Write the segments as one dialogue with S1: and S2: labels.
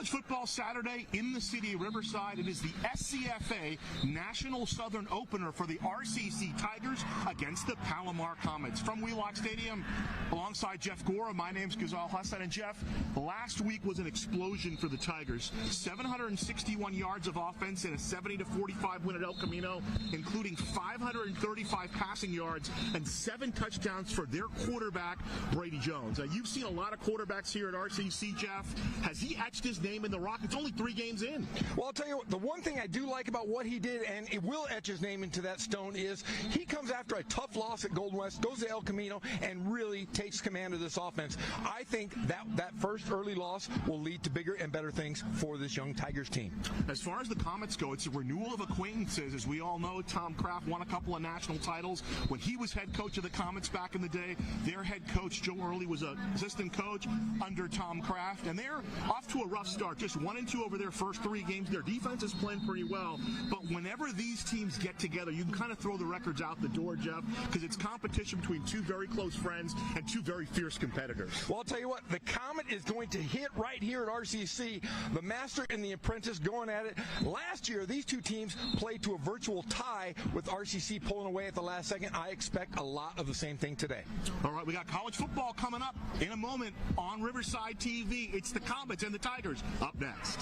S1: College football Saturday in the city of Riverside. It is the SCFA National Southern Opener for the RCC Tigers against the Palomar Comets. From Wheelock Stadium, alongside Jeff Gora, my name's Ghazal Hassan. And Jeff, last week was an explosion for the Tigers. 761 yards of offense and a 70-45 win at El Camino, including 535 passing yards and 7 touchdowns for their quarterback, Brady Jones. You've seen a lot of quarterbacks here at RCC, Jeff. Has he etched his name in the rock? It's only 3 games in.
S2: Well, I'll tell you what, the one thing I do like about what he did, and it will etch his name into that stone, is he comes after a tough loss at Golden West, goes to El Camino, and really takes command of this offense. I think that first early loss will lead to bigger and better things for this young Tigers team.
S1: As far as the Comets go, it's a renewal of acquaintances. As we all know, Tom Kraft won a couple of national titles when he was head coach of the Comets back in the day. Their head coach, Joe Early, was an assistant coach under Tom Kraft, and they're off to a rough start. Just 1-2 over their first 3 games. Their defense is playing pretty well, but whenever these teams get together, you can kind of throw the records out the door, Jeff, because it's competition between 2 very close friends and 2 very fierce competitors.
S2: Well, I'll tell you what, the Comet is going to hit right here at RCC. The Master and the Apprentice going at it. Last year, these 2 teams played to a virtual tie with RCC pulling away at the last second. I expect a lot of the same thing today.
S1: All right, we got college football coming up in a moment on Riverside TV. It's the Comets and the Tigers up next.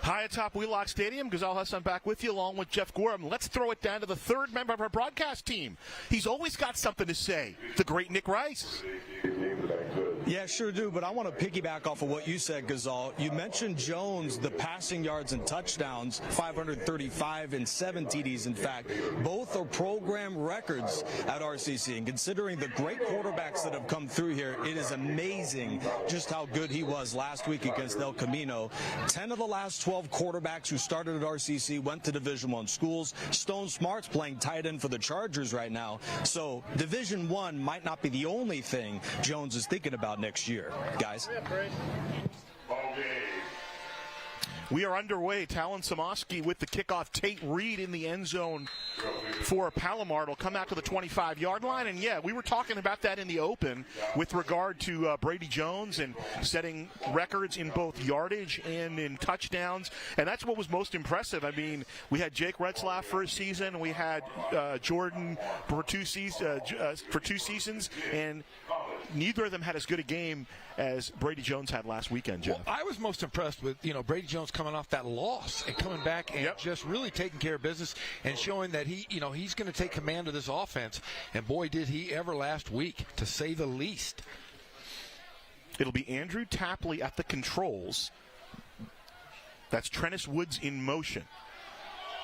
S1: Hi, atop Wheelock Stadium. Ghazal Hassan back with you along with Jeff Gorham. Let's throw it down to the 3rd member of our broadcast team. He's always got something to say. The great Nick Rice.
S3: Yeah, sure do, but I want to piggyback off of what you said, Ghazal. You mentioned Jones, the passing yards and touchdowns, 535 and 7 TDs, in fact. Both are program records at RCC, and considering the great quarterbacks that have come through here, it is amazing just how good he was last week against El Camino. 10 of the last 12 quarterbacks who started at RCC went to Division I schools. Stone Smart's playing tight end for the Chargers right now, so Division I might not be the only thing Jones is thinking about next year, guys.
S1: We are underway. Talon Samoski with the kickoff. Tate Reed in the end zone for Palomar. It'll come out to the 25-yard line. And, yeah, we were talking about that in the open with regard to Brady Jones and setting records in both yardage and in touchdowns. And that's what was most impressive. I mean, we had Jake Retzlaff for a season. We had Jordan for 2 seasons. And neither of them had as good a game as Brady Jones had last weekend, Jeff.
S2: Well, I was most impressed with, Brady Jones coming off that loss and coming back and just really taking care of business and showing that he's going to take command of this offense. And boy, did he ever last week, to say the least.
S1: It'll be Andrew Tapley at the controls. That's Trennis Woods in motion.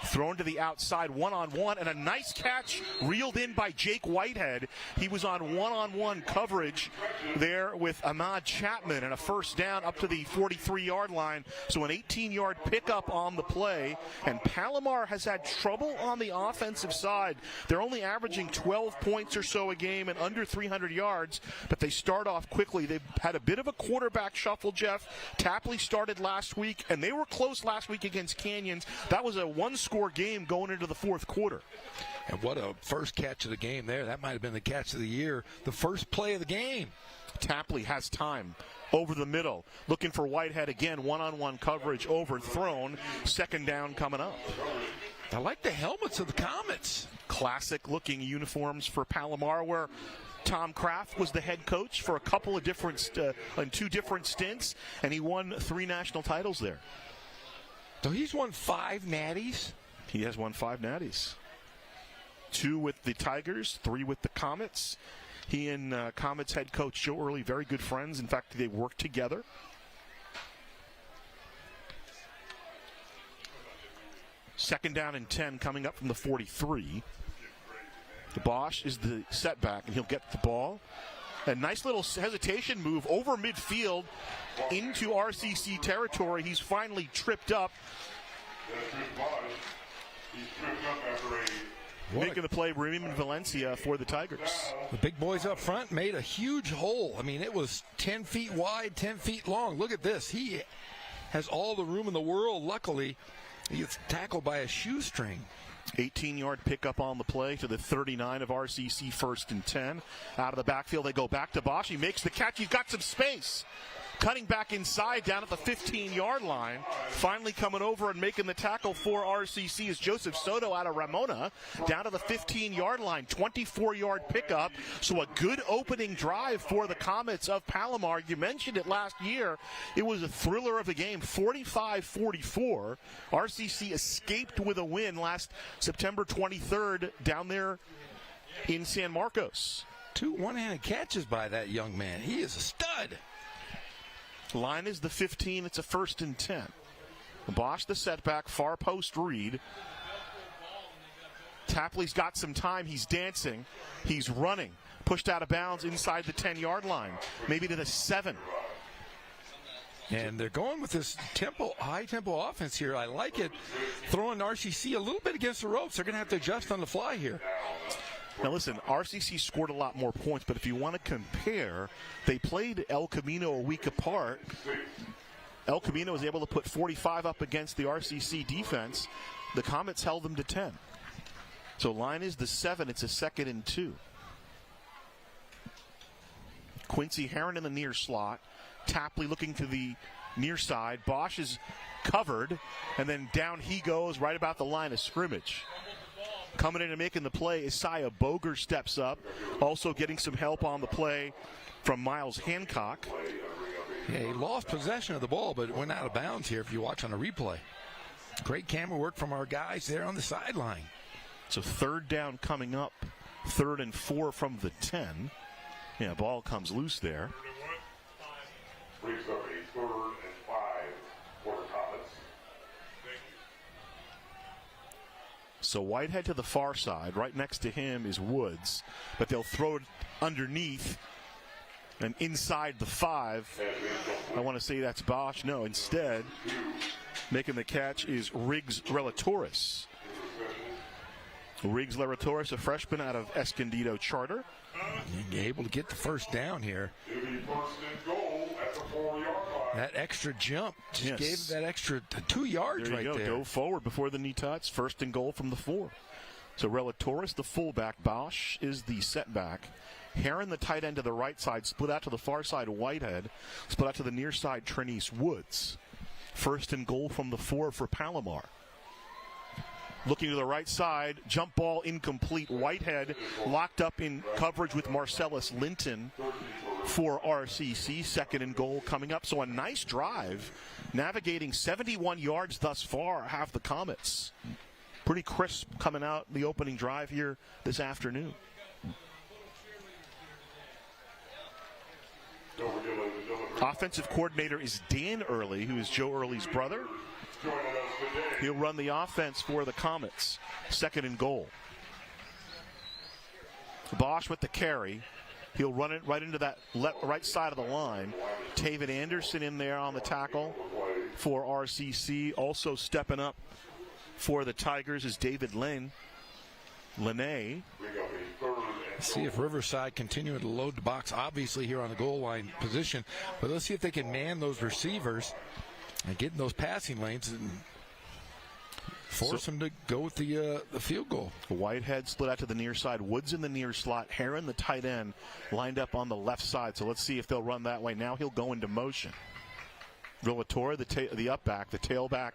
S1: Thrown to the outside, one-on-one, and a nice catch reeled in by Jake Whitehead. He was on one-on-one coverage there with Ahmad Chapman, and a first down up to the 43-yard line. So an 18-yard pickup on the play, and Palomar has had trouble on the offensive side. They're only averaging 12 points or so a game and under 300 yards, but they start off quickly. They've had a bit of a quarterback shuffle, Jeff. Tapley started last week, and they were close last week against Canyons. That was a one-score game going into the 4th quarter.
S2: And what a first catch of the game there. That might have been the catch of the year. The first play of the game.
S1: Tapley has time over the middle. Looking for Whitehead again. One-on-one coverage overthrown. 2nd down coming up.
S2: I like the helmets of the Comets.
S1: Classic-looking uniforms for Palomar, where Tom Kraft was the head coach for a couple of different, in 2 different stints, and he won 3 national titles there.
S2: So he's won 5 natties?
S1: He has won 5 natties. 2 with the Tigers, 3 with the Comets. He and Comets head coach Joe Early, very good friends. In fact, they work together. Second down and 10 coming up from the 43. The Bosch is the setback, and he'll get the ball. A nice little hesitation move over midfield into RCC territory. He's finally tripped up. Making the play, Raymond Valencia for the Tigers.
S2: The big boys up front made a huge hole. I mean, it was 10 feet wide, 10 feet long. Look at this. He has all the room in the world. Luckily, he gets tackled by a shoestring.
S1: 18-yard pickup on the play to the 39 of RCC, 1st and 10. Out of the backfield, they go back to Bosch. He makes the catch. He's got some space. Cutting back inside down at the 15-yard line. Finally coming over and making the tackle for RCC is Joseph Soto out of Ramona. Down to the 15-yard line. 24-yard pickup. So a good opening drive for the Comets of Palomar. You mentioned it last year. It was a thriller of a game. 45-44. RCC escaped with a win last September 23rd down there in San Marcos.
S2: 2 one-handed catches by that young man. He is a stud.
S1: Line is the 15. It's a 1st and 10. Bosch the setback, far post read. Tapley's got some time. He's dancing. He's running. Pushed out of bounds inside the 10-yard line. Maybe to the 7.
S2: And they're going with this high-tempo offense here. I like it. Throwing RCC a little bit against the ropes. They're going to have to adjust on the fly here.
S1: Now listen, RCC scored a lot more points, but if you want to compare, they played El Camino a week apart. El Camino was able to put 45 up against the RCC defense. The Comets held them to 10. So line is the 7. It's a 2nd and 2. Quincy Herron in the near slot. Tapley looking to the near side. Bosch is covered, and then down he goes right about the line of scrimmage. Coming in and making the play, Isaiah Boger steps up. Also getting some help on the play from Miles Hancock.
S2: Yeah, he lost possession of the ball, but it went out of bounds here if you watch on a replay. Great camera work from our guys there on the sideline.
S1: So 3rd down coming up. 3rd and 4 from the 10. Yeah, ball comes loose there.
S4: Brings up a 3rd and 5 for the Comets.
S1: So Whitehead to the far side. Right next to him is Woods. But they'll throw it underneath and inside the 5. I want to say that's Bosch. No, instead, making the catch is Riggs Relatoris. Riggs Relatoris, a freshman out of Escondido Charter.
S2: Able to get the 1st down here. That extra jump just gave that extra 2 yards right there.
S1: Go forward before the knee touch. 1st and goal from the 4. So Relatoris, the fullback. Bosch is the setback. Herron, the tight end to the right side, split out to the far side. Whitehead split out to the near side. Trenice Woods. 1st and goal from the 4 for Palomar. Looking to the right side, jump ball incomplete. Whitehead locked up in coverage with Marcellus Linton for RCC. 2nd and goal coming up. So a nice drive, navigating 71 yards thus far, have the Comets. Pretty crisp coming out the opening drive here this afternoon. Offensive coordinator is Dan Early, who is Joe Early's brother. He'll run the offense for the Comets. 2nd and goal. Bosch with the carry. He'll run it right into that right side of the line. Taven Anderson in there on the tackle for RCC. Also stepping up for the Tigers is David Lane.
S2: Let's see if Riverside continue to load the box, obviously here on the goal line position. But let's see if they can man those receivers and get in those passing lanes and force them to go with the field goal.
S1: Whitehead split out to the near side. Woods in the near slot. Herron, the tight end, lined up on the left side. So let's see if they'll run that way. Now he'll go into motion. Villator, the up back, the tailback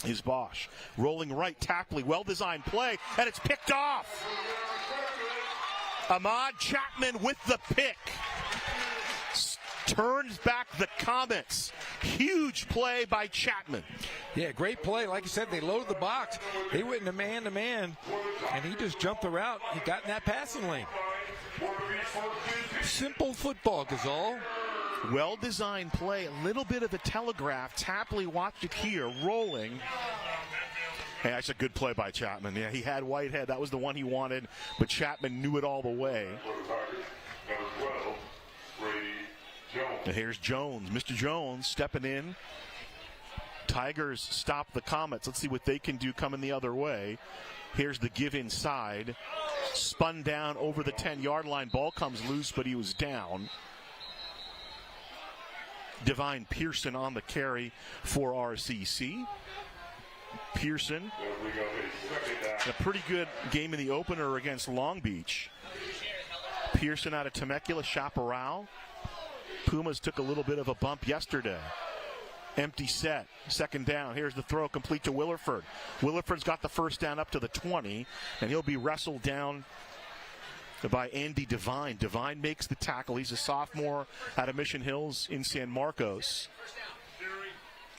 S1: is Bosch. Rolling right, Tapley, well-designed play, and it's picked off. Ahmad Chapman with the pick. Turns back the Comets. Huge play by Chapman.
S2: Yeah, great play. Like I said, they loaded the box. They went into man-to-man, and he just jumped the route. He got in that passing lane. Simple football, Gazal.
S1: Well-designed play, a little bit of a telegraph. Tapley watched it here, rolling. Hey, that's a good play by Chapman. Yeah, he had Whitehead. That was the one he wanted, but Chapman knew it all the way. And here's Jones. Mr. Jones stepping in Tigers stop the Comets. Let's see what they can do coming the other way. Here's the give inside. Spun down over the 10-yard line. Ball comes loose, but he was down. Divine Pearson on the carry for RCC. Pearson, a pretty good game in the opener against Long Beach. Pearson out of Temecula, Chaparral. Pumas took a little bit of a bump yesterday. Empty set, second down. Here's the throw complete to Williford. Williford's got the first down up to the 20, and he'll be wrestled down by Andy Devine. Devine makes the tackle. He's a sophomore out of Mission Hills in San Marcos.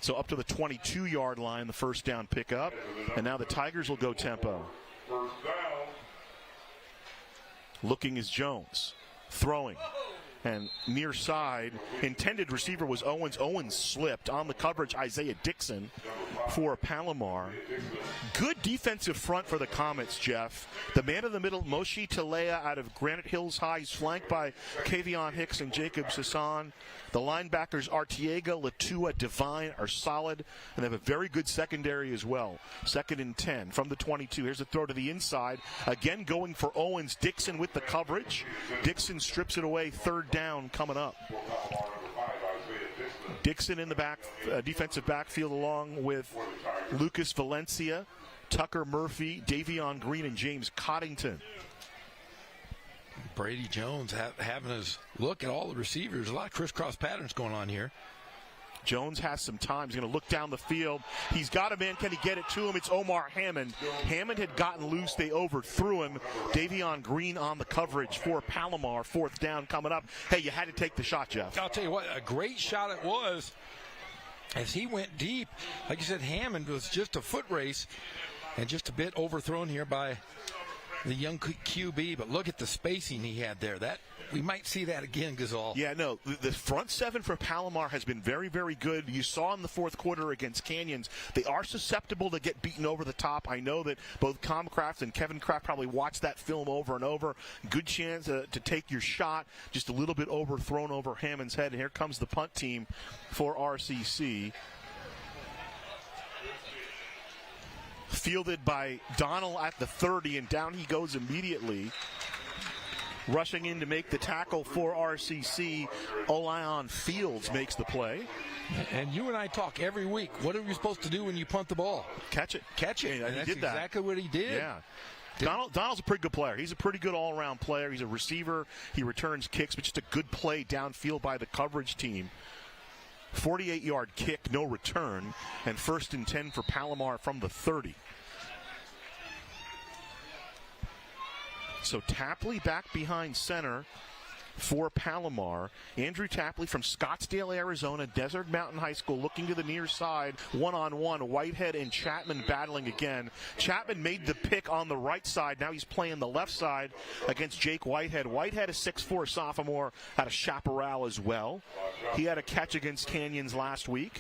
S1: So up to the 22-yard line, the first down pickup. And now the Tigers will go tempo. Looking is Jones. Throwing. And near side, intended receiver was Owens. Owens slipped on the coverage. Isaiah Dixon for Palomar. Good defensive front for the Comets, Jeff. The man in the middle, Moshe Talea out of Granite Hills High. He's flanked by Kavion Hicks and Jacob Sasson. The linebackers, Artiega, Latua, Devine are solid. And they have a very good secondary as well. 2nd and 10 from the 22. Here's a throw to the inside. Again going for Owens. Dixon with the coverage. Dixon strips it away. 3rd down coming up. Dixon in the back, defensive backfield along with Lucas Valencia, Tucker Murphy, Davion Green, and James Coddington.
S5: Brady Jones having his look at all the receivers. A lot of crisscross patterns going on here.
S1: Jones has some time. He's going to look down the field. He's got a man. Can he get it to him? It's Omar Hammond. Hammond had gotten loose. They overthrew him. Davion Green on the coverage for Palomar. 4th down coming up. Hey, you had to take the shot, Jeff.
S5: I'll tell you what, a great shot it was. As he went deep, like you said, Hammond was just a foot race and just a bit overthrown here by the young QB. But look at the spacing he had there. That we might see that again, Gazal.
S1: Yeah, no, the front seven for Palomar has been very, very good. You saw in the 4th quarter against Canyons, they are susceptible to get beaten over the top. I know that both Comcraft and Kevin Kraft probably watched that film over and over. Good chance to take your shot. Just a little bit overthrown over Hammond's head. And here comes the punt team for RCC. Fielded by Donnell at the 30, and down he goes immediately. Rushing in to make the tackle for RCC, Olion Fields makes the play.
S5: And you and I talk every week. What are we supposed to do when you punt the ball?
S1: Catch it.
S5: Catch it.
S1: And
S5: that's
S1: he did that.
S5: Exactly what he did.
S1: Yeah. Donald's a pretty good player. He's a pretty good all-around player. He's a receiver. He returns kicks, but just a good play downfield by the coverage team. 48-yard kick, no return, and 1st and 10 for Palomar from the 30. So Tapley back behind center for Palomar. Andrew Tapley from Scottsdale, Arizona, Desert Mountain High School, looking to the near side, one-on-one. Whitehead and Chapman battling again. Chapman made the pick on the right side. Now he's playing the left side against Jake Whitehead. Whitehead, a 6'4 sophomore out of Chaparral as well. He had a catch against Canyons last week.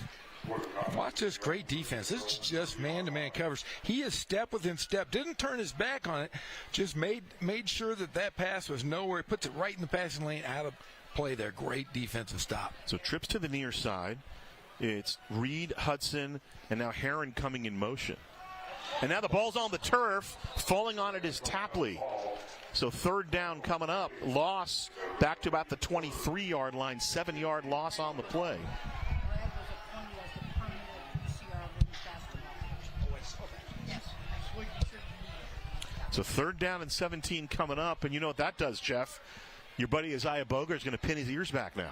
S5: Watch this great defense. This is just man-to-man coverage. He is step within step. Didn't turn his back on it. Just made sure that pass was nowhere. Puts it right in the passing lane, out of play there. Great defensive stop.
S1: So trips to the near side. It's Reed, Hudson, and now Heron coming in motion. And now the ball's on the turf. Falling on it is Tapley. So 3rd down coming up. Loss back to about the 23-yard line. 7-yard loss on the play. So 3rd down and 17 coming up. And you know what that does, Jeff? Your buddy Isaiah Boger is going to pin his ears back now.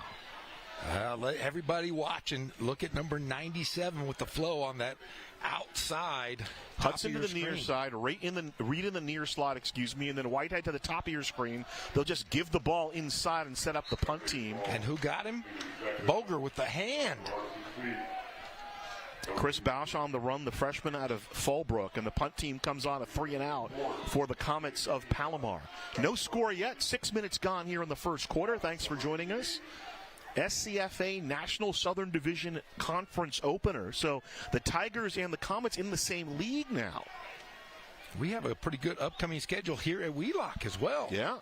S5: Let everybody watching look at number 97 with the flow on that outside.
S1: Hudson to the near side, Reed in the near slot, and then Whitehead to the top of your screen. They'll just give the ball inside and set up the punt team.
S5: And who got him? Boger with the hand.
S1: Chris Bausch on the run, the freshman out of Fallbrook, and the punt team comes on a 3-and-out for the Comets of Palomar. No score yet. 6 minutes gone here in the 1st quarter. Thanks for joining us. SCFA National Southern Division Conference opener. So the Tigers and the Comets in the same league now.
S5: We have a pretty good upcoming schedule here at Wheelock as well.
S1: Yeah.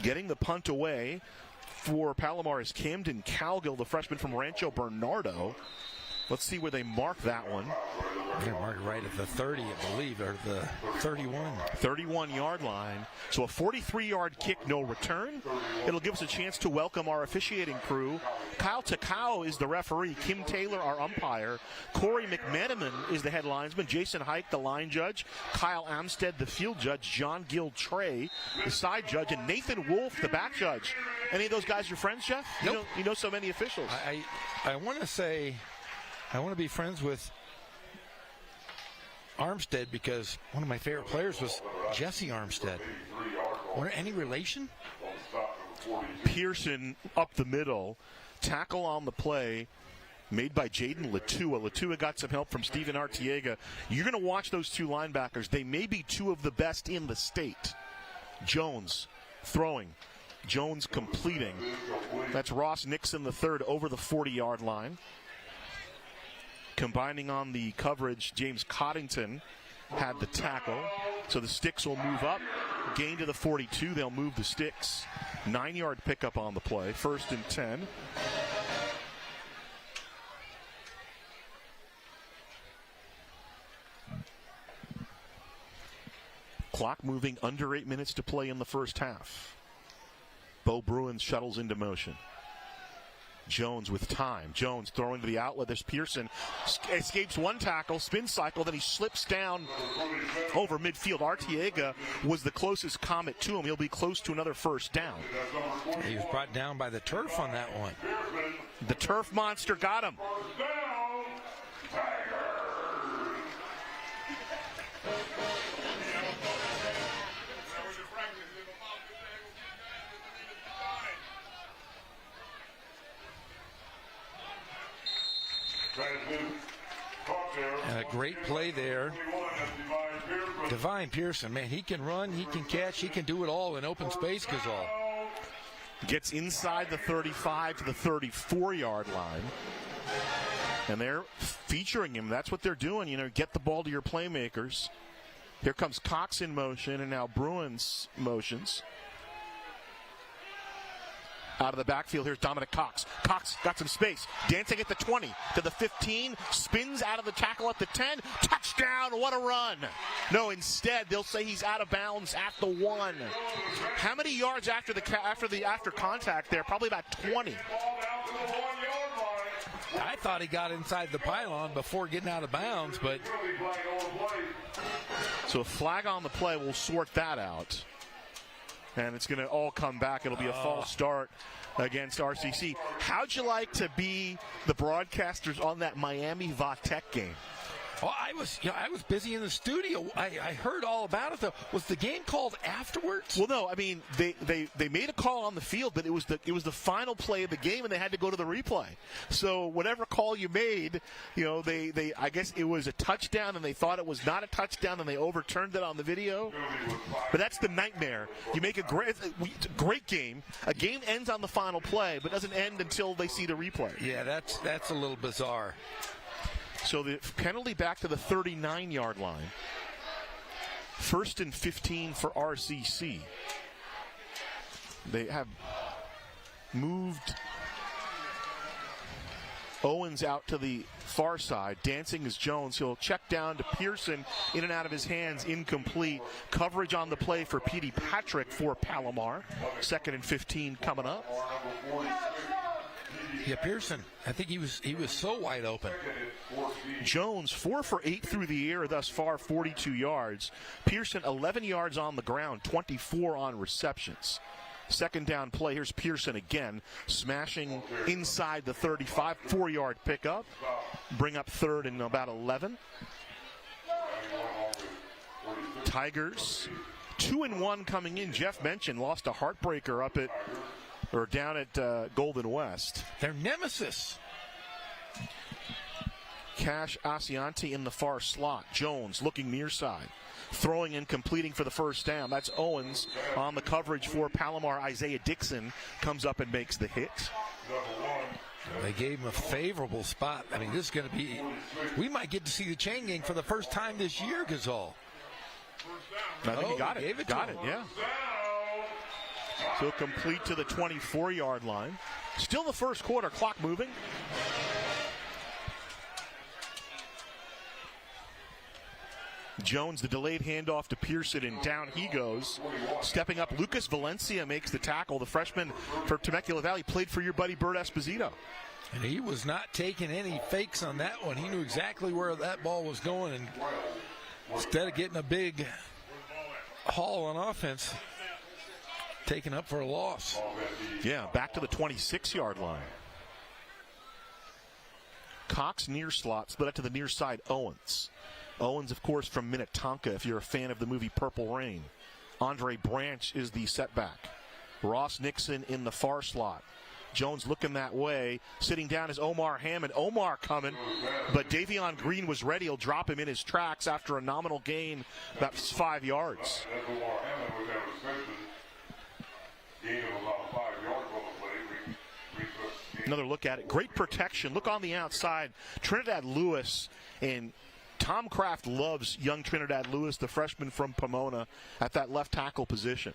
S1: Getting the punt away for Palomar is Camden Calgill, the freshman from Rancho Bernardo. Let's see where they mark that one.
S5: They're marked right at the 30, I believe, or the 31.
S1: 31-yard line. So a 43-yard kick, no return. It'll give us a chance to welcome our officiating crew. Kyle Takao is the referee. Kim Taylor, our umpire. Corey McManaman is the head linesman. Jason Hike, the line judge. Kyle Amstead, the field judge. John Gill Trey, the side judge. And Nathan Wolf, the back judge. Any of those guys your friends, Jeff?
S5: Nope.
S1: You know so many officials.
S5: I want to say, I want to be friends with Armstead because one of my favorite players was Jesse Armstead. Any relation?
S1: Pearson up the middle. Tackle on the play made by Jaden Latua. Latua got some help from Steven Artiega. You're going to watch those two linebackers. They may be two of the best in the state. Jones throwing. Jones completing. That's Ross Nixon the third over the 40-yard line. Combining on the coverage, James Coddington had the tackle. So the sticks will move up. Gain to the 42. They'll move the sticks. 9-yard pickup on the play. 1st and 10. Clock moving under 8 minutes to play in the first half. Bo Bruins shuttles into motion. Jones with time. Jones throwing to the outlet. There's Pearson. Escapes one tackle, spin cycle, then he slips down over midfield. Artiega was the closest Comet to him. He'll be close to another first down.
S5: He was brought down by the turf on that one.
S1: The turf monster got him.
S5: And a great play there. Divine Pearson, man, he can run, he can catch, he can do it all in open space, Gazal.
S1: Gets inside the 35 to the 34-yard line. And they're featuring him. That's what they're doing. You know, get the ball to your playmakers. Here comes Cox in motion, and now Bruins motions. Out of the backfield, here's Dominic Cox. Cox got some space. Dancing at the 20 to the 15. Spins out of the tackle at the 10. Touchdown, what a run. No, instead, they'll say he's out of bounds at the 1. How many yards after contact there? Probably about 20.
S5: I thought he got inside the pylon before getting out of bounds, but...
S1: So a flag on the play will sort that out. And it's going to all come back. It'll be a false start against RCC. How'd you like to be the broadcasters on that Miami Vatech game?
S5: Oh, I was busy in the studio. I heard all about it, though. Was the game called afterwards?
S1: Well, no. I mean, they made a call on the field, but it was the final play of the game, and they had to go to the replay. So whatever call you made, you know, they I guess it was a touchdown, and they thought it was not a touchdown, and they overturned it on the video. But that's the nightmare. You make it's a great game. A game ends on the final play, but doesn't end until they see the replay.
S5: Yeah, that's a little bizarre.
S1: So the penalty back to the 39-yard line. 1st and 15 for RCC. They have moved Owens out to the far side. Dancing is Jones. He'll check down to Pearson. In and out of his hands, incomplete. Coverage on the play for Petey Patrick for Palomar. 2nd and 15 coming up.
S5: Yeah, Pearson. I think he was so wide open.
S1: Jones 4 for 8 through the air thus far, 42 yards. Pearson 11 yards on the ground, 24 on receptions. 2nd down play. Here's Pearson again, smashing inside the 35, 4-yard pickup. Bring up 3rd and about 11. Tigers 2-1 coming in. Jeff mentioned lost a heartbreaker down at Golden West.
S5: Their nemesis.
S1: Cash Asianti in the far slot. Jones looking near side. Throwing and completing for the first down. That's Owens on the coverage for Palomar. Isaiah Dixon comes up and makes the hit.
S5: They gave him a favorable spot. I mean, this is going to be... We might get to see the chain gang for the first time this year, Gazal.
S1: I think he got it.
S5: Gave it
S1: got
S5: to
S1: it,
S5: him.
S1: yeah. So complete to the 24-yard line. Still the first quarter, clock moving. Jones, the delayed handoff to Pearson, and down he goes. Stepping up, Lucas Valencia makes the tackle. The freshman for Temecula Valley played for your buddy Bert Esposito.
S5: And he was not taking any fakes on that one. He knew exactly where that ball was going, and instead of getting a big haul on offense, taken up for a loss.
S1: Yeah, back to the 26-yard line. Cox near slot, split out to the near side, Owens. Owens, of course, from Minnetonka, if you're a fan of the movie Purple Rain. Andre Branch is the setback. Ross Nixon in the far slot. Jones looking that way. Sitting down is Omar Hammond. Omar coming, but Davion Green was ready. He'll drop him in his tracks after a nominal gain, about 5 yards. Another look at it. Great protection. Look on the outside. Trinidad Lewis, and Tom Kraft loves young Trinidad Lewis, the freshman from Pomona, at that left tackle position.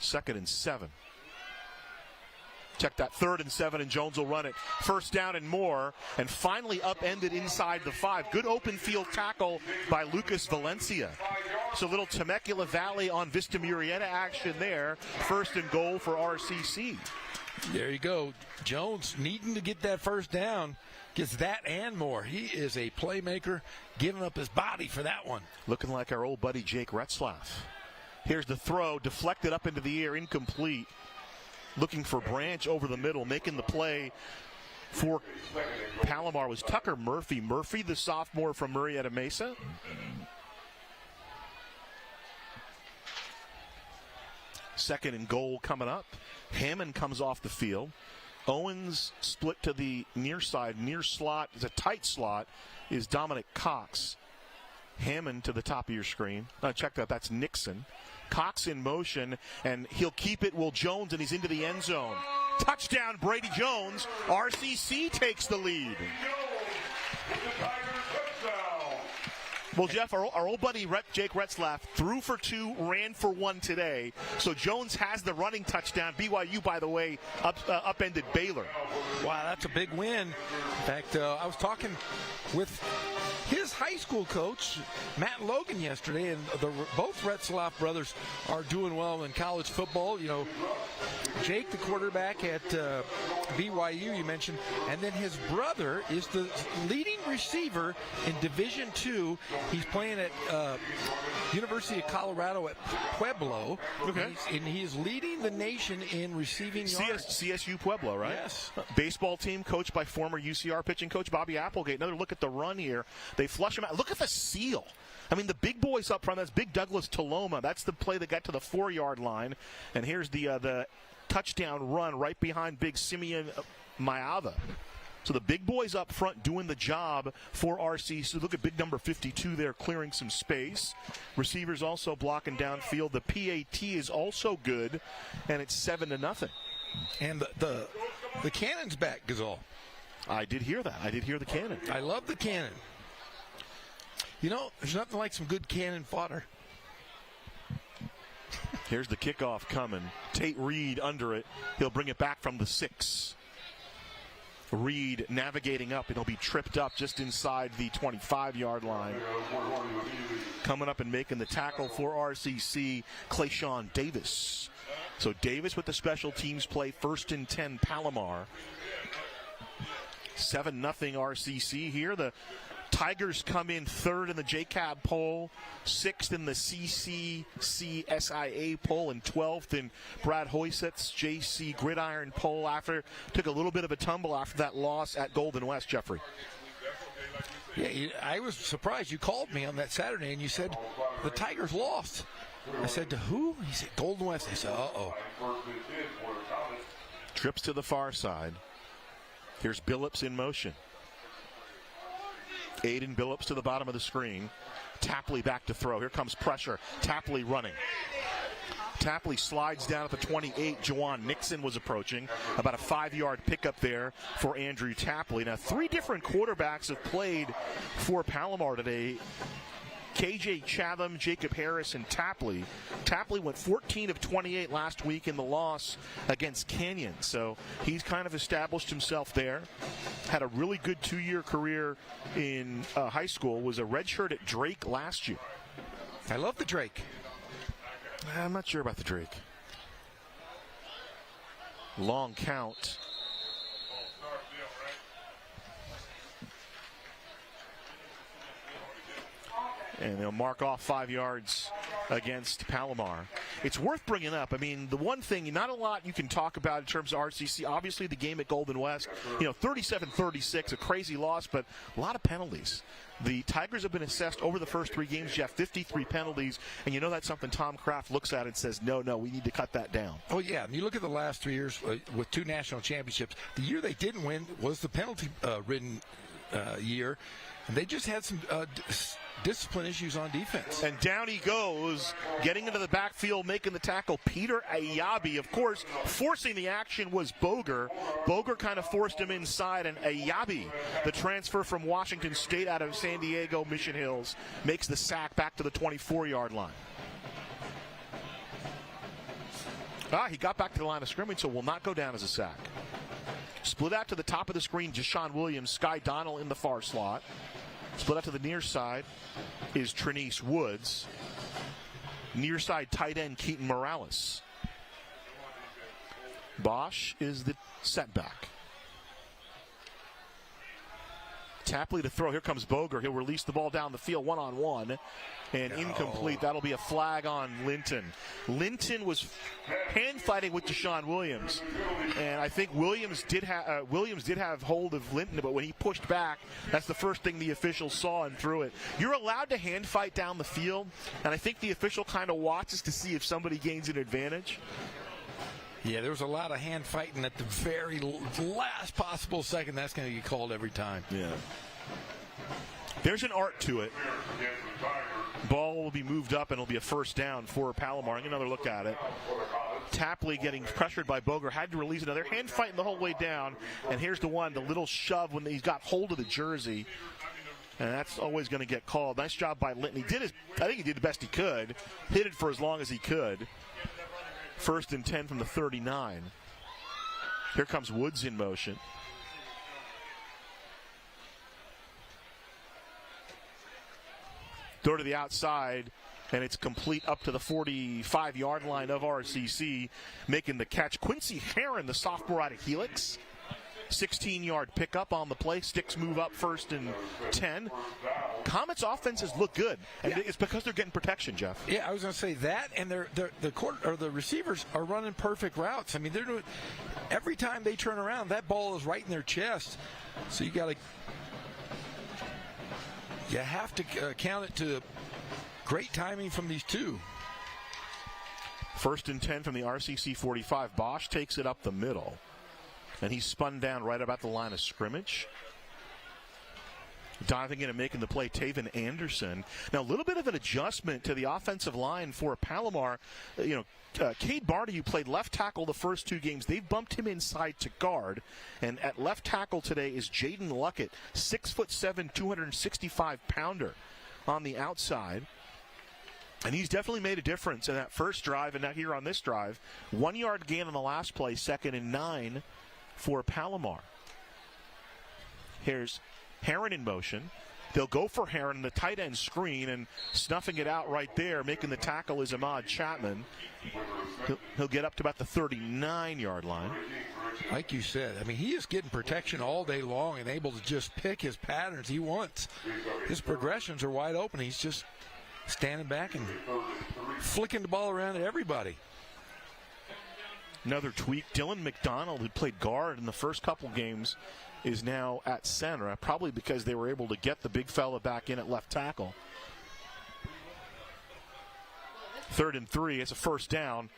S1: 2nd and 7. Check that, 3rd and 7, and Jones will run it. 1st down and more, and finally upended inside the 5. Good open field tackle by Lucas Valencia. So little Temecula Valley on Vista Murrieta action there. 1st and goal for RCC.
S5: There you go. Jones needing to get that 1st down. Gets that and more. He is a playmaker, giving up his body for that one.
S1: Looking like our old buddy Jake Retzlaff. Here's the throw, deflected up into the air, incomplete. Looking for Branch over the middle, making the play for Palomar was Tucker Murphy. Murphy, the sophomore from Murrieta Mesa. Second and goal coming up. Hammond comes off the field. Owens split to the near side. Near slot is a tight slot is Dominic Cox. Hammond to the top of your screen. Check that. That's Nixon. Cox in motion, and he'll keep it. Will Jones, and he's into the end zone. Touchdown, Brady Jones. RCC takes the lead. Well, Jeff, our old buddy Jake Retzlaff threw for 2, ran for 1 today. So Jones has the running touchdown. BYU, by the way, upended Baylor.
S5: Wow, that's a big win. In fact, I was talking with his high school coach, Matt Logan, yesterday, and both Retzlaff brothers are doing well in college football. You know, Jake, the quarterback at BYU, you mentioned, and then his brother is the leading receiver in Division II. He's playing at University of Colorado at Pueblo.
S1: Okay.
S5: And he is leading the nation in receiving yards.
S1: CSU Pueblo, right?
S5: Yes.
S1: Baseball team coached by former UCR pitching coach Bobby Applegate. Another look at the run here. They flush him out. Look at the seal. I mean, the big boys up front. That's Big Douglas Taloma. That's the play that got to the 4-yard line. And here's the touchdown run right behind Big Simeon Mayava. So the big boys up front doing the job for RCC. Look at big number 52 there clearing some space. Receivers also blocking downfield. The PAT is also good, and it's 7-0.
S5: And the cannon's back, Gazal.
S1: I did hear that. I did hear the cannon.
S5: I love the cannon. You know, there's nothing like some good cannon fodder.
S1: Here's the kickoff coming. Tate Reed under it. He'll bring it back from the 6. Reed navigating up, and he'll be tripped up just inside the 25-yard line. Coming up and making the tackle for RCC, Clayshawn Davis. So Davis with the special teams play, 1st and 10 Palomar. 7-0 RCC here. The Tigers come in 3rd in the JCAB poll, 6th in the CCCSIA poll, and 12th in Brad Hoysett's JC Gridiron poll. Took a little bit of a tumble after that loss at Golden West, Jeffrey.
S5: Yeah, I was surprised. You called me on that Saturday and you said the Tigers lost. I said, to who? He said, Golden West. I said, uh-oh.
S1: Trips to the far side. Here's Billups in motion. Aiden Billups to the bottom of the screen. Tapley back to throw. Here comes pressure. Tapley running. Tapley slides down at the 28. Jawan Nixon was approaching. About a 5-yard pickup there for Andrew Tapley. Now, 3 different quarterbacks have played for Palomar today. KJ Chatham, Jacob Harris, and Tapley. Tapley went 14 of 28 last week in the loss against Canyon, so he's kind of established himself there. Had a really good 2-year career in high school, was a redshirt at Drake last year.
S5: I love the Drake.
S1: I'm not sure about the Drake. Long count. And they'll mark off 5 yards against Palomar. It's worth bringing up. I mean, the one thing, not a lot you can talk about in terms of RCC. Obviously, the game at Golden West, 37-36, a crazy loss, but a lot of penalties. The Tigers have been assessed over the first 3 games, Jeff, 53 penalties, and that's something Tom Kraft looks at and says, no, we need to cut that down.
S5: Oh, yeah. And you look at the last 3 years with 2 national championships. The year they didn't win was the penalty-ridden year, and they just had some discipline issues on defense.
S1: And down he goes, getting into the backfield, making the tackle, Peter Ayabi. Of course, forcing the action was Boger. Boger kind of forced him inside, and Ayabi, the transfer from Washington State out of San Diego Mission Hills, makes the sack back to the 24-yard line. He got back to the line of scrimmage, so will not go down as a sack. Split out to the top of the screen, Jashawn Williams, Sky Donnell in the far slot. Split out to the near side is Trinice Woods. Near side tight end Keaton Morales. Bosch is the setback. Tapley to throw. Here comes Boger. He'll release the ball down the field one-on-one. And incomplete. That'll be a flag on Linton. Linton was hand fighting with Jashawn Williams. And I think Williams did have hold of Linton, but when he pushed back, that's the first thing the official saw and threw it. You're allowed to hand fight down the field, and I think the official kind of watches to see if somebody gains an advantage.
S5: Yeah, there was a lot of hand fighting at the very last possible second. That's going to get called every time.
S1: Yeah. There's an art to it. Ball will be moved up, and it'll be a first down for Palomar. Get another look at it. Tapley getting pressured by Boger, had to release another hand fighting the whole way down. And here's the little shove when he's got hold of the jersey. And that's always going to get called. Nice job by Linton. I think he did the best he could. Hit it for as long as he could. 1st and 10 from the 39. Here comes Woods in motion. Throw to the outside, and it's complete up to the 45-yard line of RCC. Making the catch, Quincy Heron, the sophomore out of Helix. 16-yard pickup on the play. Sticks move up 1st and 10. Comets offenses look good, and it's because they're getting protection, Jeff.
S5: Yeah, I was going to say that, and the receivers are running perfect routes. I mean, they're doing every time they turn around, that ball is right in their chest. So you have to count it to great timing from these two.
S1: 1st and 10 from the RCC 45. Bosch takes it up the middle. And he's spun down right about the line of scrimmage. Diving in and making the play, Taven Anderson. Now, a little bit of an adjustment to the offensive line for Palomar. Cade Barty, who played left tackle the first 2 games, they've bumped him inside to guard. And at left tackle today is Jaden Luckett, 6'7", 265-pounder on the outside. And he's definitely made a difference in that first drive and now here on this drive. 1-yard gain on the last play, 2nd and 9 for Palomar. Here's Heron in motion. They'll go for Heron, the tight end screen, and snuffing it out right there, making the tackle is Ahmad Chapman. He'll get up to about the 39-yard line.
S5: Like you said, I mean, he is getting protection all day long and able to just pick his patterns he wants. His progressions are wide open. He's just standing back and flicking the ball around at everybody.
S1: Another tweak, Dylan McDonald, who played guard in the first couple games, is now at center, probably because they were able to get the big fella back in at left tackle. 3rd and 3, it's a first down.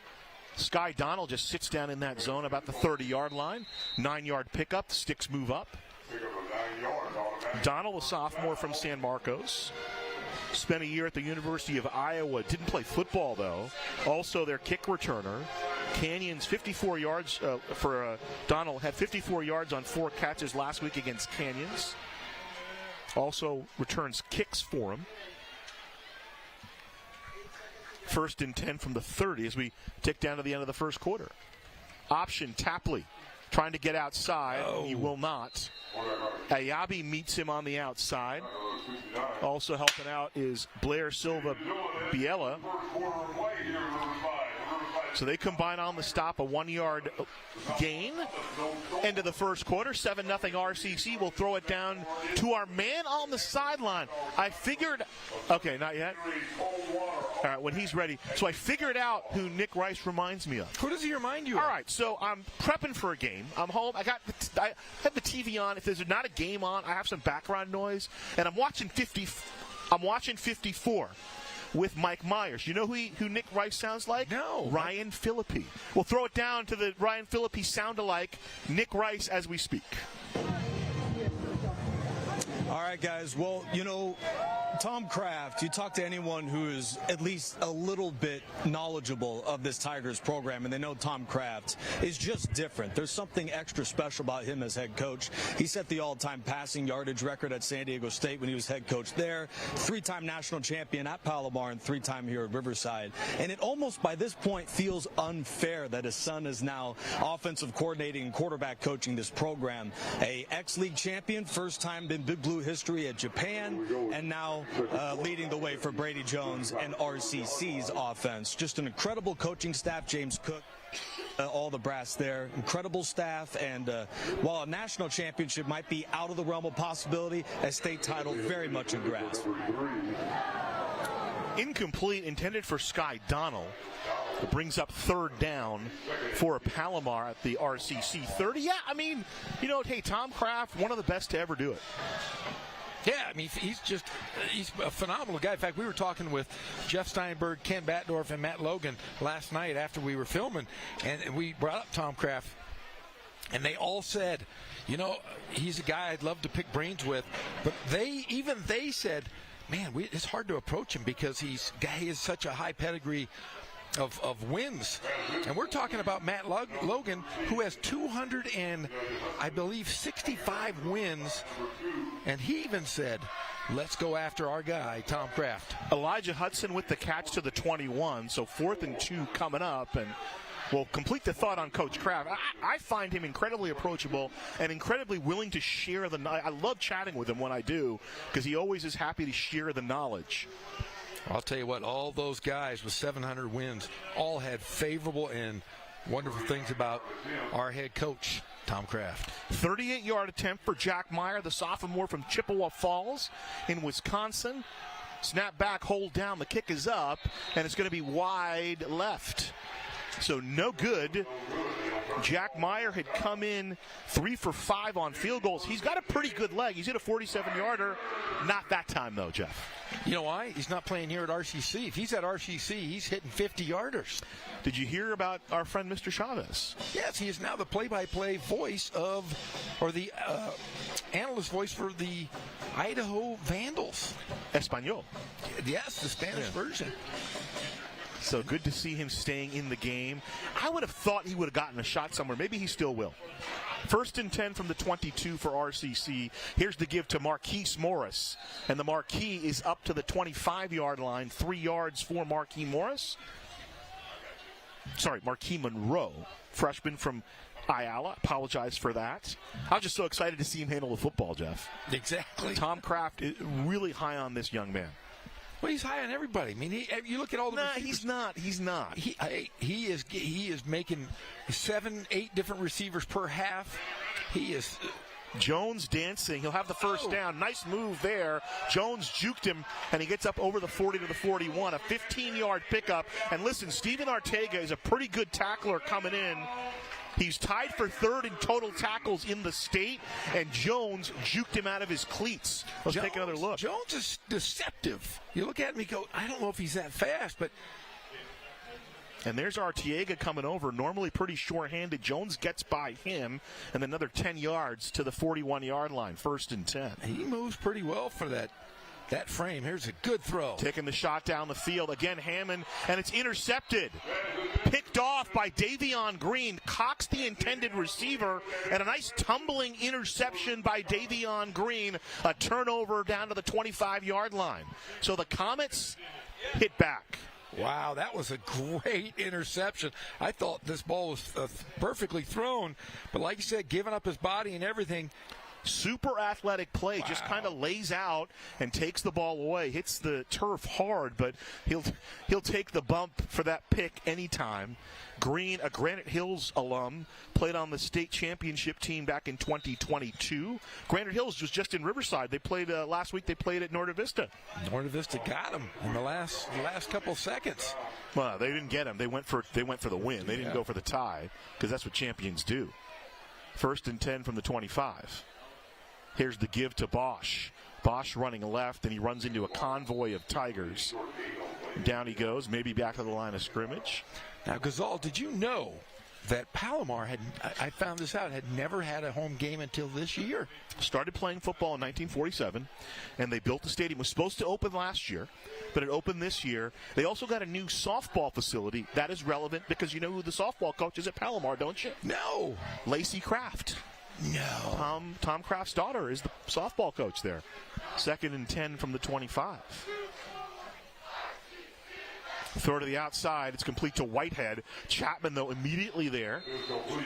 S1: Sky Donnell just sits down in that zone about the 30-yard line. 9-yard pickup, the sticks move up. Donnell, a sophomore from San Marcos. Spent a year at the University of Iowa. Didn't play football, though. Also their kick returner. Canyons, 54 yards for Donald. Had 54 yards on 4 catches last week against Canyons. Also returns kicks for him. First and 10 from the 30 as we tick down to the end of the first quarter. Option, Tapley trying to get outside. He will not. Ayabi meets him on the outside. Also helping out is Blair Silva Biela. So they combine on the stop, a 1-yard gain. End of the first quarter, 7-0 RCC. We'll throw it down to our man on the sideline. I figured, okay, not yet. All right, when he's ready. So I figured out who Nick Rice reminds me of.
S5: Who does he remind you of?
S1: All right, so I'm prepping for a game. I'm home. I have the TV on. If there's not a game on, I have some background noise, and I'm watching 54. With Mike Myers. You know who Nick Rice sounds like?
S5: No.
S1: Ryan Phillippe. We'll throw it down to the Ryan Phillippe sound-alike Nick Rice as we speak.
S3: All right, guys. Well, Tom Kraft, you talk to anyone who is at least a little bit knowledgeable of this Tigers program, and they know Tom Kraft is just different. There's something extra special about him as head coach. He set the all-time passing yardage record at San Diego State when he was head coach there, 3-time national champion at Palomar and 3-time here at Riverside. And it almost by this point feels unfair that his son is now offensive coordinating and quarterback coaching this program. A ex-league champion, first time in Big Blue history at Japan, and now leading the way for Brady Jones and RCC's offense. Just an incredible coaching staff. James Cook, all the brass there, incredible staff, and while a national championship might be out of the realm of possibility, a state title very much in grasp.
S1: Incomplete, intended for Sky Donnell. It brings up third down for Palomar at the RCC 30. Yeah, I mean, hey, Tom Kraft, one of the best to ever do it.
S5: Yeah, I mean, he's a phenomenal guy. In fact, we were talking with Jeff Steinberg, Ken Batdorf, and Matt Logan last night after we were filming, and we brought up Tom Kraft, and they all said, he's a guy I'd love to pick brains with. But they said, man, it's hard to approach him because he has such a high pedigree of wins. And we're talking about Matt Logan, who has 265 wins, and he even said, let's go after our guy, Tom Kraft.
S1: Elijah Hudson with the catch to the 21, so 4th and 2 coming up, and we'll complete the thought on Coach Kraft. I find him incredibly approachable and incredibly willing to share the knowledge. I love chatting with him when I do because he always is happy to share the knowledge.
S5: I'll tell you what, all those guys with 700 wins all had favorable and wonderful things about our head coach, Tom Kraft.
S1: 38-yard attempt for Jack Meyer, the sophomore from Chippewa Falls in Wisconsin. Snap back, hold down, the kick is up, and it's going to be wide left. So no good. Jack Meyer had come in 3 for 5 on field goals. He's got a pretty good leg. He's hit a 47-yarder. Not that time, though, Jeff.
S5: You know why? He's not playing here at RCC. If he's at RCC, he's hitting 50-yarders.
S1: Did you hear about our friend Mr. Chavez?
S5: Yes, he is now the play-by-play voice or the analyst voice for the Idaho Vandals.
S1: Espanol.
S5: Yes, the Spanish version.
S1: So good to see him staying in the game. I would have thought he would have gotten a shot somewhere. Maybe he still will. 1st and 10 from the 22 for RCC. Here's the give to Marquise Morris. And the Marquis is up to the 25-yard line. 3 yards for Marquis Morris. Sorry, Marquis Monroe, freshman from Ayala. Apologize for that. I was just so excited to see him handle the football, Jeff.
S5: Exactly.
S1: Tom Kraft is really high on this young man.
S5: Well, he's high on everybody. I mean, you look at all the receivers.
S1: He's not.
S5: He is making 7-8 different receivers per half. He is.
S1: Jones dancing. He'll have the first down. Nice move there. Jones juked him, and he gets up over the 40 to the 41. A 15-yard pickup. And listen, Steven Arteaga is a pretty good tackler coming in. He's tied for 3rd in total tackles in the state, and Jones juked him out of his cleats. Let's take another look.
S5: Jones is deceptive. You look at him, you go, I don't know if he's that fast, but.
S1: And there's Arteaga coming over, normally pretty short-handed. Jones gets by him, and another 10 yards to the 41-yard line, 1st and 10.
S5: He moves pretty well for that frame. Here's a good throw.
S1: Taking the shot down the field. Again, Hammond, and it's intercepted. Picked off by Davion Green. Cocks the intended receiver, and a nice tumbling interception by Davion Green. A turnover down to the 25-yard line. So the Comets hit back.
S5: Wow, that was a great interception. I thought this ball was perfectly thrown, but like you said, giving up his body and everything.
S1: Super athletic play, just kind of lays out and takes the ball away. Hits the turf hard, but he'll take the bump for that pick anytime. Green, a Granite Hills alum, played on the state championship team back in 2022. Granite Hills was just in Riverside. They played last week. They played at Norte Vista.
S5: Norte Vista got him in the last couple seconds.
S1: Well, they didn't get him. They went for the win. They didn't go for the tie because that's what champions do. 1st and 10 from the 25. Here's the give to Bosch. Bosch running left, and he runs into a convoy of Tigers. Down he goes, maybe back to the line of scrimmage.
S5: Now, Ghazal, did you know that Palomar I found this out, had never had a home game until this year?
S1: Started playing football in 1947, and they built the stadium. It was supposed to open last year, but it opened this year. They also got a new softball facility. That is relevant because you know who the softball coach is at Palomar, don't you?
S5: No.
S1: Lacey Kraft.
S5: No.
S1: Tom Kraft's daughter is the softball coach there. 2nd and 10 from the 25. Throw to the outside. It's complete to Whitehead. Chapman, though, immediately there.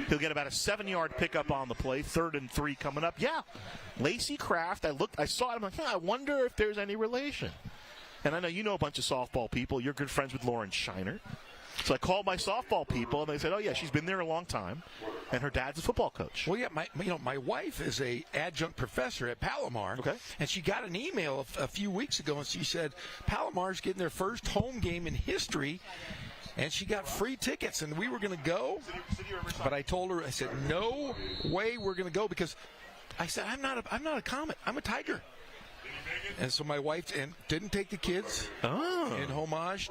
S1: He'll get about a 7-yard pickup on the play. 3rd and 3 coming up. Yeah, Lacey Kraft. I saw it. I'm like, I wonder if there's any relation. And I know you know a bunch of softball people. You're good friends with Lauren Shiner. So I called my softball people, and they said, oh, yeah, she's been there a long time, and her dad's a football coach.
S5: Well, yeah, my wife is a adjunct professor at Palomar,
S1: okay, and
S5: she got an email a few weeks ago, and she said Palomar's getting their first home game in history, and she got free tickets, and we were going to go, but I told her, I said, no way we're going to go, because I said, I'm not a Comet, I'm a Tiger. And so my wife didn't take the kids in homage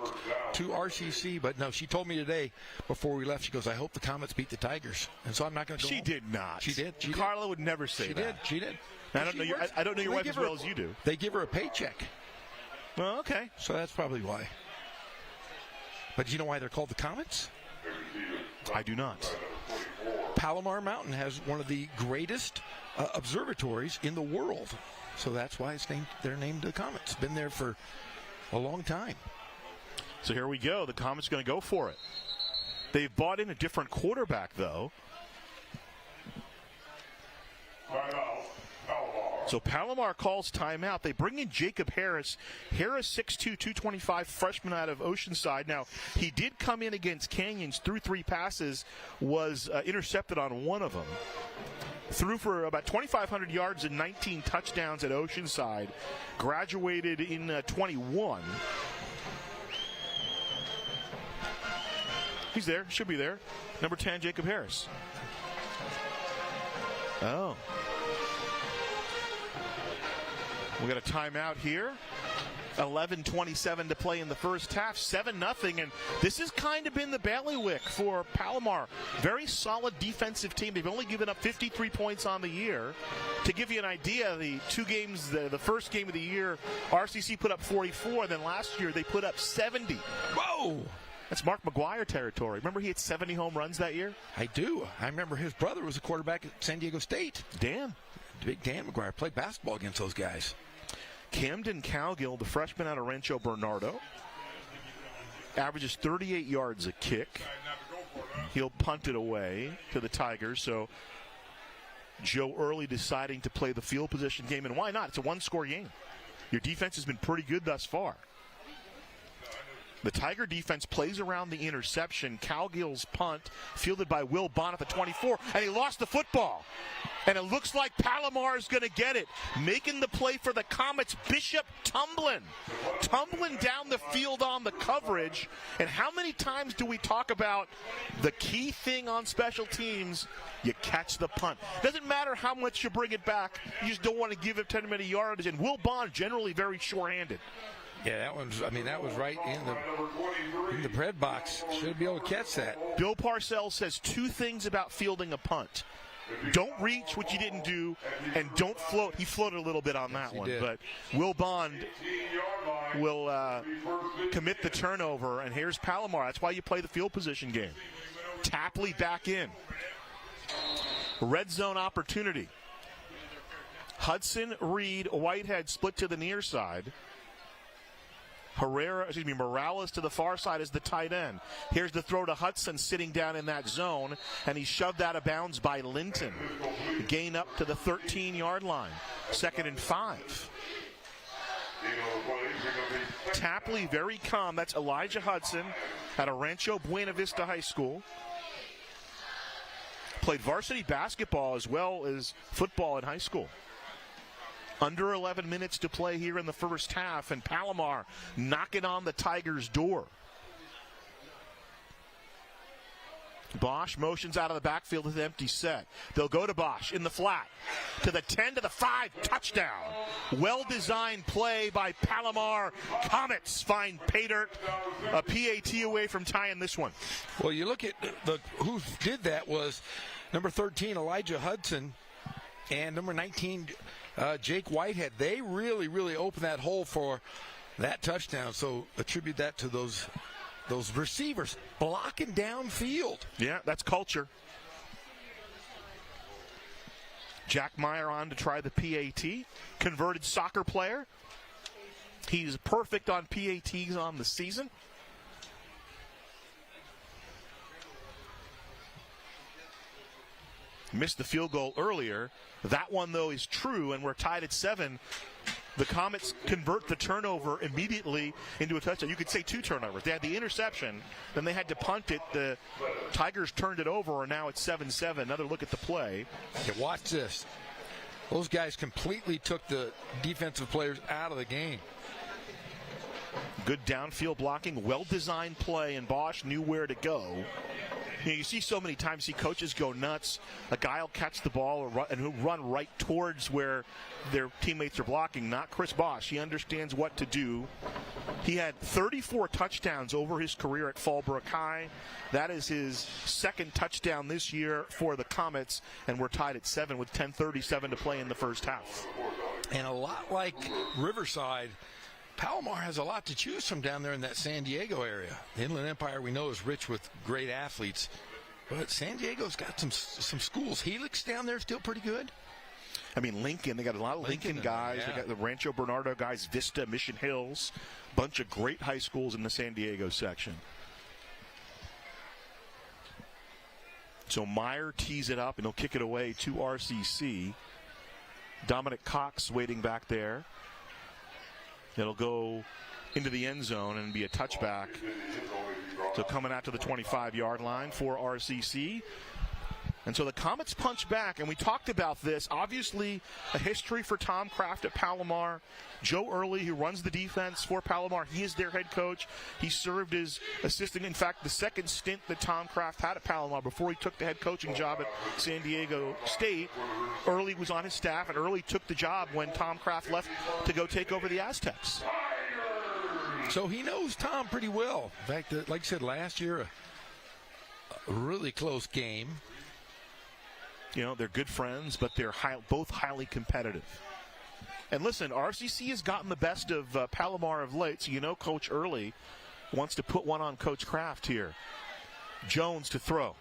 S5: to RCC, but no, she told me today before we left, she goes, I hope the Comets beat the Tigers. And so I'm not going to go
S1: She
S5: home.
S1: Did not.
S5: She did.
S1: Carla would never say that.
S5: She did.
S1: I don't know your wife as well as you do.
S5: They give her a paycheck.
S1: Well, okay.
S5: So that's probably why. But do you know why they're called the Comets?
S1: I do not.
S5: Palomar Mountain has one of the greatest observatories in the world. So that's why they're named the Comets. Been there for a long time.
S1: So here we go. The Comets going to go for it. They've bought in a different quarterback, though. So Palomar calls timeout. They bring in Jacob Harris. Harris, 6'2", 225, freshman out of Oceanside. Now, he did come in against Canyons, threw 3 passes, was intercepted on one of them. Threw for about 2,500 yards and 19 touchdowns at Oceanside. Graduated in 21. He's there. Should be there. Number 10, Jacob Harris. Oh. We got a timeout here. 11:27 to play in the first half. 7-0, and this has kind of been the bailiwick for Palomar. Very solid defensive team. They've only given up 53 points on the year. To give you an idea, the 2 games, the first game of the year, RCC put up 44, then last year they put up 70.
S5: Whoa!
S1: That's Mark McGuire territory. Remember he had 70 home runs that year?
S5: I do. I remember his brother was a quarterback at San Diego State.
S1: Dan.
S5: Big Dan McGuire played basketball against those guys.
S1: Camden Cowgill, the freshman out of Rancho Bernardo, averages 38 yards a kick. He'll punt it away to the Tigers. So Joe Early deciding to play the field position game, and why not? It's a 1-score game. Your defense has been pretty good thus far. The Tiger defense plays around the interception. Cowgill's punt, fielded by Will Bond at the 24, and he lost the football. And it looks like Palomar is going to get it. Making the play for the Comets, Bishop Tumblin. Tumbling down the field on the coverage. And how many times do we talk about the key thing on special teams? You catch the punt. Doesn't matter how much you bring it back. You just don't want to give it 10 minute yardage. And Will Bond generally very sure-handed.
S5: Yeah, that was right in the bread box. Should be able to catch that.
S1: Bill Parcells says 2 things about fielding a punt. Don't reach, which he didn't do, and don't float. He floated a little bit on that one.
S5: Did.
S1: But Will Bond will commit the turnover, and here's Palomar. That's why you play the field position game. Tapley back in. Red zone opportunity. Hudson, Reed, Whitehead split to the near side. Morales to the far side is the tight end. Here's the throw to Hudson sitting down in that zone, and he's shoved out of bounds by Linton. Gain up to the 13-yard line. 2nd and 5. Tapley very calm. That's Elijah Hudson out of Rancho Buena Vista High School. Played varsity basketball as well as football in high school. Under 11 minutes to play here in the first half, and Palomar knocking on the Tigers' door. Bosch motions out of the backfield with an empty set. They'll go to Bosch in the flat. To the 10, to the 5, touchdown. Well-designed play by Palomar. Comets find Paydirt a PAT away from tying this one.
S5: Well, you look at who did that was number 13, Elijah Hudson, and number 19, Jake Whitehead. They really, really opened that hole for that touchdown. So attribute that to those receivers blocking downfield.
S1: Yeah, that's culture. Jack Meyer on to try the PAT. Converted soccer player. He's perfect on PATs on the season. Missed the field goal earlier. That one, though, is true, and we're tied at 7. The Comets convert the turnover immediately into a touchdown. You could say 2 turnovers. They had the interception, then they had to punt it. The Tigers turned it over, and now it's 7-7. Another look at the play.
S5: Okay, watch this. Those guys completely took the defensive players out of the game.
S1: Good downfield blocking, well-designed play, and Bosch knew where to go. You see so many times coaches go nuts. A guy will catch the ball and who run right towards where their teammates are blocking. Not Chris Bosch. He understands what to do. He had 34 touchdowns over his career at Fallbrook High. That is his 2nd touchdown this year for the Comets, and we're tied at 7 with 10:37 to play in the first half.
S5: And a lot like Riverside, Palomar has a lot to choose from down there in that San Diego area. The Inland Empire, we know, is rich with great athletes. But San Diego's got some schools. Helix down there is still pretty good.
S1: I mean, Lincoln, they got a lot of Lincoln guys.
S5: Yeah.
S1: They got the Rancho Bernardo guys, Vista, Mission Hills. Bunch of great high schools in the San Diego section. So Meyer tees it up, and he'll kick it away to RCC. Dominic Cox waiting back there. It'll go into the end zone and be a touchback. So coming out to the 25-yard line for RCC. And so the Comets punch back, and we talked about this. Obviously, a history for Tom Kraft at Palomar. Joe Early, who runs the defense for Palomar, he is their head coach. He served as assistant. In fact, the second stint that Tom Kraft had at Palomar before he took the head coaching job at San Diego State, Early was on his staff, and Early took the job when Tom Kraft left to go take over the Aztecs.
S5: So he knows Tom pretty well. In fact, like I said, last year, a really close game.
S1: You know, they're good friends, but they're both highly competitive. And listen, RCC has gotten the best of Palomar of late, so you know Coach Early wants to put one on Coach Kraft here. Jones to throw.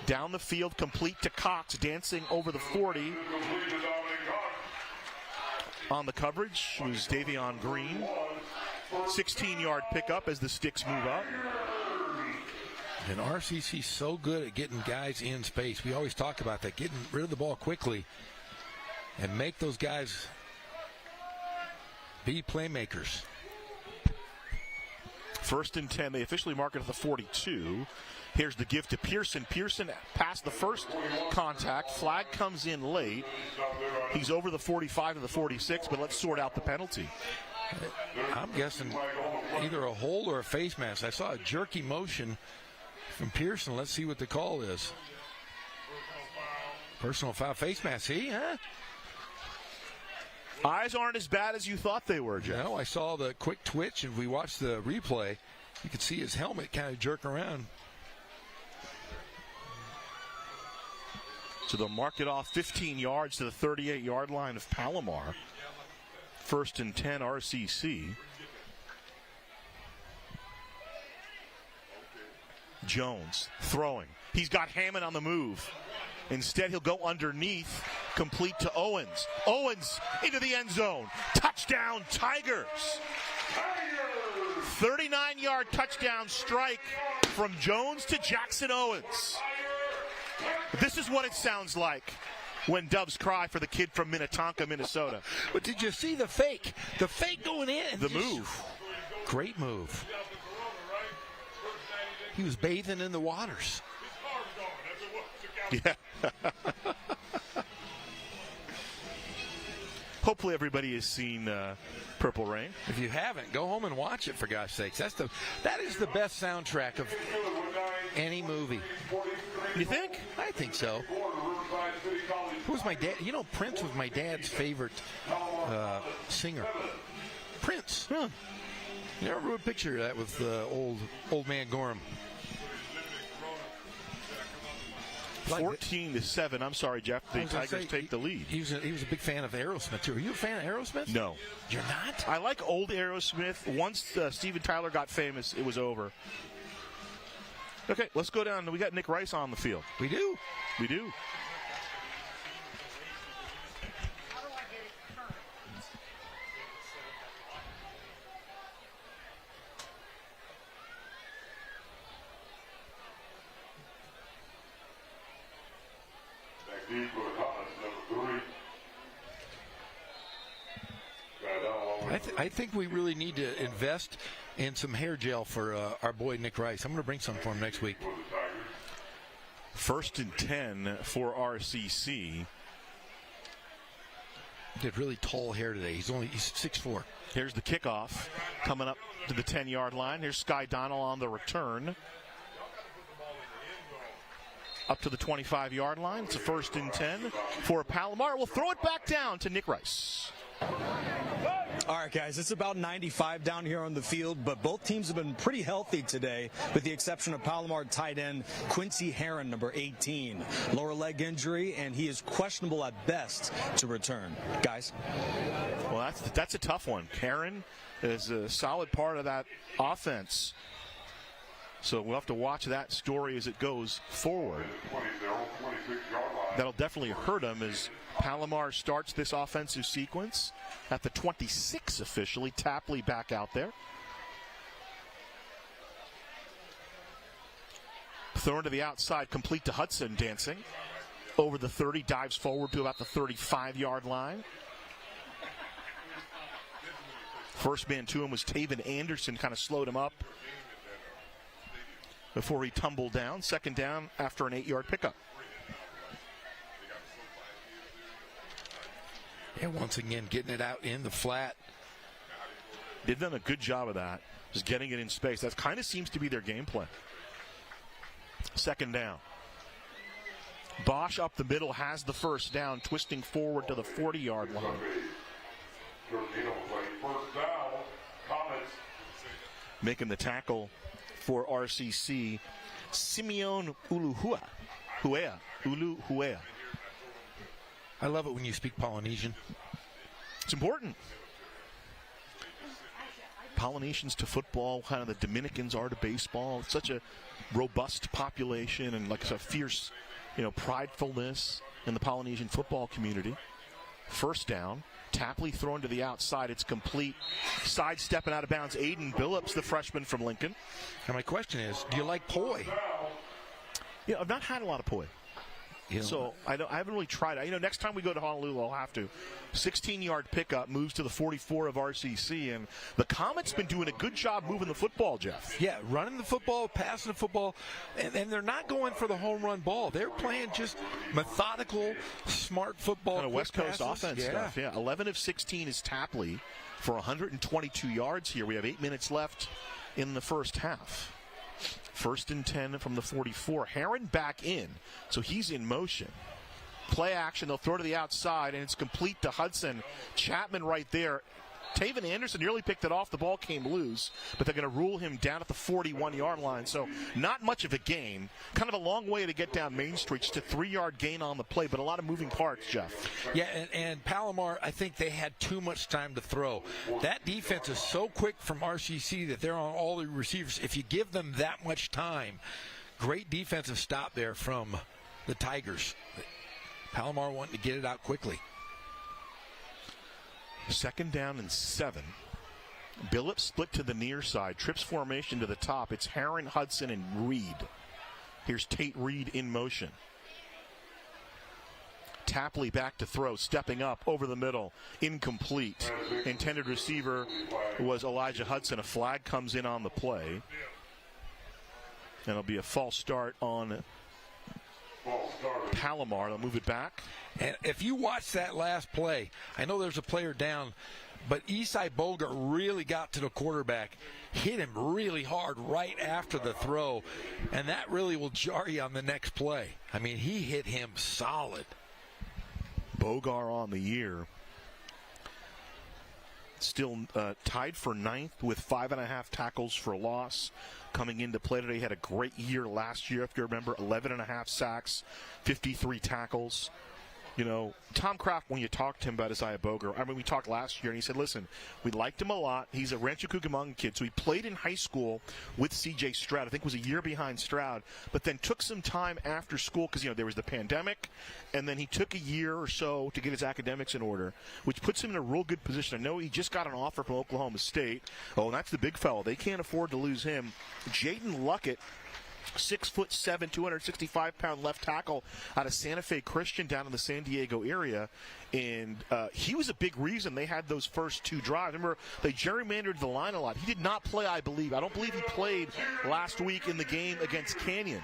S1: Down the field, complete to Cox, dancing over the 40. On the coverage was Davion Green. 16-yard pickup as the sticks move up.
S5: And RCC's so good at getting guys in space. We always talk about that, getting rid of the ball quickly and make those guys be playmakers.
S1: 1st and 10. They officially mark it at the 42. Here's the give to Pearson. Pearson passed the first contact. Flag comes in late. He's over the 45 to the 46, but let's sort out the penalty.
S5: I'm guessing either a hold or a face mask. I saw a jerky motion from Pearson. Let's see what the call is. Personal foul, face mask. See, huh?
S1: Eyes aren't as bad as you thought they were, Jeff.
S5: No, I saw the quick twitch. If we watched the replay, you could see his helmet kind of jerk around.
S1: So they'll mark it off 15 yards to the 38-yard line of Palomar. 1st and 10, RCC. Jones throwing. He's got Hammond on the move. Instead, he'll go underneath, complete to Owens. Owens into the end zone. Touchdown, Tigers. 39-yard touchdown strike from Jones to Jackson Owens. This is what it sounds like when doves cry for the kid from Minnetonka, Minnesota.
S5: But did you see the fake? The fake going in.
S1: The move.
S5: Great move. He was bathing in the waters.
S1: Yeah. Hopefully everybody has seen Purple Rain.
S5: If you haven't, go home and watch it, for gosh sakes. That is the best soundtrack of any movie.
S1: You think?
S5: I think so. Who was my dad? You know, Prince was my dad's favorite singer. Prince. Huh. You ever a picture of that with old man Gorham?
S1: 14-7. I'm sorry, Jeff. The Tigers take the lead.
S5: He was a big fan of Aerosmith, too. Are you a fan of Aerosmith?
S1: No.
S5: You're not?
S1: I like old Aerosmith. Once Steven Tyler got famous, it was over. Okay, let's go down. We got Nick Rice on the field.
S5: We do.
S1: We do.
S5: I think we really need to invest in some hair gel for our boy Nick Rice. I'm going to bring some for him next week.
S1: 1st and 10 for RCC.
S5: He had really tall hair today. He's 6'4".
S1: Here's the kickoff coming up to the 10-yard line. Here's Sky Donnell on the return. Up to the 25-yard line. It's a 1st and 10 for Palomar. We'll throw it back down to Nick Rice.
S3: All right, guys, it's about 95 down here on the field, but both teams have been pretty healthy today, with the exception of Palomar tight end Quincy Herron, number 18. Lower leg injury, and he is questionable at best to return. Guys?
S1: Well, that's a tough one. Herron is a solid part of that offense. So we'll have to watch that story as it goes forward. That'll definitely hurt him as Palomar starts this offensive sequence at the 26 officially. Tapley back out there. Thrown to the outside, complete to Hudson, dancing. Over the 30, dives forward to about the 35-yard line. First man to him was Taven Anderson, kind of slowed him up before he tumbled down. 2nd down after an 8-yard pickup.
S5: And once again, getting it out in the flat.
S1: They've done a good job of that, just getting it in space. That kind of seems to be their game plan. 2nd down. Bosch up the middle has the 1st down, twisting forward to the 40-yard line. Making the tackle for RCC, Simeon Uluhua. Uluhua.
S5: I love it when you speak Polynesian.
S1: It's important. Polynesians to football, kind of the Dominicans are to baseball. It's such a robust population and like a fierce, pridefulness in the Polynesian football community. 1st down. Tapley thrown to the outside. It's complete. Sidestepping out of bounds. Aiden Billups, the freshman from Lincoln.
S5: And my question is, do you like poi?
S1: Yeah, I've not had a lot of poi. So I haven't really tried it. Next time we go to Honolulu, I'll have to. 16-yard pickup, moves to the 44 of RCC, and the Comets been doing a good job moving the football, Jeff.
S5: Yeah, running the football, passing the football, and they're not going for the home run ball. They're playing just methodical, smart football.
S1: Kind of West Coast
S5: passes.
S1: offense stuff. Yeah, 11 of 16 is Tapley for 122 yards here. We have 8 minutes left in the first half. 1st and 10 from the 44. Herron back in, so he's in motion. Play action, they'll throw to the outside, and it's complete to Hudson. Chapman right there. Taven Anderson nearly picked it off. The ball came loose, but they're going to rule him down at the 41-yard line. So not much of a gain. Kind of a long way to get down Main Street. Just a 3-yard gain on the play, but a lot of moving parts, Jeff.
S5: Yeah, and Palomar, I think they had too much time to throw. That defense is so quick from RCC that they're on all the receivers. If you give them that much time, great defensive stop there from the Tigers. Palomar wanting to get it out quickly.
S1: 2nd down and 7 Billups split to the near side. Trips formation to the top. It's Herron, Hudson, and Reed. Here's Tate Reed in motion. Tapley back to throw, stepping up over the middle. Incomplete. Intended receiver was Elijah Hudson. A flag comes in on the play. And it'll be a false start on Palomar. They'll move it back.
S5: And if you watch that last play, I know there's a player down, but Isai Boga really got to the quarterback, hit him really hard right after the throw, and that really will jar you on the next play. I mean, he hit him solid.
S1: Bogar on the year. Still tied for 9th with 5.5 tackles for loss. Coming into play today, he had a great year last year, if you remember, 11.5 sacks, 53 tackles. You know, Tom Kraft, when you talked to him about Isaiah Boger, I mean, we talked last year, and he said, listen, we liked him a lot. He's a Rancho Cucamonga kid, so he played in high school with C.J. Stroud. I think was a year behind Stroud, but then took some time after school because, you know, there was the pandemic, and then he took a year or so to get his academics in order, which puts him in a real good position. I know he just got an offer from Oklahoma State. Oh, and that's the big fellow. They can't afford to lose him. Jaden Luckett, 6'7", 265-pound left tackle out of Santa Fe Christian down in the San Diego area. And he was a big reason they had those first 2 drives. Remember, they gerrymandered the line a lot. He did not play, I believe. I don't believe he played last week in the game against Canyon.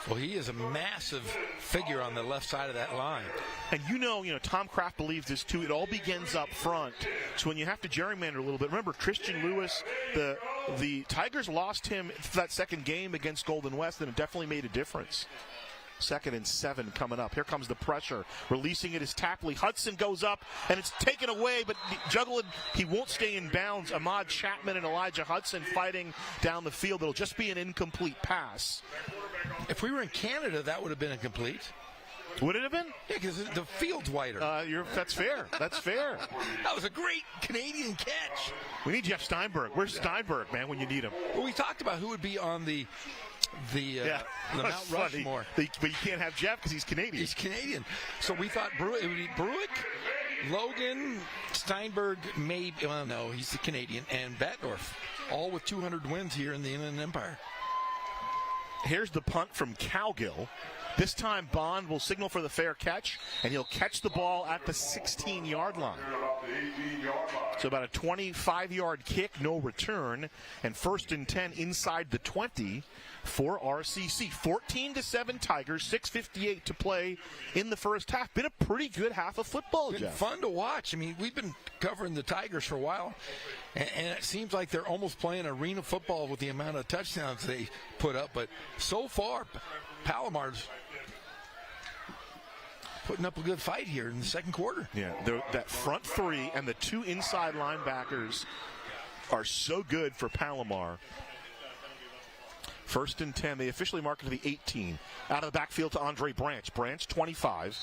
S5: Well, he is a massive figure on the left side of that line.
S1: And you know, Tom Kraft believes this too. It all begins up front. So when you have to gerrymander a little bit, remember Christian Lewis, the Tigers lost him for that second game against Golden West, and it definitely made a difference. 2nd and 7 coming up. Here comes the pressure. Releasing it is Tapley. Hudson goes up, and it's taken away, but juggled. He won't stay in bounds. Ahmad Chapman and Elijah Hudson fighting down the field. It'll just be an incomplete pass.
S5: If we were in Canada, that would have been incomplete.
S1: Would it have been?
S5: Yeah, because the field's wider.
S1: That's fair. That's fair.
S5: That was a great Canadian catch.
S1: We need Jeff Steinberg. Where's Steinberg, man, when you need him?
S5: Well, we talked about who would be on the Mount Rushmore.
S1: But you can't have Jeff because he's Canadian.
S5: He's Canadian. So we thought it would be Bruick, Logan, Steinberg, maybe. Well, no, he's the Canadian, and Batdorf, all with 200 wins here in the Inland Empire.
S1: Here's the punt from Cowgill. This time Bond will signal for the fair catch, and he'll catch the ball at the 16-yard line. So about a 25-yard kick, no return, and 1st and 10 inside the 20 for RCC. 14-7 Tigers, 6:58 to play in the first half. Been a pretty good half of football,
S5: Been
S1: Jeff.
S5: Fun to watch. I mean, we've been covering the Tigers for a while, and it seems like they're almost playing arena football with the amount of touchdowns they put up. But so far, Palomar's putting up a good fight here in the second quarter.
S1: Yeah, that front 3 and the 2 inside linebackers are so good for Palomar. 1st and 10. They officially mark it to the 18. Out of the backfield to Andre Branch. Branch, 25.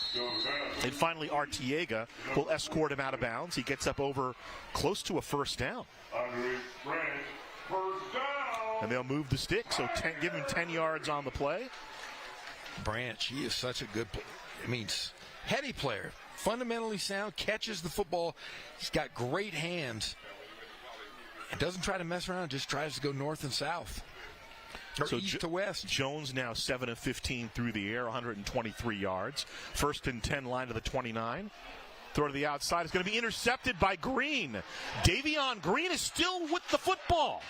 S1: And finally, Artiega will escort him out of bounds. He gets up over close to a first down.
S4: Andre Branch, first down.
S1: And they'll move the stick, so give him 10 yards on the play.
S5: Branch, he is such a good player. I mean, heady player. Fundamentally sound, catches the football. He's got great hands. And doesn't try to mess around, just tries to go north and south. Or so east to west.
S1: Jones now 7 of 15 through the air, 123 yards. 1st and 10, line to the 29. Throw to the outside. It's going to be intercepted by Green. Davion Green is still with the football.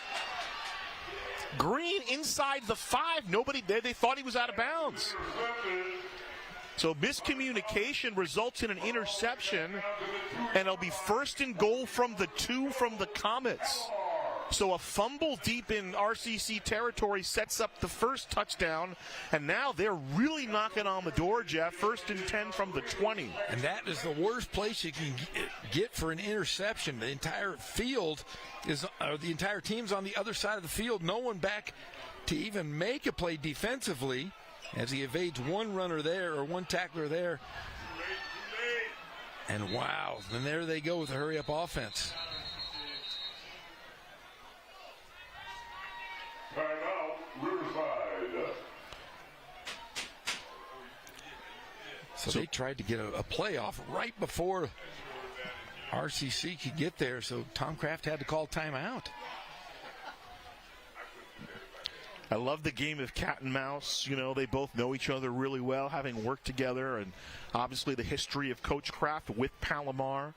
S1: Green inside the 5. Nobody there. They thought he was out of bounds. So miscommunication results in an interception, and it'll be 1st and goal from the 2 from the Comets. So a fumble deep in RCC territory sets up the first touchdown, and now they're really knocking on the door, Jeff. 1st and 10 from the 20.
S5: And that is the worst place you can get for an interception. The entire field the entire team's on the other side of the field. No one back to even make a play defensively as he evades one runner there or one tackler there. And wow, and there they go with a hurry-up offense.
S4: Timeout, Riverside.
S5: So they tried to get a playoff right before RCC could get there, so Tom Kraft had to call timeout.
S1: I love the game of cat and mouse. You know, they both know each other really well, having worked together, and obviously the history of Coach Kraft with Palomar.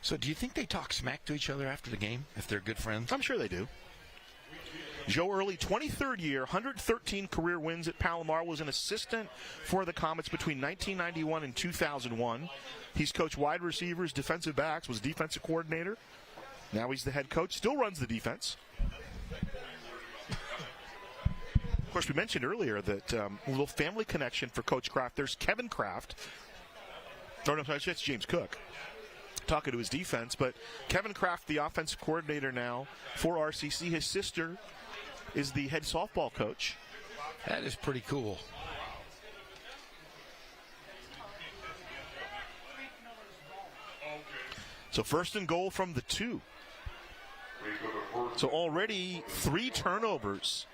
S5: So do you think they talk smack to each other after the game, if they're good friends?
S1: I'm sure they do. Joe Early, 23rd year, 113 career wins at Palomar, was an assistant for the Comets between 1991 and 2001. He's coached wide receivers, defensive backs, was defensive coordinator. Now he's the head coach, still runs the defense. Of course, we mentioned earlier that a little family connection for Coach Kraft. There's Kevin Kraft. Oh, no, sorry, that's James Cook talking to his defense. But Kevin Kraft, the offensive coordinator now for RCC. His sister is the head softball coach.
S5: That is pretty cool.
S1: So first and goal from the 2. So already 3 turnovers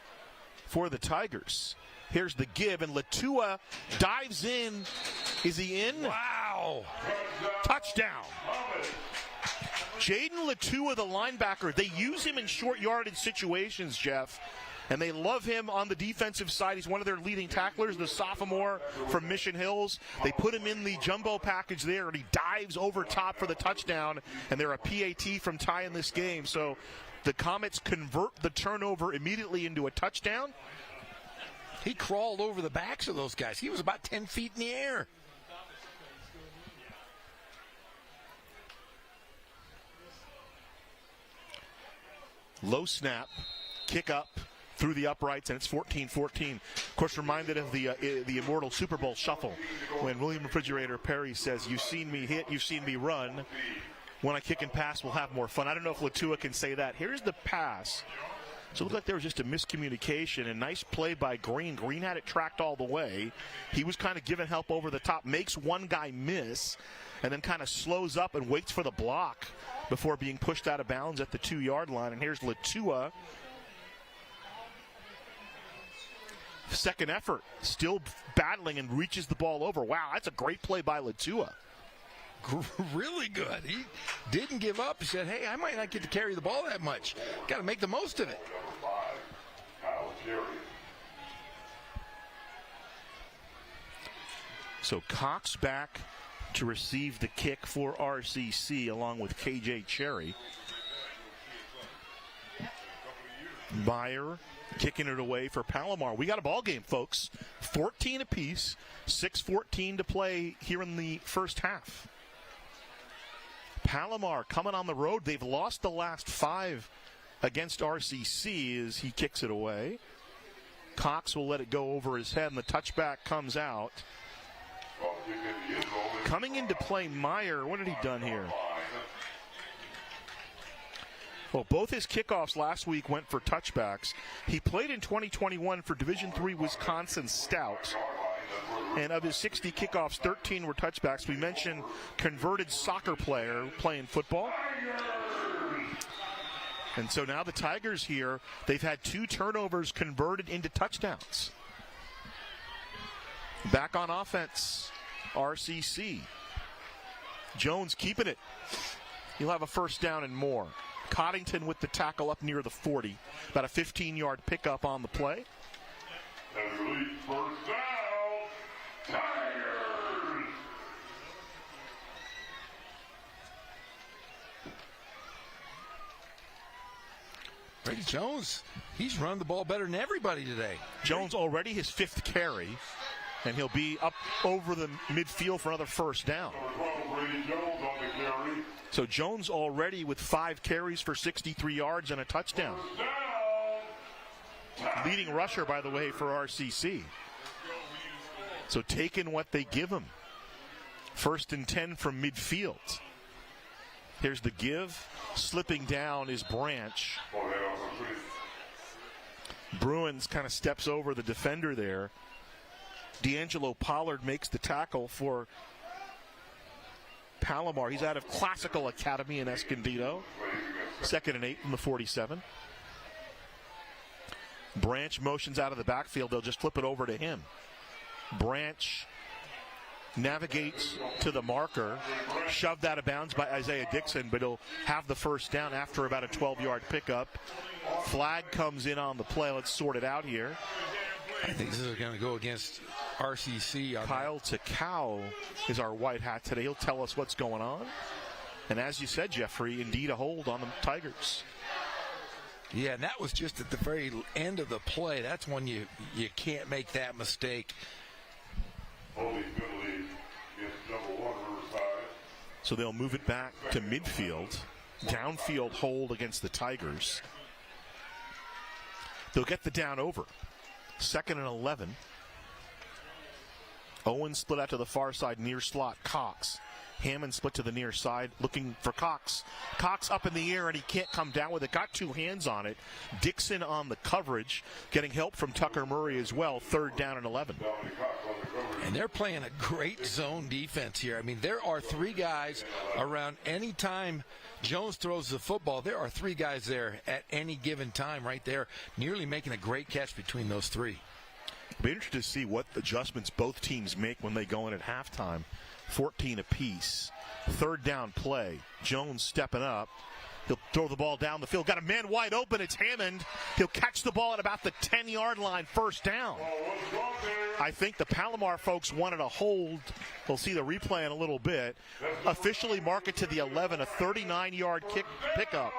S1: for the Tigers. Here's the give, and Latua dives in. Is he in?
S5: Wow!
S1: Touchdown. Jaden Latua, the linebacker, they use him in short yardage situations, Jeff, and they love him on the defensive side. He's one of their leading tacklers, the sophomore from Mission Hills. They put him in the jumbo package there, and he dives over top for the touchdown, and they're a PAT from tying this game. So the Comets convert the turnover immediately into a touchdown.
S5: He crawled over the backs of those guys. He was about 10 feet in the air.
S1: Low snap, kick up through the uprights, and it's 14-14. Of course, reminded of the immortal Super Bowl shuffle when William Refrigerator Perry says, "You've seen me hit, you've seen me run. When I kick and pass, we'll have more fun." I don't know if Latua can say that. Here's the pass. So it looked like there was just a miscommunication. A nice play by Green. Green had it tracked all the way. He was kind of giving help over the top, makes one guy miss, and then kind of slows up and waits for the block before being pushed out of bounds at the 2-yard line. And here's Latua. Second effort, still battling and reaches the ball over. Wow, that's a great play by Latua.
S5: Really good. He didn't give up. He said, hey, I might not get to carry the ball that much. Got to make the most of it.
S1: So Cox back to receive the kick for RCC along with KJ Cherry. Meyer kicking it away for Palomar. We got a ball game, folks. 14 apiece, 6:14 to play here in the first half. Palomar coming on the road. They've lost the last 5 against RCC as he kicks it away. Cox will let it go over his head, and the touchback comes out. Coming into play, Meyer, what had he done here? Well, both his kickoffs last week went for touchbacks. He played in 2021 for Division III Wisconsin Stout. And of his 60 kickoffs, 13 were touchbacks. We mentioned converted soccer player playing football. And so now the Tigers here, they've had 2 turnovers converted into touchdowns. Back on offense, RCC. Jones keeping it. He'll have a first down and more. Coddington with the tackle up near the 40. About a 15-yard pickup on the play.
S4: And release first down, Tigers!
S5: Brady Jones, he's run the ball better than everybody today.
S1: Jones already his 5th carry, and he'll be up over the midfield for another first down.
S4: Brady Jones on the carry.
S1: So Jones already with 5 carries for 63 yards and a touchdown. Leading rusher, by the way, for RCC. So taking what they give him. 1st and 10 from midfield. Here's the give. Slipping down is Branch. Bruins kind of steps over the defender there. D'Angelo Pollard makes the tackle for Palomar. He's out of Classical Academy in Escondido. 2nd and 8 from the 47. Branch motions out of the backfield. They'll just flip it over to him. Branch navigates to the marker, shoved out of bounds by Isaiah Dixon, but he'll have the first down after about a 12-yard pickup. Flag comes in on the play. Let's sort it out here.
S5: I think this is going to go against RCC.
S1: Kyle Takau is our white hat today. He'll tell us what's going on. And as you said, Jeffrey, indeed a hold on the Tigers.
S5: Yeah, and that was just at the very end of the play. That's when you can't make that mistake.
S1: So they'll move it back to midfield. Downfield hold against the Tigers. They'll get the down over. 2nd and 11. Owen split out to the far side, near slot. Cox. Hammond split to the near side, looking for Cox. Cox up in the air, and he can't come down with it. Got 2 hands on it. Dixon on the coverage, getting help from Tucker Murray as well. 3rd down and 11.
S5: And they're playing a great zone defense here. I mean, there are 3 guys around any time Jones throws the football. There are 3 guys there at any given time right there, nearly making a great catch between those 3.
S1: I'll be interested to see what adjustments both teams make when they go in at halftime. 14 apiece. 3rd down play. Jones stepping up. He'll throw the ball down the field. Got a man wide open. It's Hammond. He'll catch the ball at about the 10-yard line. 1st down. I think the Palomar folks wanted a hold. We'll see the replay in a little bit. Officially mark it to the 11. A 39-yard kick pickup.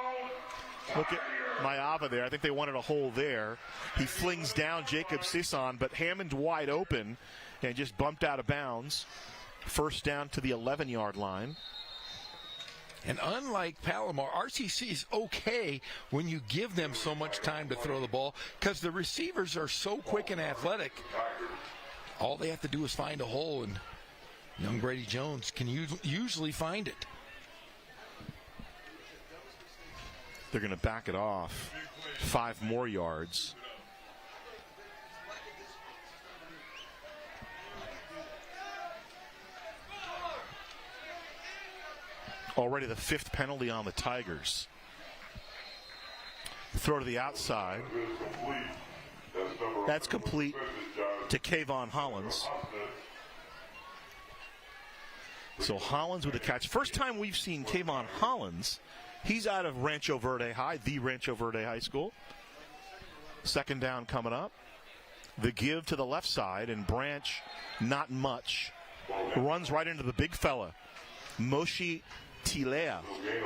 S1: Look at Mayava there. I think they wanted a hold there. He flings down Jacob Sisson, but Hammond wide open and just bumped out of bounds. 1st down to the 11-yard line.
S5: And unlike Palomar, RCC is okay when you give them so much time to throw the ball because the receivers are so quick and athletic. All they have to do is find a hole, and young Brady Jones can usually find it.
S1: They're going to back it off 5 more yards. Already the 5th penalty on the Tigers. Throw to the outside. That's complete to Kayvon Hollins. So Hollins with a catch. First time we've seen Kayvon Hollins. He's out of Rancho Verde High, the Rancho Verde High School. 2nd down coming up. The give to the left side, and Branch, not much. Runs right into the big fella. Moshe Tilea,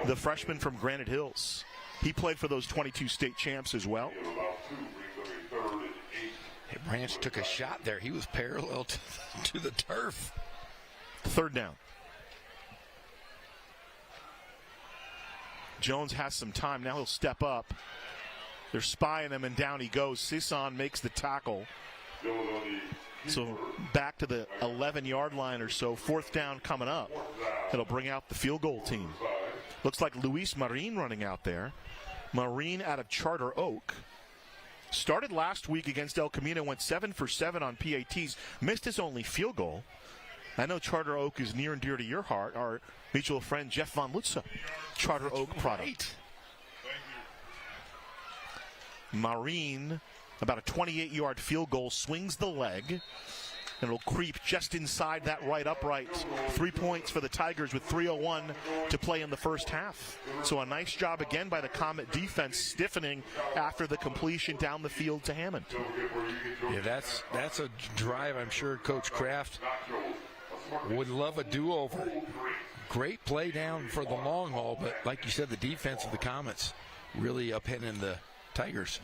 S1: the freshman from Granite Hills. He played for those 22 state champs as well.
S5: Hey, Branch took a shot there. He was parallel to the turf.
S1: 3rd down. Jones has some time. Now he'll step up. They're spying him, and down he goes. Sisson makes the tackle. So back to the 11-yard line or so. 4th down coming up. It'll bring out the field goal team. Looks like Luis Marin running out there. Marin out of Charter Oak. Started last week against El Camino. Went 7 for 7 on PATs. Missed his only field goal. I know Charter Oak is near and dear to your heart. Our mutual friend Jeff Von Lutze. Charter Oak product. Marin, about a 28-yard field goal, swings the leg, and it'll creep just inside that right upright. 3 points for the Tigers with 3:01 to play in the first half. So a nice job again by the Comet defense, stiffening after the completion down the field to Hammond.
S5: Yeah, that's a drive I'm sure Coach Kraft would love a do-over. Great play down for the long haul, but like you said, the defense of the Comets really upending the Tigers.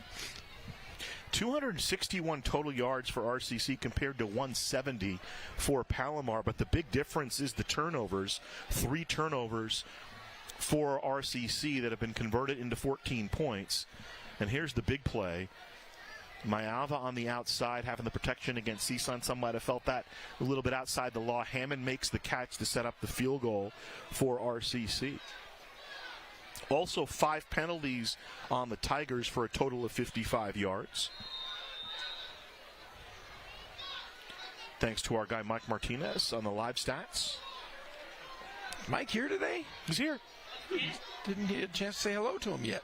S1: 261 total yards for RCC compared to 170 for Palomar, but the big difference is the turnovers. 3 turnovers for RCC that have been converted into 14 points. And here's the big play. Mayava on the outside having the protection against Sisson. Some might have felt that a little bit outside the law. Hammond makes the catch to set up the field goal for RCC. Also 5 penalties on the Tigers for a total of 55 yards. Thanks to our guy Mike Martinez on the live stats.
S5: Mike here today?
S1: He's here.
S5: Didn't get a chance to say hello to him yet.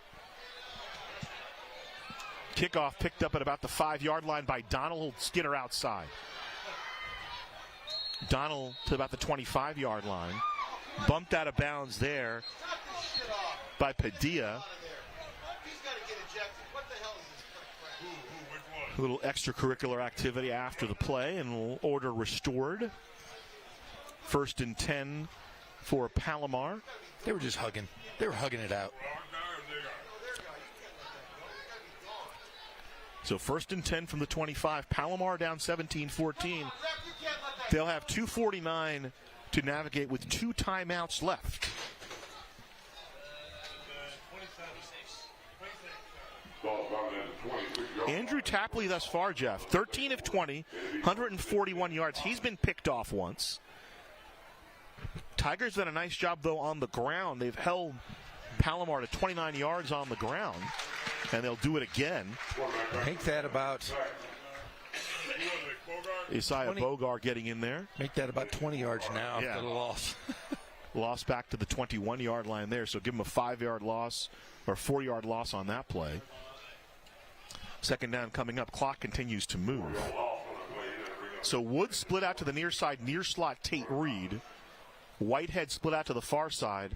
S1: Kickoff picked up at about the 5-yard line by Donald. Skinner outside. Donald to about the 25-yard line. Bumped out of bounds there by Padilla. A little extracurricular activity after the play, and order restored. 1st and 10 for Palomar.
S5: They were just hugging. They were hugging it out.
S1: So 1st and 10 from the 25. Palomar down 17-14. They'll have 2:49 to navigate with 2 timeouts left. Andrew Tapley thus far, Jeff, 13 of 20, 141 yards. He's been picked off once. Tigers done a nice job, though, on the ground. They've held Palomar to 29 yards on the ground, and they'll do it again.
S5: Make that about
S1: Isaiah
S5: 20.
S1: Bogar getting in there.
S5: Make that about 20 yards now after the loss.
S1: Lost back to the 21-yard line there, so give him a 5-yard loss or 4-yard loss on that play. 2nd down coming up. Clock continues to move. So Woods split out to the near side, near slot Tate Reed. Whitehead split out to the far side.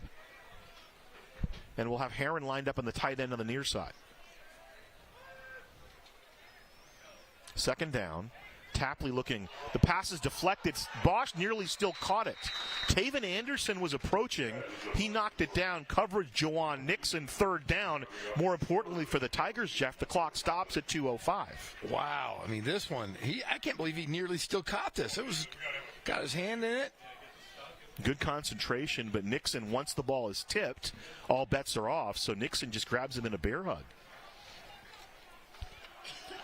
S1: And we'll have Heron lined up on the tight end on the near side. 2nd down. Tapley looking. The pass is deflected. Bosch nearly still caught it. Taven Anderson was approaching. He knocked it down. Coverage, Jawan Nixon, 3rd down. More importantly for the Tigers, Jeff, the clock stops at 2:05.
S5: Wow. I mean, this one, I can't believe he nearly still caught this. It was, got his hand in it.
S1: Good concentration, but Nixon, once the ball is tipped, all bets are off. So Nixon just grabs him in a bear hug.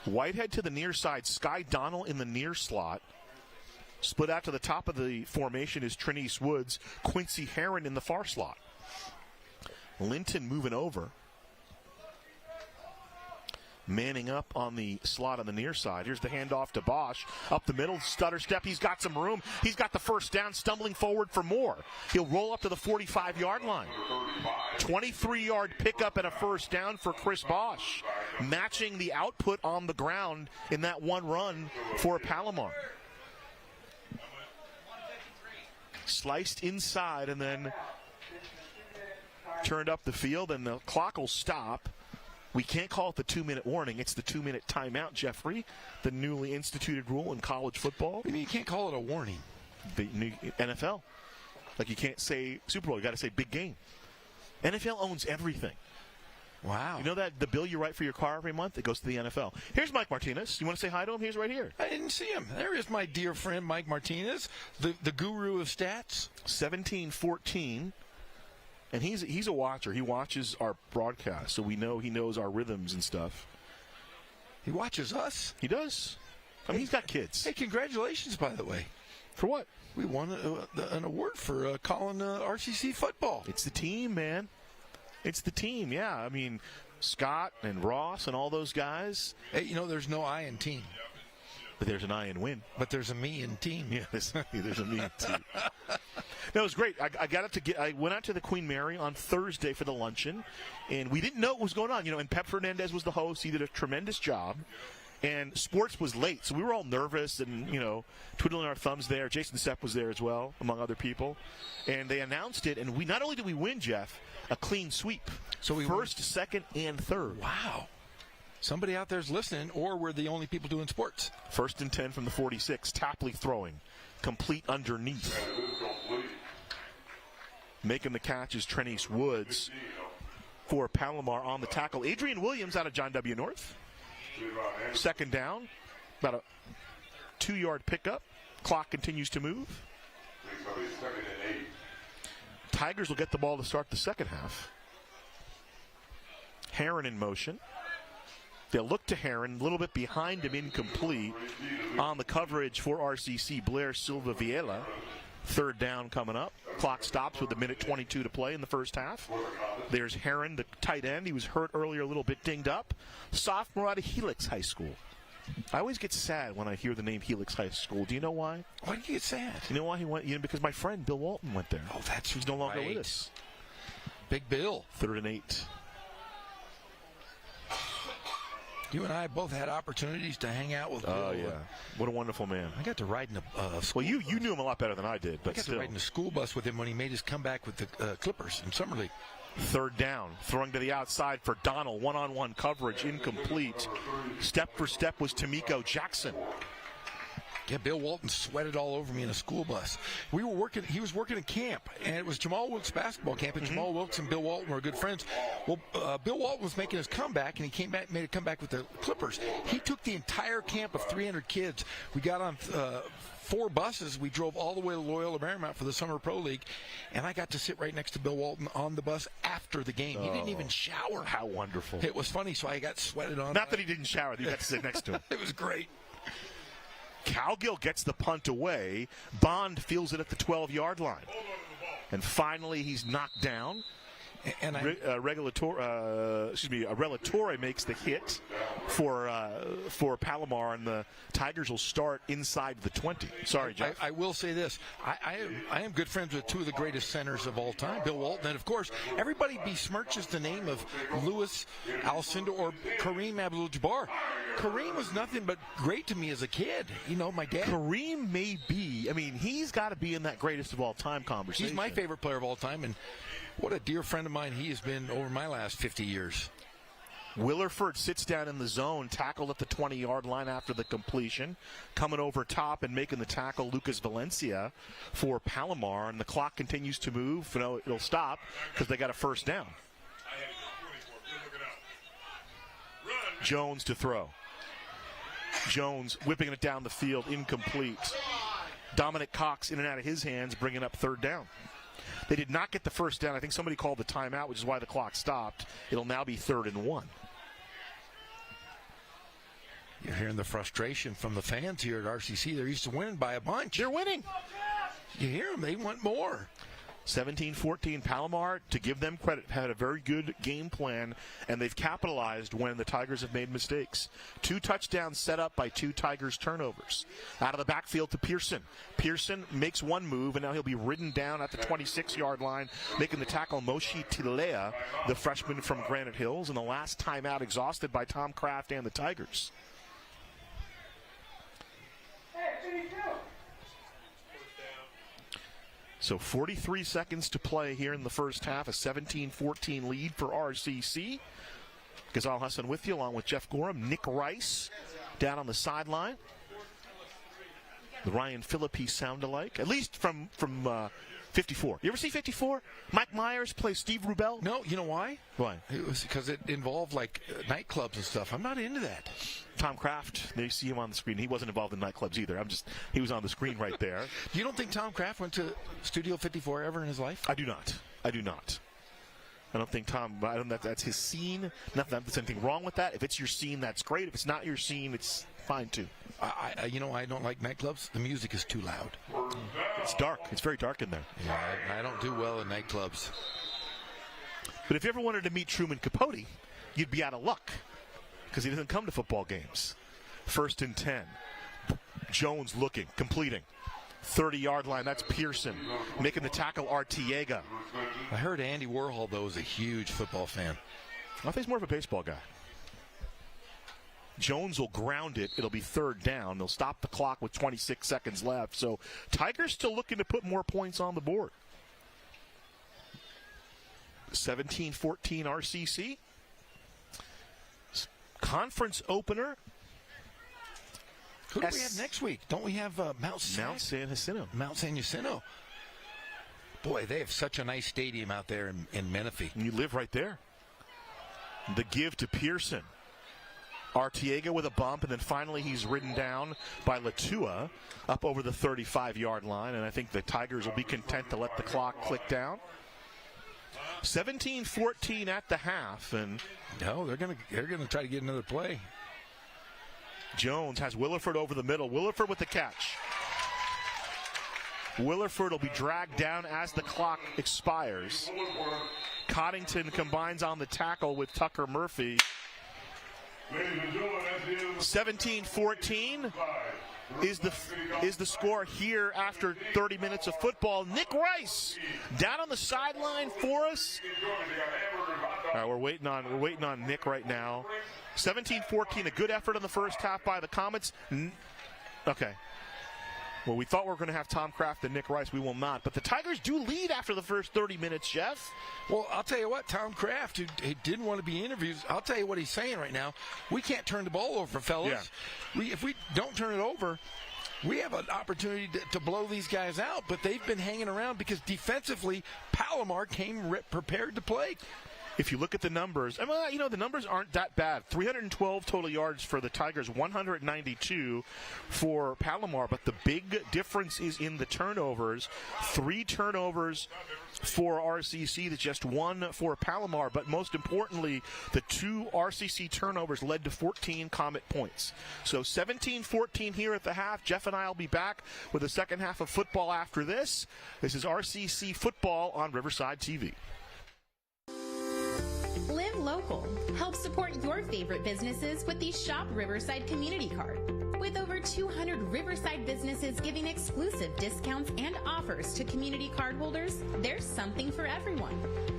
S1: Whitehead to the near side. Sky Donnell in the near slot. Split out to the top of the formation is Trinice Woods. Quincy Heron in the far slot. Linton moving over. Manning up on the slot on the near side. Here's the handoff to Bosch. Up the middle, stutter step. He's got some room. He's got the 1st down, stumbling forward for more. He'll roll up to the 45-yard line. 23-yard pickup and a 1st down for Chris Bosch, matching the output on the ground in that one run for Palomar. Sliced inside and then turned up the field, and the clock will stop. We can't call it the 2-minute warning. It's the 2-minute timeout, Jeffrey, the newly instituted rule in college football.
S5: I mean, you can't call it a warning.
S1: The new NFL. Like, you can't say Super Bowl. You got to say big game. NFL owns everything.
S5: Wow.
S1: You know that the bill you write for your car every month, it goes to the NFL. Here's Mike Martinez. You want to say hi to him? He's right here.
S5: I didn't see him. There is my dear friend Mike Martinez, the guru of stats.
S1: 17-14. And he's a watcher. He watches our broadcast, so we know he knows our rhythms and stuff.
S5: He watches us?
S1: He does. I mean, he's got kids.
S5: Hey, congratulations, by the way.
S1: For what?
S5: We won an award for calling RCC football.
S1: It's the team, man. It's the team, yeah. I mean, Scott and Ross and all those guys.
S5: Hey, you know, there's no I in team.
S1: But there's an I in win.
S5: But there's a me in team.
S1: Yeah, there's a me in team. No, it was great. I went out to the Queen Mary on Thursday for the luncheon, and we didn't know what was going on. You know, and Pep Fernandez was the host. He did a tremendous job. And sports was late, so we were all nervous and, you know, twiddling our thumbs there. Jason Sepp was there as well, among other people. And they announced it, and we not only did we win, Jeff, a clean sweep.
S5: So we
S1: first, second, and third.
S5: Wow. Somebody out there's listening, or we're the only people doing sports.
S1: 1st and 10 from the 46. Tapley throwing. Complete underneath. Making the catch is Trinice Woods for Palomar on the tackle. Adrian Williams out of John W. North. 2nd down. About a 2-yard pickup. Clock continues to move. Tigers will get the ball to start the second half. Heron in motion. They'll look to Heron, a little bit behind him, incomplete. On the coverage for RCC, Blair Silva Viela. 3rd down coming up. Clock stops with 1:22 to play in the first half. There's Heron, the tight end. He was hurt earlier, a little bit dinged up. Sophomore out of Helix High School. I always get sad when I hear the name Helix High School. Do you know why?
S5: Why do you get sad?
S1: You know why he went? You know, because my friend Bill Walton went there.
S5: Oh, that's
S1: He's no longer
S5: right.
S1: with us.
S5: Big Bill.
S1: 3rd and 8.
S5: You and I both had opportunities to hang out with Bill.
S1: Oh, yeah. What a wonderful man.
S5: I got to ride in a school.
S1: Well, you knew him a lot better than I did, but
S5: I got
S1: still.
S5: to ride in a school bus with him when he made his comeback with the Clippers in Summer League.
S1: Third down, throwing to the outside for Donald. One-on-one coverage, incomplete. Step for step was Tamiko Jackson.
S5: Yeah, Bill Walton sweated all over me in a school bus. He was working in camp, and it was Jamal Wilkes basketball camp, and Jamal Wilkes and Bill Walton were good friends. Well, Bill Walton was making his comeback, and he made a comeback with the Clippers. He took the entire camp of 300 kids. We got on 4 buses. We drove all the way to Loyola Marymount for the Summer Pro League, and I got to sit right next to Bill Walton on the bus after the game. He didn't even shower.
S1: How wonderful.
S5: It was funny, so I got sweated on.
S1: Not that he didn't shower, you got to sit next to him.
S5: It was great.
S1: Cowgill gets the punt away. Bond feels it at the 12-yard line. And finally, he's knocked down.
S5: And
S1: Relatore makes the hit for Palomar, and the Tigers will start inside the 20. Sorry, Jeff.
S5: I will say this. I am good friends with 2 of the greatest centers of all time, Bill Walton. And, of course, everybody besmirches the name of Louis Alcindor or Kareem Abdul-Jabbar. Kareem was nothing but great to me as a kid. You know, my dad.
S1: Kareem may be. I mean, he's got to be in that greatest of all time conversation.
S5: He's my favorite player of all time, and what a dear friend of mine he has been over my last 50 years.
S1: Willerford sits down in the zone, tackled at the 20-yard line after the completion. Coming over top and making the tackle, Lucas Valencia for Palomar, and the clock continues to move. No, it'll stop because they got a first down. Jones to throw. Jones whipping it down the field, incomplete. Dominic Cox in and out of his hands, bringing up third down. They did not get the first down. I think somebody called the timeout, which is why the clock stopped. It'll now be 3rd and 1.
S5: You're hearing the frustration from the fans here at RCC. They're used to winning by a bunch.
S1: They're winning.
S5: You hear them. They want more.
S1: 17-14. Palomar, to give them credit, had a very good game plan, and they've capitalized when the Tigers have made mistakes. 2 touchdowns set up by 2 Tigers turnovers. Out of the backfield to Pearson. Pearson makes one move, and now he'll be ridden down at the 26-yard line, making the tackle Moshi Tilea, the freshman from Granite Hills, and the last timeout exhausted by Tom Kraft and the Tigers. So 43 seconds to play here in the first half, a 17-14 lead for RCC. Ghazal Hassan with you, along with Jeff Gorham. Nick Rice down on the sideline. The Ryan Phillippe sound alike, at least from 54. You ever see 54? Mike Myers plays Steve Rubel?
S5: No, you know why?
S1: Why?
S5: It was because it involved like nightclubs and stuff. I'm not into that.
S1: Tom Kraft, they see him on the screen. He wasn't involved in nightclubs either. He was on the screen right there.
S5: You don't think Tom Kraft went to Studio 54 ever in his life?
S1: I do not. I don't think that's his scene. Not that there's anything wrong with that. If it's your scene, that's great. If it's not your scene, it's fine too.
S5: I don't like nightclubs. The music is too loud.
S1: It's dark. It's very dark in there.
S5: Yeah, I don't do well in nightclubs.
S1: But if you ever wanted to meet Truman Capote, you'd be out of luck because he doesn't come to football games. 1st and 10. Jones looking, completing. 30-yard line, that's Pearson. Making the tackle, Artiega.
S5: I heard Andy Warhol, though, is a huge football fan.
S1: I think he's more of a baseball guy. Jones will ground it. It'll be 3rd down. They'll stop the clock with 26 seconds left. So Tigers still looking to put more points on the board. 17-14 RCC. Conference opener.
S5: Who do we have next week? Don't we have Mount San
S1: Jacinto?
S5: Mount San Jacinto. Boy, they have such a nice stadium out there in Menifee.
S1: And you live right there. The give to Pearson. Artiega with a bump, and then finally he's ridden down by Latua up over the 35-yard line, and I think the Tigers will be content to let the clock click down. 17-14 at the half, and
S5: no, they're gonna try to get another play.
S1: Jones has Willerford over the middle. Willerford with the catch. Willerford will be dragged down as the clock expires. Coddington combines on the tackle with Tucker Murphy. 17-14. is the score here after 30 minutes of football. Nick Rice down on the sideline for us. All right, we're waiting on Nick right now. 17-14, a good effort in the first half by the Comets. Okay. Well, we thought we were going to have Tom Kraft and Nick Rice. We will not. But the Tigers do lead after the first 30 minutes, Jeff.
S5: Well, I'll tell you what, Tom Kraft, who didn't want to be interviewed, I'll tell you what he's saying right now. We can't turn the ball over, fellas. Yeah. If we don't turn it over, we have an opportunity to blow these guys out. But they've been hanging around because defensively, Palomar came prepared to play.
S1: If you look at the numbers, the numbers aren't that bad. 312 total yards for the Tigers, 192 for Palomar. But the big difference is in the turnovers. 3 turnovers for RCC, that's just 1 for Palomar. But most importantly, the 2 RCC turnovers led to 14 Comet points. So 17-14 here at the half. Jeff and I will be back with the second half of football after this. This is RCC football on Riverside TV.
S6: Live local. Help support your favorite businesses with the Shop Riverside Community Card. With over 200 Riverside businesses giving exclusive discounts and offers to community card holders, there's something for everyone.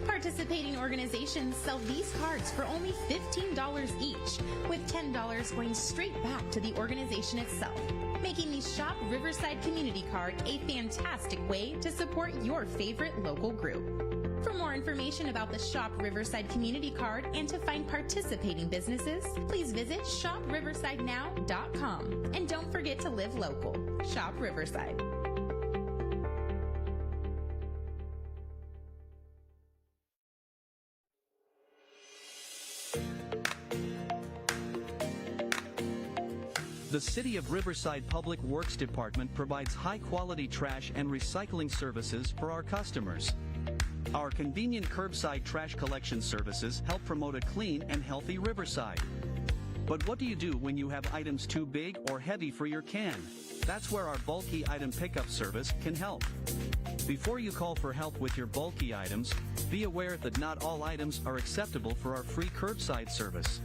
S6: Participating organizations sell these cards for only $15 each, with $10 going straight back to the organization itself, making the Shop Riverside Community Card a fantastic way to support your favorite local group. For more information about the Shop Riverside Community Card and to find participating businesses, please visit shopriversidenow.com. And don't forget to live local. Shop Riverside.
S7: The City of Riverside Public Works Department provides high-quality trash and recycling services for our customers. Our convenient curbside trash collection services help promote a clean and healthy Riverside. But what do you do when you have items too big or heavy for your can? That's where our bulky item pickup service can help. Before you call for help with your bulky items, be aware that not all items are acceptable for our free curbside service.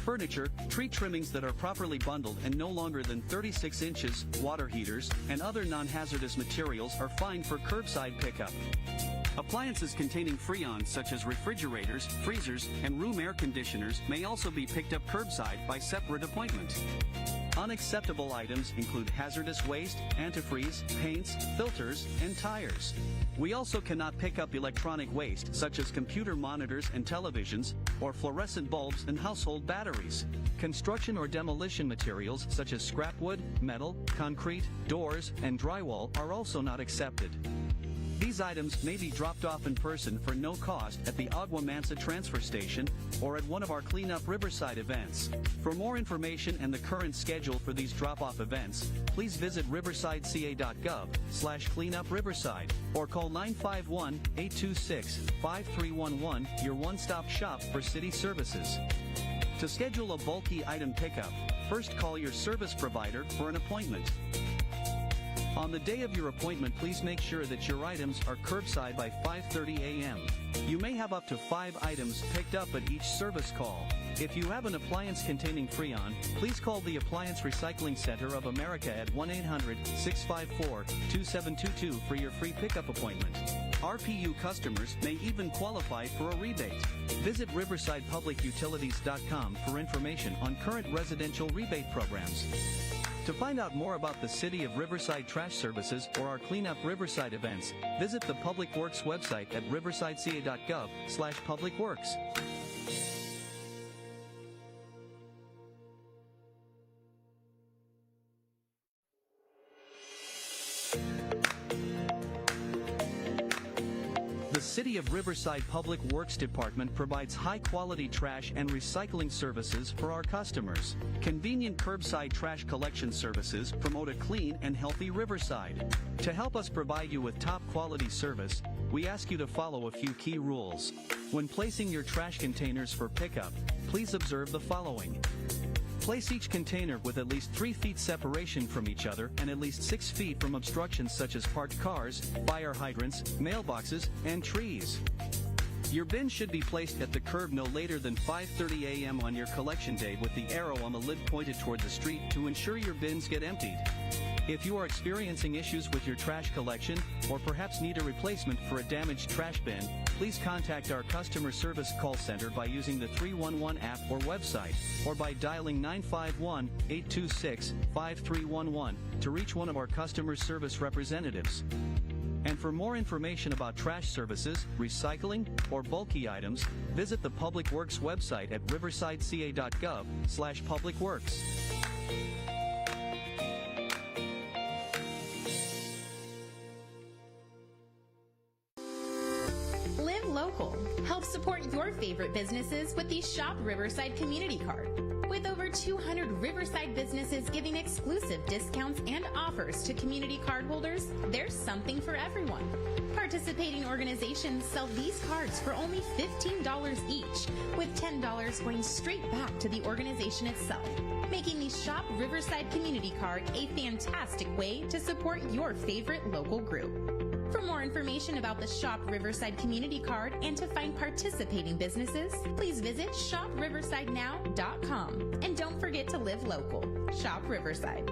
S7: Furniture, tree trimmings that are properly bundled and no longer than 36 inches, water heaters, and other non-hazardous materials are fine for curbside pickup. Appliances containing Freon such as refrigerators, freezers, and room air conditioners may also be picked up curbside by separate appointment. Unacceptable items include hazardous waste, antifreeze, paints, filters, and tires. We also cannot pick up electronic waste such as computer monitors and televisions, or fluorescent bulbs and household batteries. Construction or demolition materials such as scrap wood, metal, concrete, doors, and drywall are also not accepted. These items may be dropped off in person for no cost at the Agua Mansa transfer station or at one of our Clean Up Riverside events. For more information and the current schedule for these drop-off events, please visit riversideca.gov/cleanupriverside or call 951-826-5311, your one-stop shop for city services. To schedule a bulky item pickup, first call your service provider for an appointment. On the day of your appointment, please make sure that your items are curbside by 5:30 a.m. You may have up to 5 items picked up at each service call. If you have an appliance containing Freon, please call the Appliance Recycling Center of America at 1-800-654-2722 for your free pickup appointment. RPU customers may even qualify for a rebate. Visit riversidepublicutilities.com for information on current residential rebate programs. To find out more about the City of Riverside Trash Services or our Clean Up Riverside events, visit the Public Works website at riversideca.gov/publicworks. The City of Riverside Public Works Department provides high-quality trash and recycling services for our customers. Convenient curbside trash collection services promote a clean and healthy Riverside. To help us provide you with top-quality service, we ask you to follow a few key rules. When placing your trash containers for pickup, please observe the following. Place each container with at least 3 feet separation from each other and at least 6 feet from obstructions such as parked cars, fire hydrants, mailboxes, and trees. Your bin should be placed at the curb no later than 5:30 a.m. on your collection day with the arrow on the lid pointed toward the street to ensure your bins get emptied. If you are experiencing issues with your trash collection, or perhaps need a replacement for a damaged trash bin, please contact our customer service call center by using the 311 app or website, or by dialing 951-826-5311 to reach one of our customer service representatives. And for more information about trash services, recycling, or bulky items, visit the Public Works website at riversideca.gov/publicworks.
S6: Live local. Help support your favorite businesses with the Shop Riverside Community Card. With over 200 Riverside businesses giving exclusive discounts and offers to community card holders, there's something for everyone. Participating organizations sell these cards for only $15 each, with $10 going straight back to the organization itself, making the Shop Riverside Community Card a fantastic way to support your favorite local group. For more information about the Shop Riverside Community Card and to find participating businesses, please visit shopriversidenow.com. And don't forget to live local. Shop Riverside.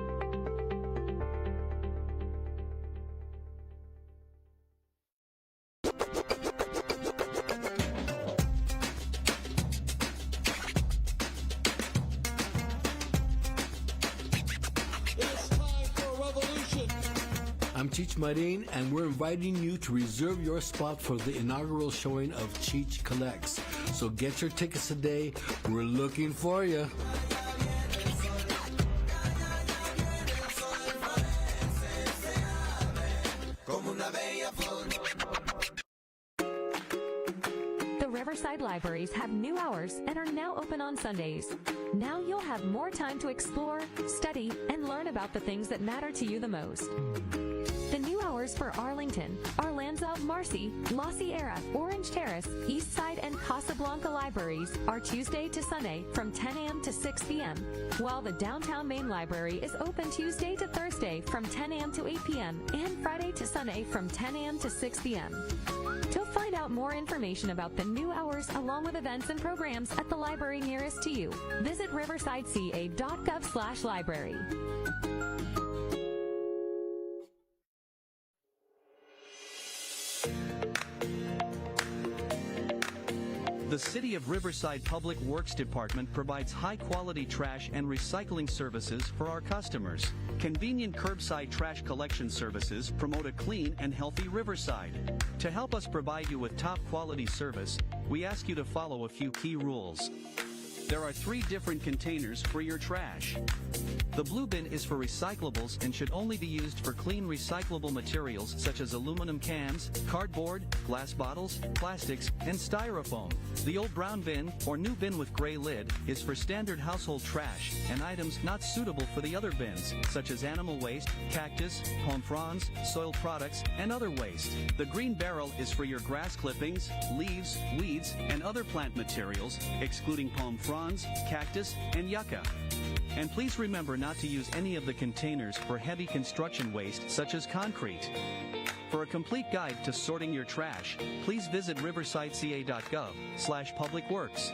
S8: I'm Cheech Marin, and we're inviting you to reserve your spot for the inaugural showing of Cheech Collects. So get your tickets today. We're looking for you.
S9: The Riverside Libraries have new hours and are now open on Sundays. Now you'll have more time to explore, study, and learn about the things that matter to you the most. The new hours for Arlington, Arlanza, Marcy, La Sierra, Orange Terrace, Eastside, and Casablanca libraries are Tuesday to Sunday from 10 a.m. to 6 p.m., while the Downtown Main Library is open Tuesday to Thursday from 10 a.m. to 8 p.m. and Friday to Sunday from 10 a.m. to 6 p.m. To find out more information about the new hours along with events and programs at the library nearest to you, visit riversideca.gov/library.
S7: The City of Riverside Public Works Department provides high-quality trash and recycling services for our customers. Convenient curbside trash collection services promote a clean and healthy Riverside. To help us provide you with top-quality service, we ask you to follow a few key rules. There are 3 different containers for your trash. The blue bin is for recyclables and should only be used for clean recyclable materials such as aluminum cans, cardboard, glass bottles, plastics, and styrofoam. The old brown bin, or new bin with gray lid, is for standard household trash and items not suitable for the other bins, such as animal waste, cactus, palm fronds, soil products, and other waste. The green barrel is for your grass clippings, leaves, weeds, and other plant materials, excluding palm fronds, cactus, and yucca. And please remember not to use any of the containers for heavy construction waste such as concrete. For a complete guide to sorting your trash, please visit riversideca.gov/publicworks.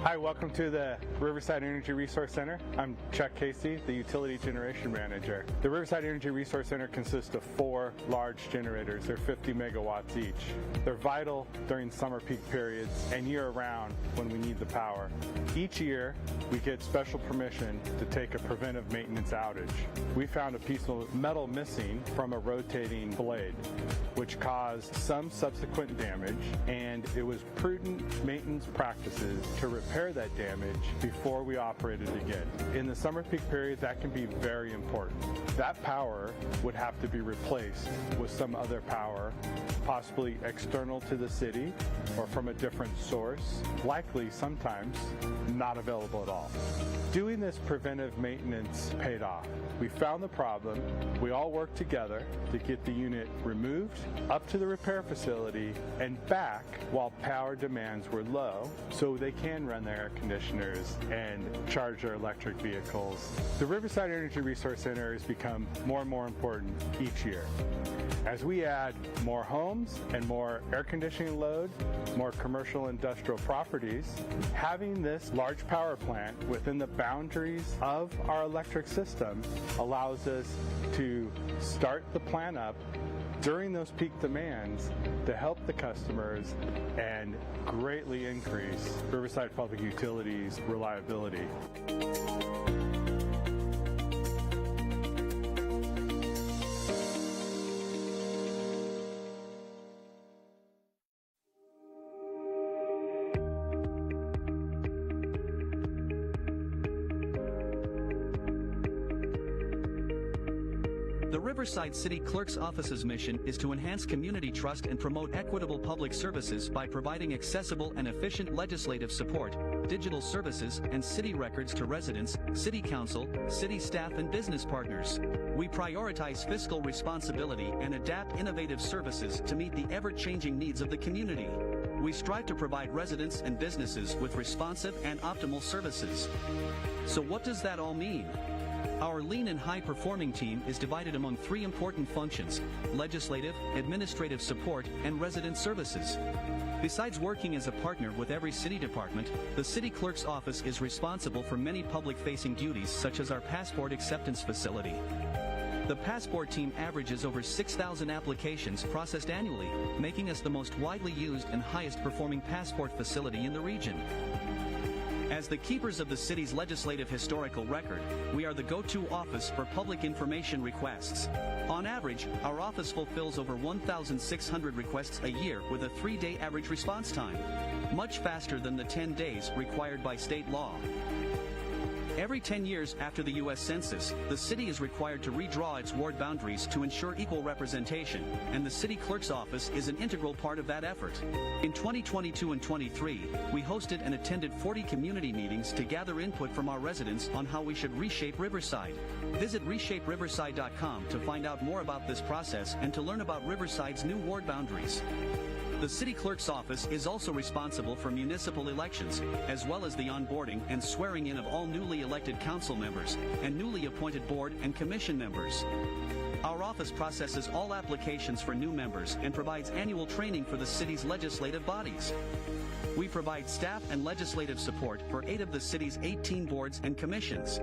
S10: Hi, welcome to the Riverside Energy Resource Center. I'm Chuck Casey, the Utility Generation Manager. The Riverside Energy Resource Center consists of 4 large generators. They're 50 megawatts each. They're vital during summer peak periods and year-round when we need the power. Each year, we get special permission to take a preventive maintenance outage. We found a piece of metal missing from a rotating blade, which caused some subsequent damage, and it was prudent maintenance practices to repair that damage before we operated again. In the summer peak period, that can be very important. That power would have to be replaced with some other power, possibly external to the city or from a different source, likely sometimes not available at all. Doing this preventive maintenance paid off. We found the problem, we all worked together to get the unit removed, up to the repair facility, and back while power demands were low, so they can run their air conditioners and charge their electric vehicles. The Riverside Energy Resource Center has become more and more important each year. As we add more homes and more air conditioning load, more commercial industrial properties, having this large power plant within the boundaries of our electric system allows us to start the plant up during those peak demands to help the customers and greatly increase Riverside Public Utilities' reliability.
S7: The Riverside City Clerk's Office's mission is to enhance community trust and promote equitable public services by providing accessible and efficient legislative support, digital services, and city records to residents, city council, city staff, and business partners. We prioritize fiscal responsibility and adapt innovative services to meet the ever-changing needs of the community. We strive to provide residents and businesses with responsive and optimal services. So what does that all mean? Our lean and high-performing team is divided among 3 important functions: legislative, administrative support, and resident services. Besides working as a partner with every city department, the city clerk's office is responsible for many public-facing duties such as our passport acceptance facility. The passport team averages over 6,000 applications processed annually, making us the most widely used and highest-performing passport facility in the region. As the keepers of the city's legislative historical record, we are the go-to office for public information requests. On average, our office fulfills over 1,600 requests a year with a 3-day average response time, much faster than the 10 days required by state law. Every 10 years after the U.S. Census, the city is required to redraw its ward boundaries to ensure equal representation, and the city clerk's office is an integral part of that effort. In 2022 and 23, we hosted and attended 40 community meetings to gather input from our residents on how we should reshape Riverside. Visit ReshapeRiverside.com to find out more about this process and to learn about Riverside's new ward boundaries. The city clerk's office is also responsible for municipal elections, as well as the onboarding and swearing in of all newly elected council members and newly appointed board and commission members. Our office processes all applications for new members and provides annual training for the city's legislative bodies. We provide staff and legislative support for 8 of the city's 18 boards and commissions.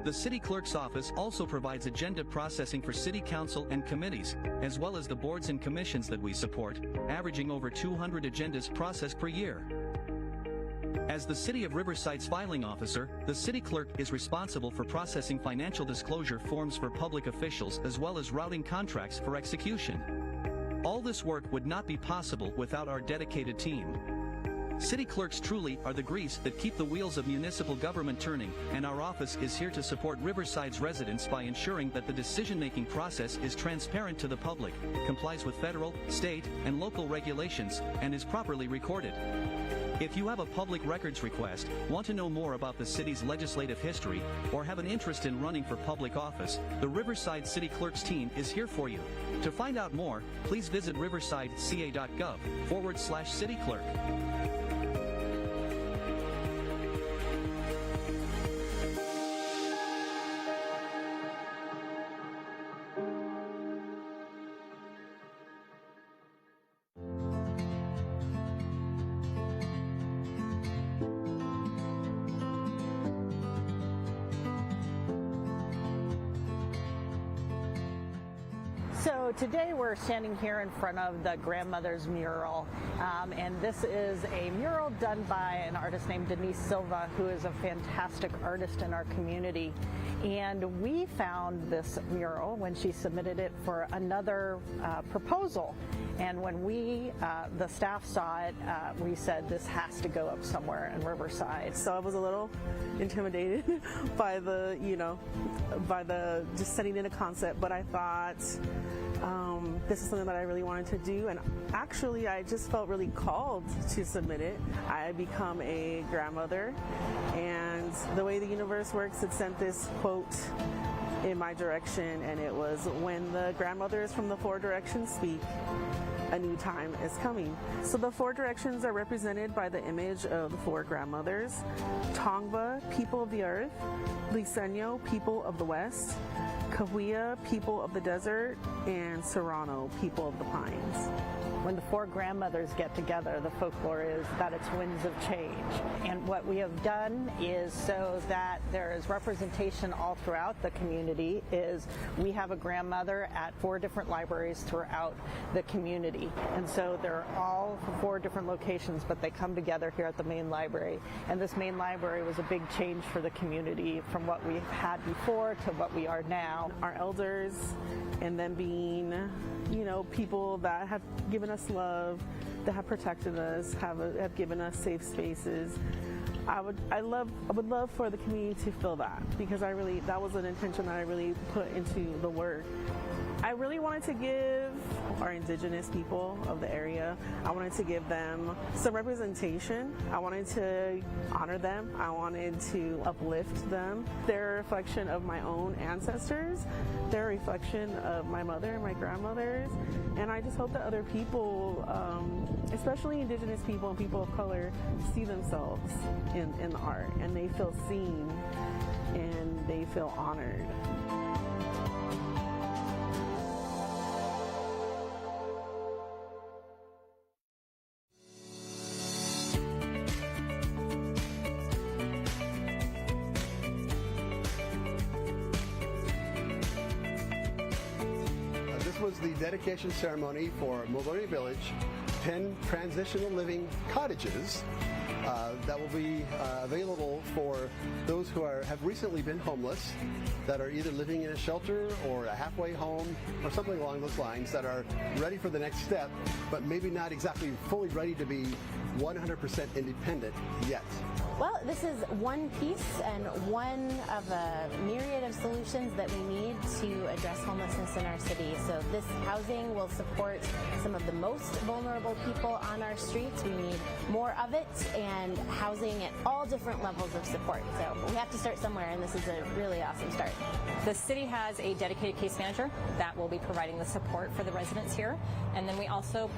S7: The city clerk's office also provides agenda processing for city council and committees, as well as the boards and commissions that we support, averaging over 200 agendas processed per year. As the City of Riverside's filing officer, the city clerk is responsible for processing financial disclosure forms for public officials as well as routing contracts for execution. All this work would not be possible without our dedicated team. City clerks truly are the grease that keep the wheels of municipal government turning, and our office is here to support Riverside's residents by ensuring that the decision-making process is transparent to the public, complies with federal, state, and local regulations, and is properly recorded. If you have a public records request, want to know more about the city's legislative history, or have an interest in running for public office, the Riverside City Clerk's team is here for you. To find out more, please visit riversideca.gov/cityclerk.
S11: So today we're standing here in front of the Grandmother's Mural, and this is a mural done by an artist named Denise Silva, who is a fantastic artist in our community. And we found this mural when she submitted it for another proposal. And when we, the staff saw it, we said this has to go up somewhere in Riverside.
S12: So I was a little intimidated by the, just setting in a concept, but I thought this is something that I really wanted to do, and actually I just felt really called to submit it. I had become a grandmother, and the way the universe works, it sent this quote in my direction, and it was, "When the grandmothers from the four directions speak, a new time is coming." So the four directions are represented by the image of the four grandmothers: Tongva, people of the earth; Liseño, people of the west; Cahuilla, people of the desert; and Serrano, people of the pines.
S11: When the four grandmothers get together, the folklore is that it's winds of change. And what we have done is, so that there is representation all throughout the community, is we have a grandmother at 4 different libraries throughout the community. And so they're all 4 different locations, but they come together here at the main library. And this main library was a big change for the community from what we've had before to what we are now.
S12: Our elders, and them being, people that have given us love, that have protected us, have given us safe spaces. I would love for the community to feel that, because that was an intention that I really put into the work. I really wanted to give our indigenous people of the area, I wanted to give them some representation. I wanted to honor them. I wanted to uplift them. They're a reflection of my own ancestors. They're a reflection of my mother and my grandmothers. And I just hope that other people, especially indigenous people and people of color, see themselves in the art, and they feel seen and they feel honored.
S13: Was the dedication ceremony for Mulberry Village, 10 transitional living cottages that will be available for those who have recently been homeless, that are either living in a shelter or a halfway home or something along those lines, that are ready for the next step, but maybe not exactly fully ready to be 100% independent yet.
S14: Well, this is one piece and one of a myriad of solutions that we need to address homelessness in our city. So this housing will support some of the most vulnerable people on our streets. We need more of it, and housing at all different levels of support. So we have to start somewhere, and this is a really awesome start.
S15: The city has a dedicated case manager that will be providing the support for the residents here. And then we also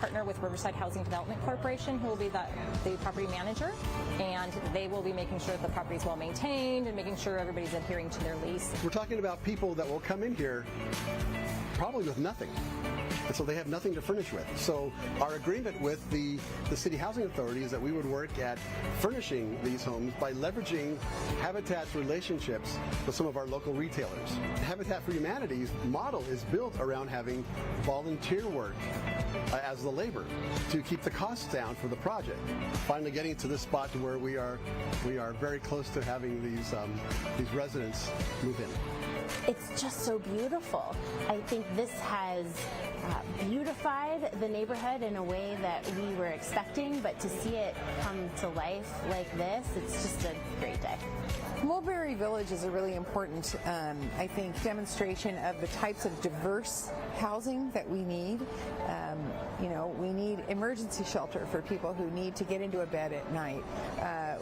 S15: partner with Riverside Housing Development Corporation, who will be the property manager, and they will be making sure that the property is well maintained and making sure everybody's adhering to their lease.
S13: We're talking about people that will come in here probably with nothing. And so they have nothing to furnish with. So our agreement with the City Housing Authority is that we would work at furnishing these homes by leveraging Habitat's relationships with some of our local retailers. Habitat for Humanity's model is built around having volunteer work as the labor to keep the costs down for the project. Finally getting to this spot to where we are very close to having these residents move in.
S14: It's just so beautiful. I think this has beautified the neighborhood in a way that we were expecting, but to see it come to life like this, it's just a great day.
S16: Mulberry Village is a really important, I think, demonstration of the types of diverse housing that we need. We need emergency shelter for people who need to get into a bed at night.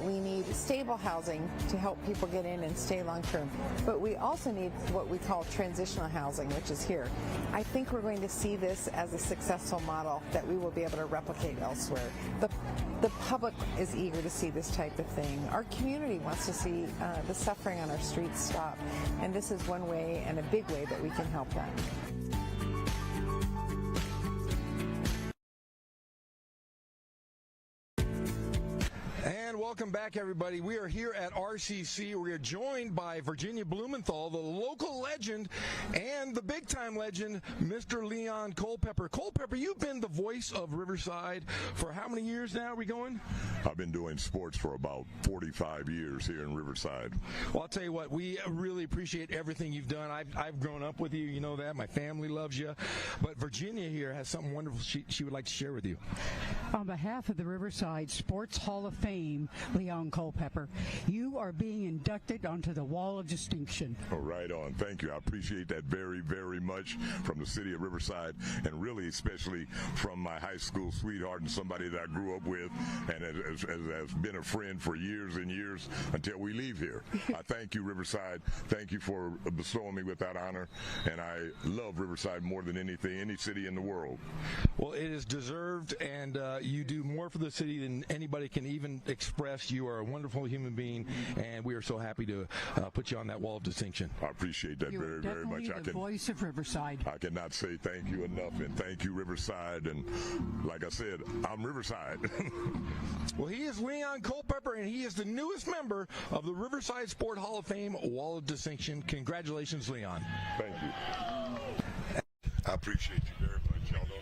S16: We need stable housing to help people get in and stay long term. But we also need what we call transitional housing, which is here. I think we're going to see this as a successful model that we will be able to replicate elsewhere. The public is eager to see this type of thing. Our community wants to see the suffering on our streets stop. And this is one way, and a big way, that we can help that.
S2: And welcome back. back, everybody. We are here at RCC. We are joined by Virginia Blumenthal, the local legend, and the big-time legend, Mr. Leon Culpepper. Culpepper, you've been the voice of Riverside for how many years now are we going?
S17: I've been doing sports for about 45 years here in Riverside.
S2: Well, I'll tell you what, we really appreciate everything you've done. I've grown up with you, you know that. My family loves you. But Virginia here has something wonderful she would like to share with you.
S18: On behalf of the Riverside Sports Hall of Fame, Leon Culpepper, you are being inducted onto the Wall of Distinction.
S17: Oh, right on. Thank you. I appreciate that very, very much from the city of Riverside, and really especially from my high school sweetheart and somebody that I grew up with and has been a friend for years and years until we leave here. I thank you, Riverside. Thank you for bestowing me with that honor, and I love Riverside more than anything, any city in the world.
S2: Well, it is deserved, and you do more for the city than anybody can even express. You are a wonderful human being, and we are so happy to put you on that Wall of Distinction.
S17: I appreciate that very, very much.
S18: The voice of Riverside.
S17: I cannot say thank you enough, and thank you, Riverside. And like I said, I'm Riverside.
S2: Well, he is Leon Culpepper, and he is the newest member of the Riverside Sport Hall of Fame Wall of Distinction. Congratulations, Leon.
S17: Thank you. I appreciate you very much. Y'all don't know.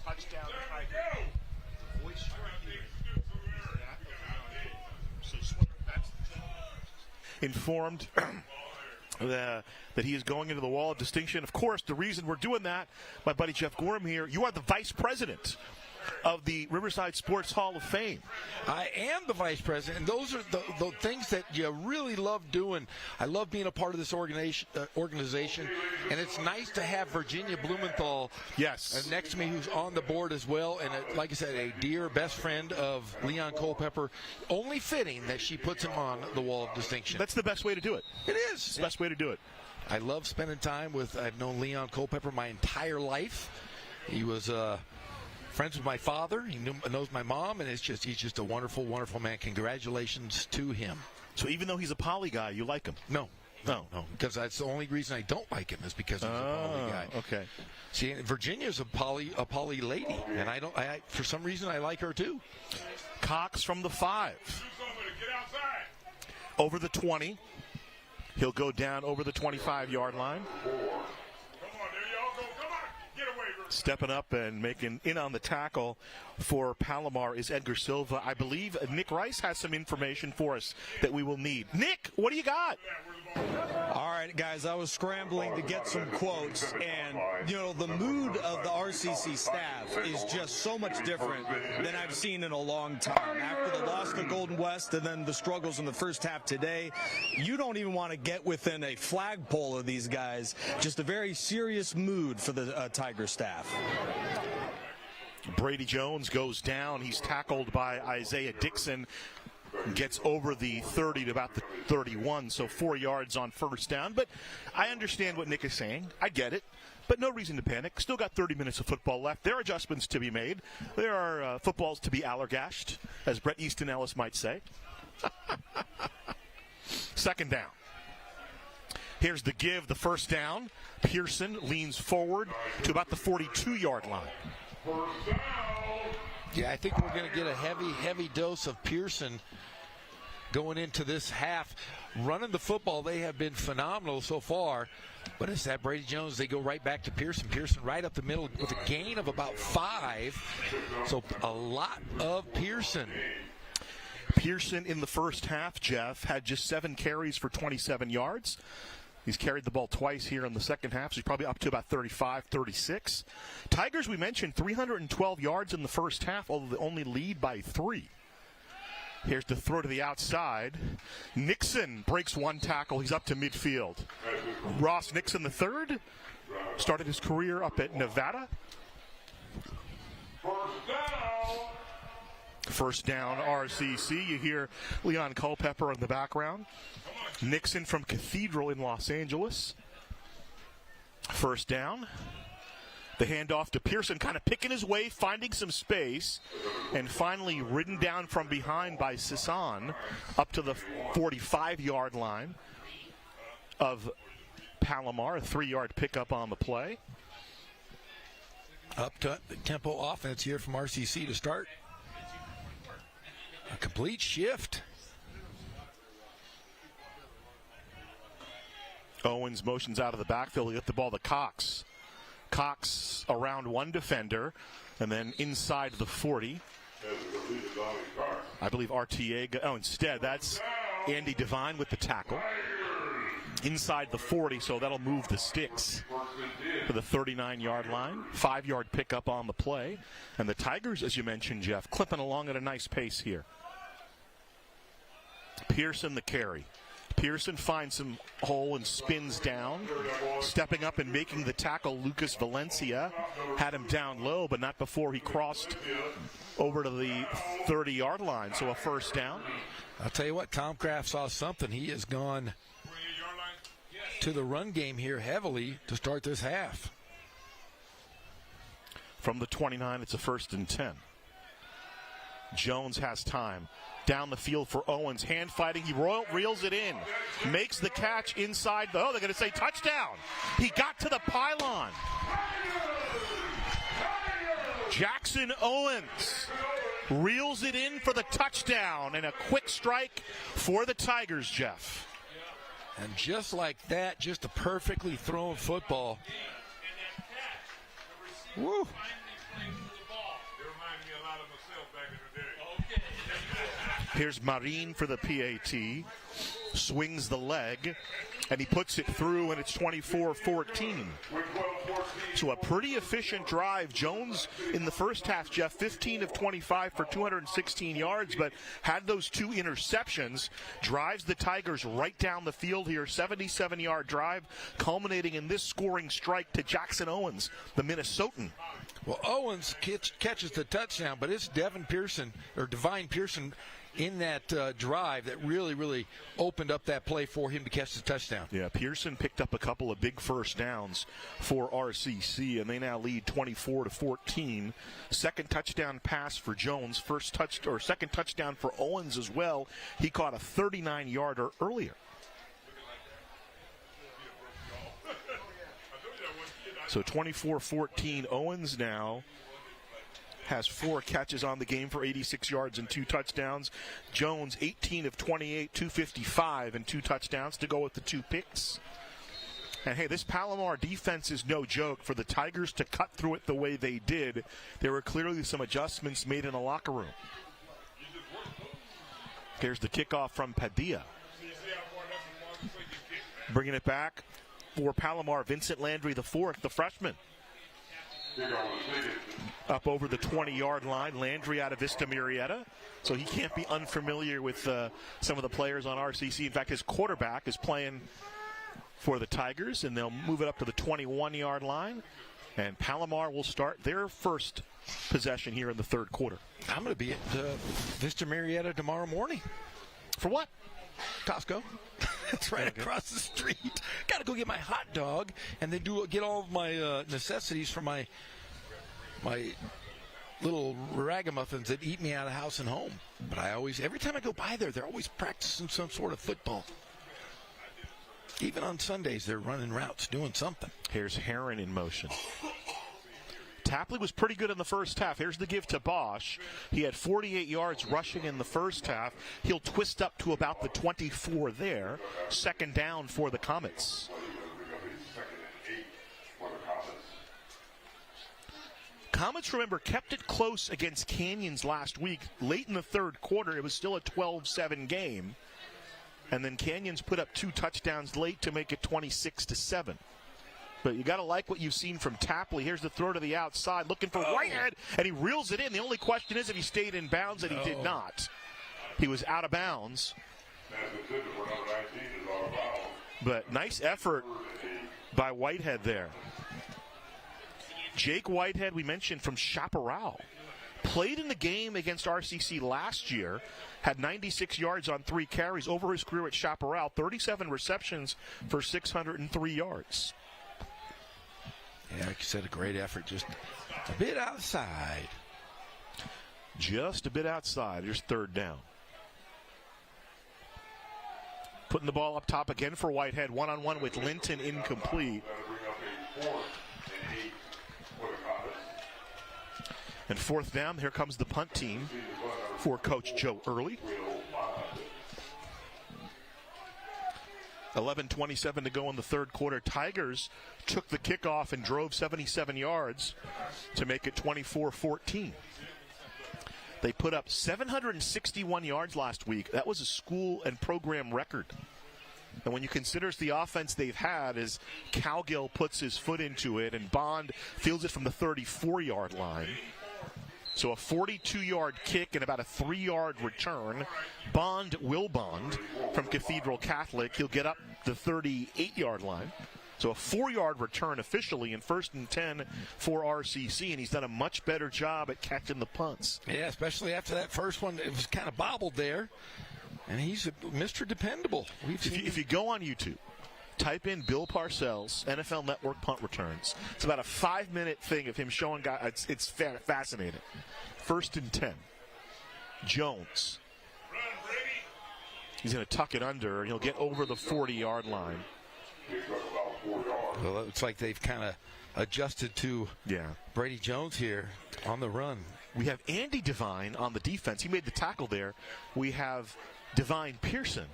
S1: Touchdown, Tiger. Voice informed that he is going into the Wall of Distinction. Of course, the reason we're doing that, my buddy Jeff Gorham here, you are the vice president of the Riverside Sports Hall of Fame.
S5: I am the vice president, and those are the things that you really love doing. I love being a part of this organization, and it's nice to have Virginia Blumenthal next to me, who's on the board as well, and like I said, a dear best friend of Leon Culpepper. Only fitting that she puts him on the Wall of Distinction.
S1: That's the best way to do it.
S5: It is.
S1: It's the best way to do it.
S5: I love spending time with, I've known Leon Culpepper my entire life. He was friends with my father. He knows my mom, and he's just a wonderful, wonderful man. Congratulations to him.
S1: So even though he's a poly guy, you like him?
S5: No, because that's the only reason I don't like him is because he's a poly guy.
S1: Okay.
S5: See, Virginia's a poly lady, and I for some reason I like her too.
S1: Cox from the 5. Over the 20. He'll go down over the 25-yard line. Stepping up and making in on the tackle for Palomar is Edgar Silva. I believe Nick Rice has some information for us that we will need. Nick, what do you got?
S3: All right, guys, I was scrambling to get some quotes, and, the mood of the RCC staff is just so much different than I've seen in a long time. After the loss to Golden West and then the struggles in the first half today, you don't even want to get within a flagpole of these guys. Just a very serious mood for the Tiger staff.
S1: Brady Jones goes down. He's tackled by Isaiah Dixon. Gets over the 30 to about the 31, so 4 yards on first down. But I understand what Nick is saying. I get it. But no reason to panic. Still got 30 minutes of football left. There are adjustments to be made. There are footballs to be allergashed, as Brett Easton Ellis might say. Second down. Here's the give, the first down. Pearson leans forward to about the 42-yard line.
S5: Yeah, I think we're going to get a heavy dose of Pearson going into this half. Running the football, they have been phenomenal so far. But it's that Brady Jones, they go right back to Pearson. Pearson right up the middle with a gain of about 5. So a lot of Pearson.
S1: Pearson in the first half, Jeff, had just 7 carries for 27 yards. He's carried the ball twice here in the second half, so he's probably up to about 35, 36. Tigers, we mentioned, 312 yards in the first half, although they only lead by 3. Here's the throw to the outside. Nixon breaks one tackle. He's up to midfield. Ross Nixon III started his career up at Nevada. First down, RCC. You hear Leon Culpepper in the background. Nixon from Cathedral in Los Angeles. First down. The handoff to Pearson, kind of picking his way, finding some space, and finally ridden down from behind by Sisson up to the 45-yard line of Palomar, a 3-yard pickup on the play.
S5: Up-tempo offense here from RCC to start. A complete shift.
S1: Owens motions out of the backfield. He get the ball to Cox. Cox around one defender, and then inside the 40. I believe RTA. Instead, that's Andy Devine with the tackle. Inside the 40, so that'll move the sticks to the 39-yard line. 5-yard pickup on the play. And the Tigers, as you mentioned, Jeff, clipping along at a nice pace here. Pearson the carry. Pearson finds some hole and spins down. Stepping up and making the tackle, Lucas Valencia had him down low, but not before he crossed over to the 30-yard line. So a first down.
S5: I'll tell you what, Tom Kraft saw something. He has gone to the run game here heavily to start this half.
S1: From the 29, it's a 1st and 10. Jones has time. Down the field for Owens. Hand fighting. He reels it in. Makes the catch inside. They're going to say touchdown. He got to the pylon. Jackson Owens reels it in for the touchdown, and a quick strike for the Tigers, Jeff.
S5: And just like that, just a perfectly thrown football. Woo.
S1: Here's Marin for the PAT. Swings the leg, and he puts it through, and it's 24-14. So a pretty efficient drive. Jones in the first half, Jeff, 15 of 25 for 216 yards, but had those 2 interceptions. Drives the Tigers right down the field here. 77-yard drive, culminating in this scoring strike to Jackson Owens, the Minnesotan.
S5: Well, Owens catches the touchdown, but it's Devine Pearson in that drive that really opened up that play for him to catch the touchdown.
S1: Yeah, Pearson picked up a couple of big first downs for RCC, and they now lead 24-14. Second touchdown pass for Jones. Second touchdown for Owens as well. He caught a 39-yarder earlier. So 24-14. Owens now has 4 catches on the game for 86 yards and 2 touchdowns. Jones, 18 of 28, 255 and 2 touchdowns to go with the 2 picks. And, hey, this Palomar defense is no joke. For the Tigers to cut through it the way they did, there were clearly some adjustments made in the locker room. Here's the kickoff from Padilla. Bringing it back for Palomar, Vincent Landry the 4th, the freshman. Up over the 20-yard line. Landry out of Vista Murrieta, so he can't be unfamiliar with some of the players on RCC. In fact, his quarterback is playing for the Tigers, and they'll move it up to the 21-yard line. And Palomar will start their first possession here in the third quarter.
S5: I'm going to be at Vista Murrieta tomorrow morning.
S1: For what?
S5: Costco. That's right across the street. Got to go get my hot dog and then get all of my necessities for my little ragamuffins that eat me out of house and home. But every time I go by there, they're always practicing some sort of football. Even on Sundays, they're running routes, doing something.
S1: Here's Heron in motion. Tapley was pretty good in the first half. Here's the give to Bosch. He had 48 yards rushing in the first half. He'll twist up to about the 24 there. Second down for the Comets. Comets, remember, kept it close against Canyons last week. Late in the third quarter, it was still a 12-7 game. And then Canyons put up 2 touchdowns late to make it 26-7. But you got to like what you've seen from Tapley. Here's the throw to the outside, looking for Whitehead, and he reels it in. The only question is if he stayed in bounds, and he did not. He was out of bounds. But nice effort by Whitehead there. Jake Whitehead, we mentioned, from Chaparral. Played in the game against RCC last year, had 96 yards on 3 carries over his career at Chaparral, 37 receptions for 603 yards.
S5: Yeah, like you said, a great effort. Just a bit outside.
S1: Just a bit outside. Here's third down. Putting the ball up top again for Whitehead. One-on-one with Linton, incomplete. And fourth down, here comes the punt team for Coach Joe Early. 11:27 to go in the third quarter. Tigers took the kickoff and drove 77 yards to make it 24-14. They put up 761 yards last week. That was a school and program record. And when you consider the offense they've had, as Cowgill puts his foot into it and Bond fields it from the 34-yard line. So a 42-yard kick and about a 3-yard return. Bond will bond from Cathedral Catholic. He'll get up the 38-yard line. So a 4-yard return officially in 1st and 10 for RCC, and he's done a much better job at catching the punts.
S5: Yeah, especially after that first one. It was kind of bobbled there, and he's Mr. Dependable.
S1: If you go on YouTube, type in Bill Parcells, NFL Network punt returns. It's about a 5-minute thing of him showing guys. It's fascinating. 1st and 10. Jones. He's going to tuck it under, and he'll get over the 40-yard line.
S5: Well, it's like they've kind of adjusted to Brady Jones here on the run.
S1: We have Andy Devine on the defense. He made the tackle there. We have Devine Pearson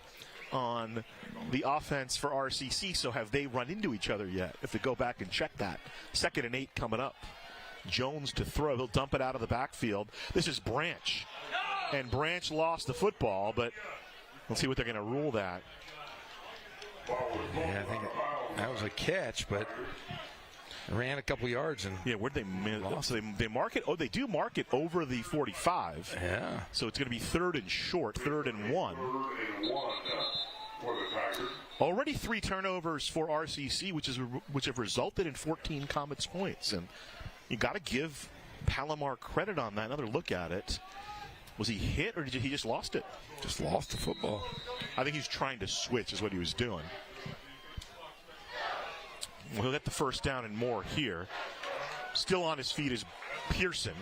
S1: on the offense for RCC. So have they run into each other yet? If we go back and check that. 2nd and 8 coming up. Jones to throw. He'll dump it out of the backfield. This is Branch. And Branch lost the football, but let's see what they're going to rule that.
S5: Yeah, I think that was a catch, but ran a couple yards and
S1: where'd they lost? So they mark it. Oh, they do mark it over the 45.
S5: Yeah.
S1: So it's going to be 3rd and short, 3rd and 1. Already 3 turnovers for RCC, which have resulted in 14 Comets points, and you got to give Palomar credit on that. Another look at it. Was he hit, or did he just lost it?
S5: Just lost the football.
S1: I think he's trying to switch is what he was doing. He'll get the first down and more here. Still on his feet is Pearson.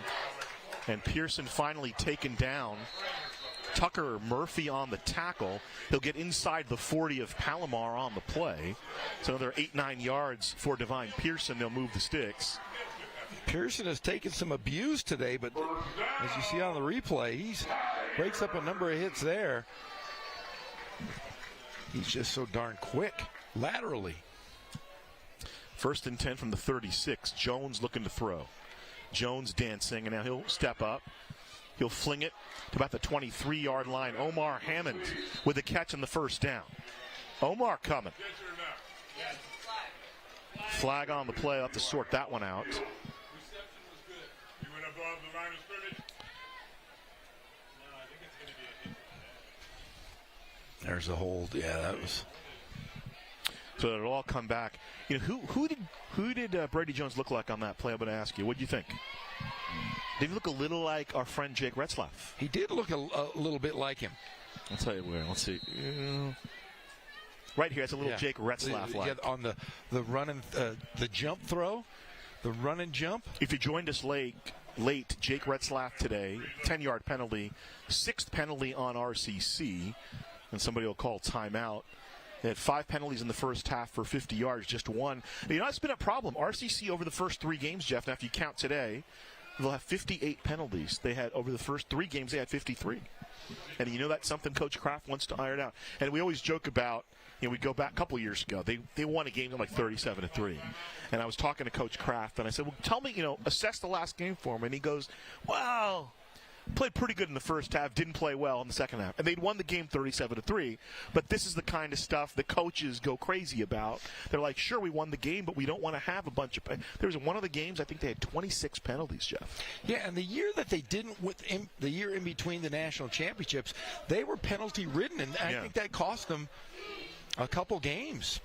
S1: And Pearson finally taken down. Tucker Murphy on the tackle. He'll get inside the 40 of Palomar on the play. So another 8-9 yards for Devine Pearson. They'll move the sticks.
S5: Pearson has taken some abuse today, but as you see on the replay, he breaks up a number of hits there. He's just so darn quick laterally.
S1: 1st and 10 from the 36. Jones looking to throw. Jones dancing, and now he'll step up. He'll fling it to about the 23-yard line. Omar Hammond with a catch on the first down. Omar coming. Flag on the play. I'll have to sort that one out.
S5: There's a hold. Yeah, that was.
S1: So it'll all come back. You know, who did Brady Jones look like on that play? I'm going to ask you. What do you think? Did he look a little like our friend Jake Retzlaff?
S5: He did look a little bit like him.
S1: I'll tell you where. Let's see. Right here, it's a little Jake Retzlaff like.
S5: Yeah, on the run and the jump throw, the run and jump.
S1: If you joined us late, Jake Retzlaff today, 10-yard penalty, 6th penalty on RCC, and somebody will call timeout. They had 5 penalties in the first half for 50 yards, just 1. You know, it's been a problem. RCC over the first 3 games, Jeff, now if you count today, they'll have 58 penalties. They had, over the first 3 games, they had 53. And you know that's something Coach Kraft wants to iron out. And we always joke about, you know, we go back a couple years ago. They won a game like 37-3. And I was talking to Coach Kraft, and I said, well, tell me, you know, assess the last game for him. And he goes, well, played pretty good in the first half, didn't play well in the second half. And they'd won the game 37-3. But this is the kind of stuff the coaches go crazy about. They're like, sure, we won the game, but we don't want to have a bunch of – there was one of the games, I think they had 26 penalties, Jeff.
S5: Yeah, and the year that they didn't the year in between the national championships, they were penalty-ridden, and I think that cost them a couple games.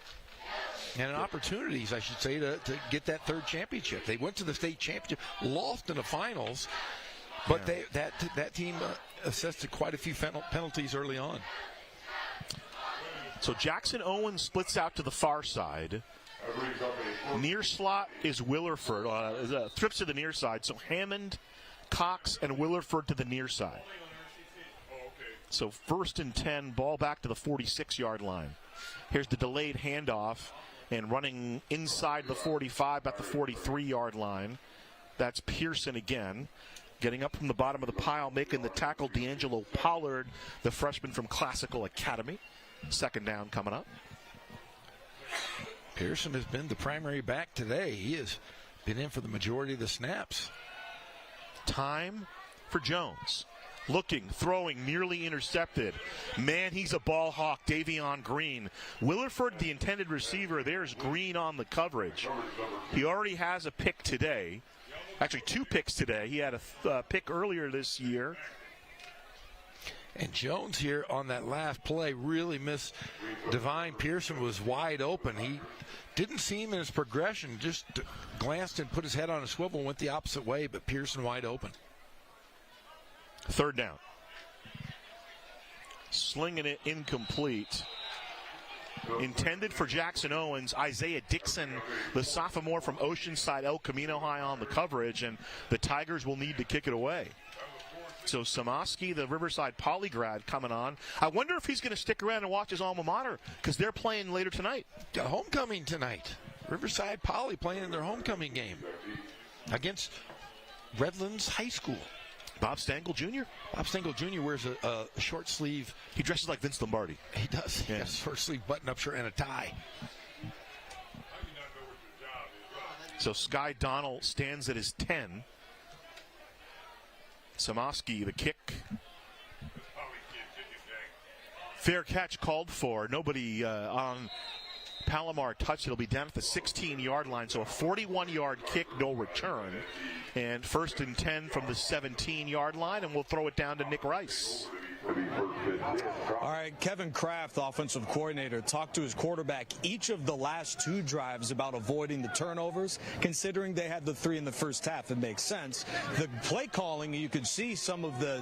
S5: And opportunities, I should say, to get that 3rd championship. They went to the state championship, lost in the finals, but that team assessed quite a few penalties early on.
S1: So Jackson Owens splits out to the far side. Near slot is Willerford. Trips to the near side. So Hammond, Cox, and Willerford to the near side. So 1st and 10, ball back to the 46-yard line. Here's the delayed handoff, and running inside the 45 at the 43-yard line. That's Pearson again. Getting up from the bottom of the pile, making the tackle, D'Angelo Pollard, the freshman from Classical Academy. Second down coming up.
S5: Pearson has been the primary back today. He has been in for the majority of the snaps.
S1: Time for Jones. Looking, throwing, nearly intercepted. Man, he's a ball hawk, Davion Green. Willerford, the intended receiver, there's Green on the coverage. He already has a pick today. Actually, 2 picks today. He had a pick earlier this year.
S5: And Jones here on that last play really missed. Divine Pearson was wide open. He didn't see him in his progression, just glanced and put his head on a swivel and went the opposite way, but Pearson wide open.
S1: Third down. Slinging it incomplete. Intended for Jackson Owens. Isaiah Dixon, the sophomore from Oceanside El Camino High on the coverage, and the Tigers will need to kick it away. So Samoski, the Riverside Poly grad, coming on. I wonder if he's going to stick around and watch his alma mater, because they're playing later tonight.
S5: Homecoming tonight. Riverside Poly playing in their homecoming game against Redlands High School.
S1: Bob Stengel Jr.?
S5: Bob Stengel Jr. wears a short sleeve.
S1: He dresses like Vince Lombardi.
S5: He does. He has a short sleeve button-up shirt and a tie.
S1: So Sky Donald stands at his 10. Samoski, the kick. Fair catch called for. Nobody on Palomar touched. It'll be down at the 16-yard line. So a 41-yard kick, no return. And 1st and 10 from the 17-yard line, and we'll throw it down to Nick Rice.
S3: All right, Kevin Kraft, the offensive coordinator, talked to his quarterback each of the last 2 drives about avoiding the turnovers. Considering they had the 3 in the first half, it makes sense. The play calling, you could see some of the,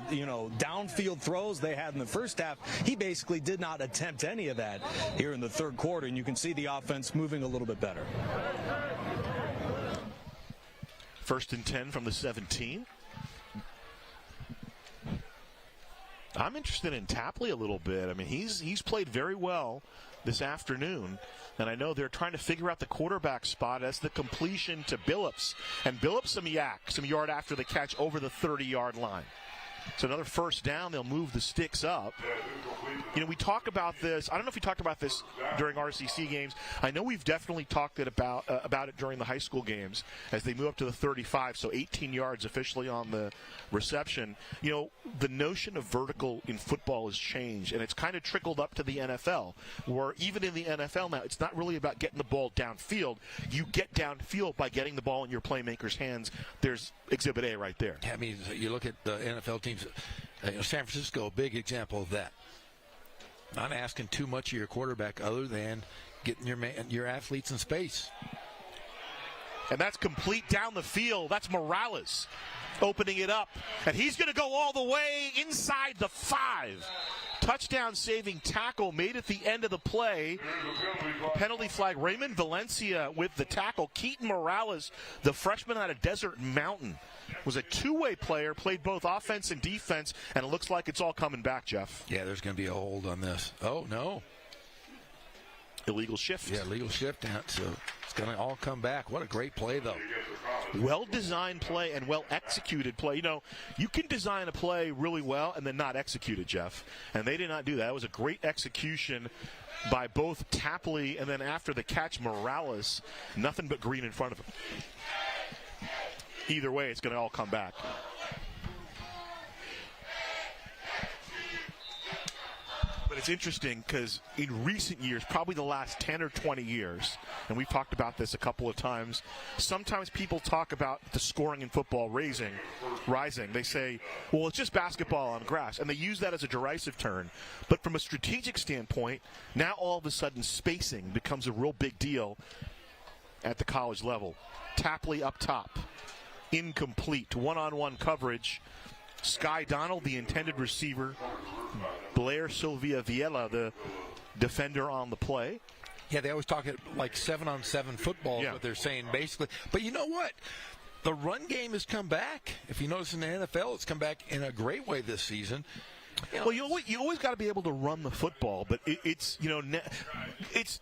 S3: downfield throws they had in the first half. He basically did not attempt any of that here in the third quarter, and you can see the offense moving a little bit better.
S1: 1st and 10 from the 17. I'm interested in Tapley a little bit. I mean, he's played very well this afternoon, and I know they're trying to figure out the quarterback spot as the completion to Billups. And Billups some yard after the catch over the 30-yard line. So another first down, they'll move the sticks up. We talk about this. I don't know if we talked about this during RCC games. I know we've definitely talked about it during the high school games as they move up to the 35, so 18 yards officially on the reception. The notion of vertical in football has changed, and it's kind of trickled up to the NFL, where even in the NFL now, it's not really about getting the ball downfield. You get downfield by getting the ball in your playmaker's hands. There's Exhibit A right there.
S5: I mean, you look at the NFL teams. San Francisco, a big example of that. Not asking too much of your quarterback other than getting your athletes in space.
S1: And that's complete down the field. That's Morales opening it up. And he's going to go all the way inside the 5. Touchdown saving tackle made at the end of the play. Penalty flag. Raymond Valencia with the tackle. Keaton Morales, the freshman out of Desert Mountain, was a 2-way player, played both offense and defense, and it looks like it's all coming back, Jeff.
S5: Yeah, there's going to be a hold on this. Oh, no.
S1: Illegal shift.
S5: Yeah, illegal shift. So it's going to all come back. What a great play, though.
S1: Well-designed play and well-executed play. You can design a play really well and then not execute it, Jeff. And they did not do that. It was a great execution by both Tapley and then after the catch, Morales. Nothing but green in front of him. Either way, it's going to all come back. But it's interesting because in recent years, probably the last 10 or 20 years, and we've talked about this a couple of times, sometimes people talk about the scoring in football rising. They say, well, it's just basketball on grass, and they use that as a derisive term. But from a strategic standpoint, now all of a sudden spacing becomes a real big deal at the college level. Tapley up top. Incomplete. One-on-one coverage. Sky Donald, the intended receiver. Blair Sylvia Viella, the defender on the play.
S5: Yeah, they always talk like 7-on-7 football is what they're saying, basically. But you know what? The run game has come back. If you notice in the NFL, it's come back in a great way this season.
S1: Well, you always got to be able to run the football, but it's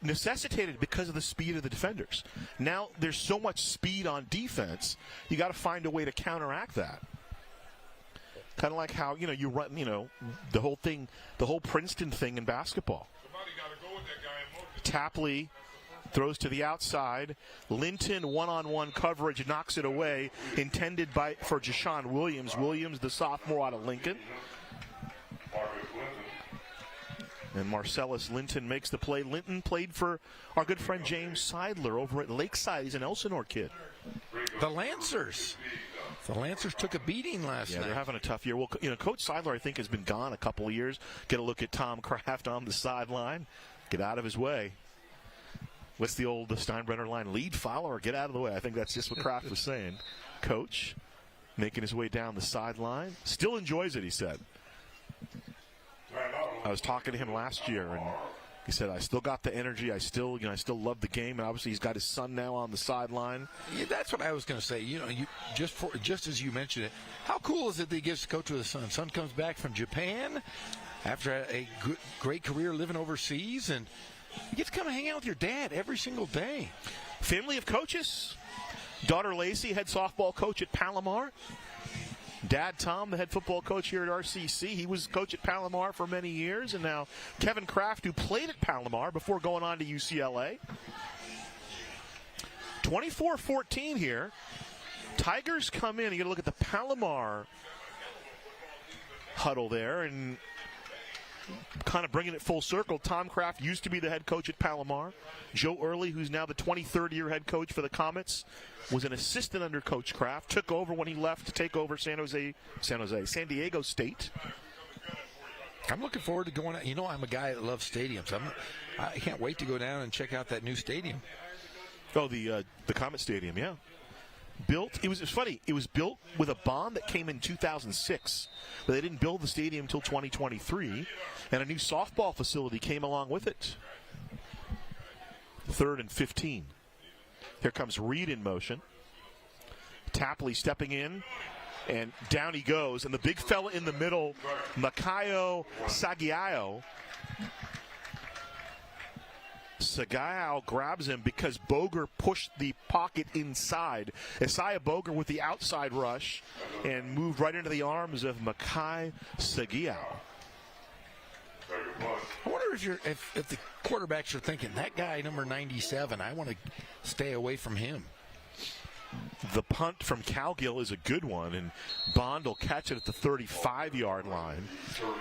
S1: necessitated because of the speed of the defenders. Now there's so much speed on defense, you got to find a way to counteract that. Kind of like how, you run, the whole thing, the whole Princeton thing in basketball. Tapley throws to the outside. Linton one-on-one coverage knocks it away, intended for Jashawn Williams. Williams, the sophomore out of Lincoln. And Marcellus Linton makes the play. Linton played for our good friend James Seidler over at Lakeside. He's an Elsinore kid.
S5: The Lancers. The Lancers took a beating last night.
S1: Yeah, they're having a tough year. Well, Coach Seidler, I think, has been gone a couple of years. Get a look at Tom Kraft on the sideline. Get out of his way. What's the Steinbrenner line? Lead, follow, or get out of the way. I think that's just what Kraft was saying. Coach making his way down the sideline. Still enjoys it, he said. I was talking to him last year, and he said, I still got the energy. I still love the game. And obviously he's got his son now on the sideline.
S5: Yeah, that's what I was going to say. You just as you mentioned it, how cool is it that he gets to coach with his son? Son comes back from Japan after a great career living overseas, and you get to come and hang out with your dad every single day.
S1: Family of coaches. Daughter Lacey, head softball coach at Palomar. Dad Tom, the head football coach here at RCC. He was coach at Palomar for many years. And now Kevin Kraft, who played at Palomar before going on to UCLA. 24-14 here. Tigers come in. You got to look at the Palomar huddle there, and kind of bringing it full circle. Tom Kraft used to be the head coach at Palomar. Joe Early, who's now the 23rd year head coach for the Comets, was an assistant under Coach Kraft. Took over when he left to take over San Diego State.
S5: I'm looking forward to going. I'm a guy that loves stadiums. I can't wait to go down and check out that new stadium.
S1: Oh, the Comet Stadium, yeah. It was funny. It was built with a bond that came in 2006, but they didn't build the stadium until 2023, and a new softball facility came along with it. 3rd and 15. Here comes Reed in motion. Tapley stepping in, and down he goes. And the big fella in the middle, Makayo Sagiao. Sagiao grabs him because Boger pushed the pocket inside. Isaiah Boger with the outside rush and moved right into the arms of Makai Sagiao.
S5: I wonder if the quarterbacks are thinking, that guy, number 97, I want to stay away from him.
S1: The punt from Calgill is a good one, and Bond will catch it at the 35-yard line.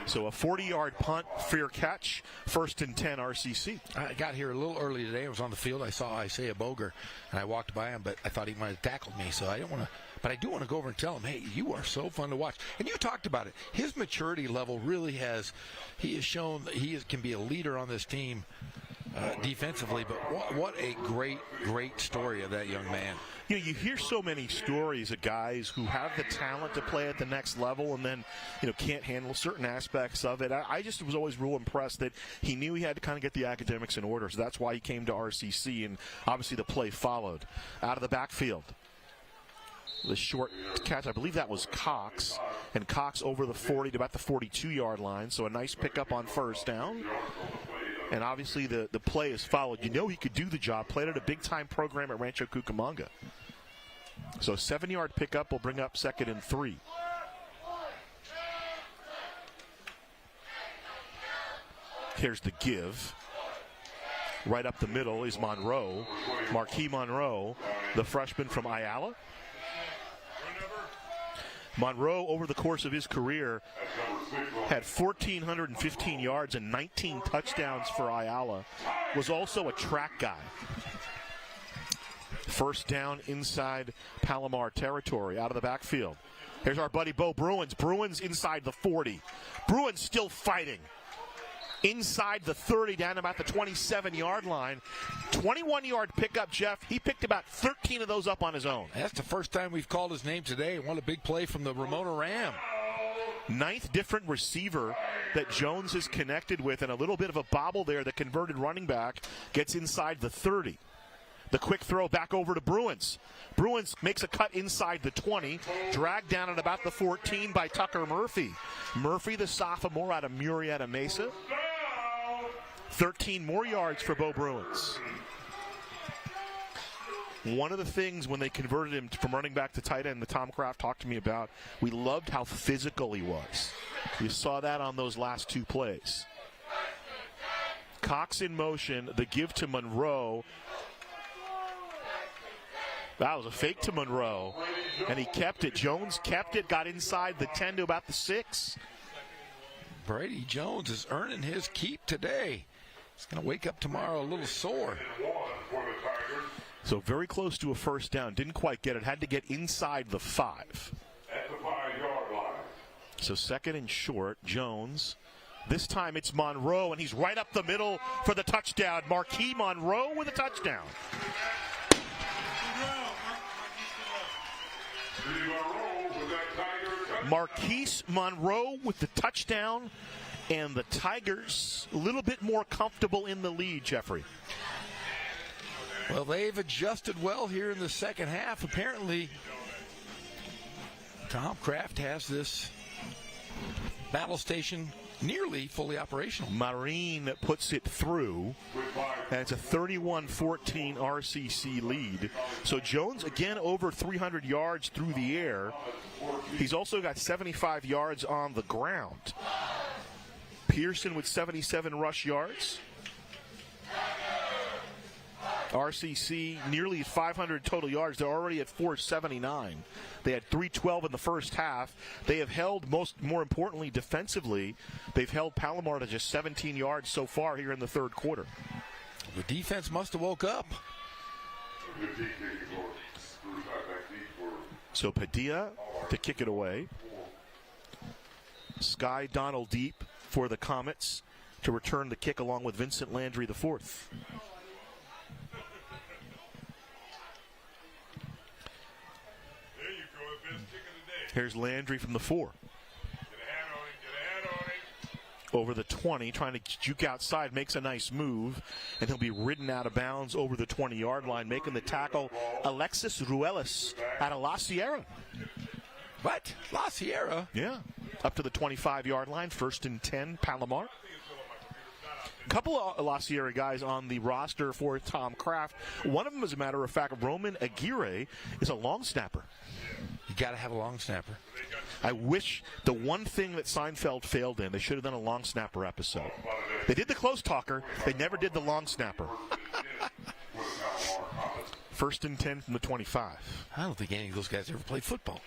S1: So a 40-yard punt, fair catch, 1st and 10 RCC.
S5: I got here a little early today. I was on the field. I saw Isaiah Boger, and I walked by him, but I thought he might have tackled me, so I didn't want to. But I do want to go over and tell him, hey, you are so fun to watch. And you talked about it. His maturity level really he has shown that he can be a leader on this team defensively, but what a great story of that young man.
S1: You hear so many stories of guys who have the talent to play at the next level and then, can't handle certain aspects of it. I just was always real impressed that he knew he had to kind of get the academics in order. So that's why he came to RCC, and obviously the play followed. Out of the backfield. The short catch, I believe that was Cox, and Cox over the 40 to about the 42-yard line. So a nice pickup on 1st down. And obviously the play is followed. He could do the job. Played at a big-time program at Rancho Cucamonga. So 7-yard pickup will bring up 2nd and 3. Here's the give. Right up the middle is Monroe. Marquis Monroe, the freshman from Ayala. Monroe, over the course of his career, had 1,415 yards and 19 touchdowns for Ayala. Was also a track guy. 1st down inside Palomar territory, out of the backfield. Here's our buddy Bo Bruins. Bruins inside the 40. Bruins still fighting. Inside the 30, down about the 27-yard line. 21-yard pickup, Jeff. He picked about 13 of those up on his own.
S5: That's the first time we've called his name today. What a big play from the Ramona Ram.
S1: 9th different receiver that Jones is connected with, and a little bit of a bobble there. The converted running back gets inside the 30. The quick throw back over to Bruins. Bruins makes a cut inside the 20, dragged down at about the 14 by Tucker Murphy. Murphy, the sophomore out of Murrieta Mesa. 13 more yards for Bo Bruins. One of the things when they converted him from running back to tight end, the Tom Kraft talked to me about, we loved how physical he was. You saw that on those last 2 plays. Cox in motion, the give to Monroe. That was a fake to Monroe, and he kept it. Jones kept it, got inside the 10 to about the 6.
S5: Brady Jones is earning his keep today. He's going to wake up tomorrow a little sore.
S1: So very close to a first down. Didn't quite get it. Had to get inside the 5.
S4: At the 5-yard line.
S1: So second and short, Jones. This time it's Monroe, and he's right up the middle for the touchdown. Marquis Monroe with a touchdown. Marquise Monroe with the touchdown, and the Tigers a little bit more comfortable in the lead, Jeffrey.
S5: Well, they've adjusted well here in the second half. Apparently, Tom Kraft has this battle station nearly fully operational.
S1: Marine puts it through, and it's a 31-14 RCC lead. So Jones, again, over 300 yards through the air. He's also got 75 yards on the ground. Pearson with 77 rush yards. RCC nearly 500 total yards. They're already at 479. They had 312 in the first half. They have held, more importantly, defensively, they've held Palomar to just 17 yards so far here in the third quarter.
S5: The defense must have woke up.
S1: So Padilla to kick it away. Sky Donald Deep for the Comets to return the kick along with Vincent Landry the fourth. Here's Landry from the 4. Over the 20, trying to juke outside, makes a nice move, and he'll be ridden out of bounds over the 20-yard line, making the tackle Alexis Ruelas out of La Sierra.
S5: What? La Sierra?
S1: Yeah. Up to the 25-yard line, 1st and 10, Palomar. A couple of La Sierra guys on the roster for Tom Kraft. One of them, as a matter of fact, Roman Aguirre, is a long snapper.
S5: You got to have a long snapper.
S1: I wish the one thing that Seinfeld failed in, they should have done a long snapper episode. They did the close talker. They never did the long snapper. 1st and 10 from the 25.
S5: I don't think any of those guys ever played football.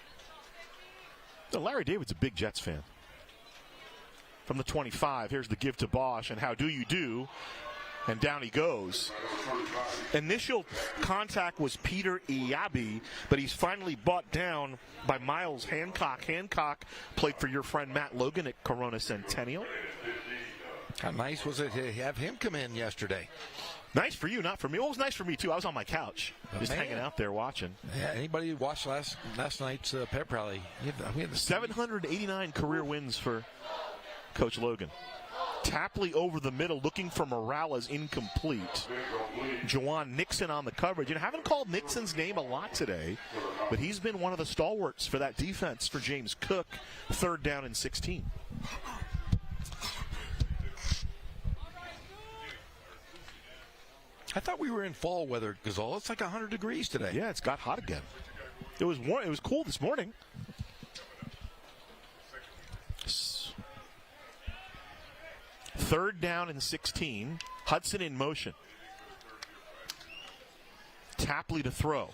S1: No, Larry David's a big Jets fan. From the 25, here's the give to Bosch, and how do you do? And down he goes. Initial contact was Peter Iabi, but he's finally brought down by Miles Hancock. Hancock played for your friend Matt Logan at Corona Centennial.
S5: How nice was it to have him come in yesterday?
S1: Nice for you, not for me. Well, it was nice for me, too. I was on my couch, just hanging out there watching.
S5: Yeah, anybody who watched last night's pep rally? We had
S1: 789 career wins for Coach Logan. Tapley over the middle, looking for Morales, incomplete. Juwan Nixon on the coverage. And I haven't called Nixon's name a lot today, but he's been one of the stalwarts for that defense for James Cook. 3rd down and 16.
S5: I thought we were in fall weather, Gazal. It's like 100 degrees today.
S1: Yeah, it's got hot again. It was warm. It was cool this morning. 3rd down and 16. Hudson in motion. Tapley to throw.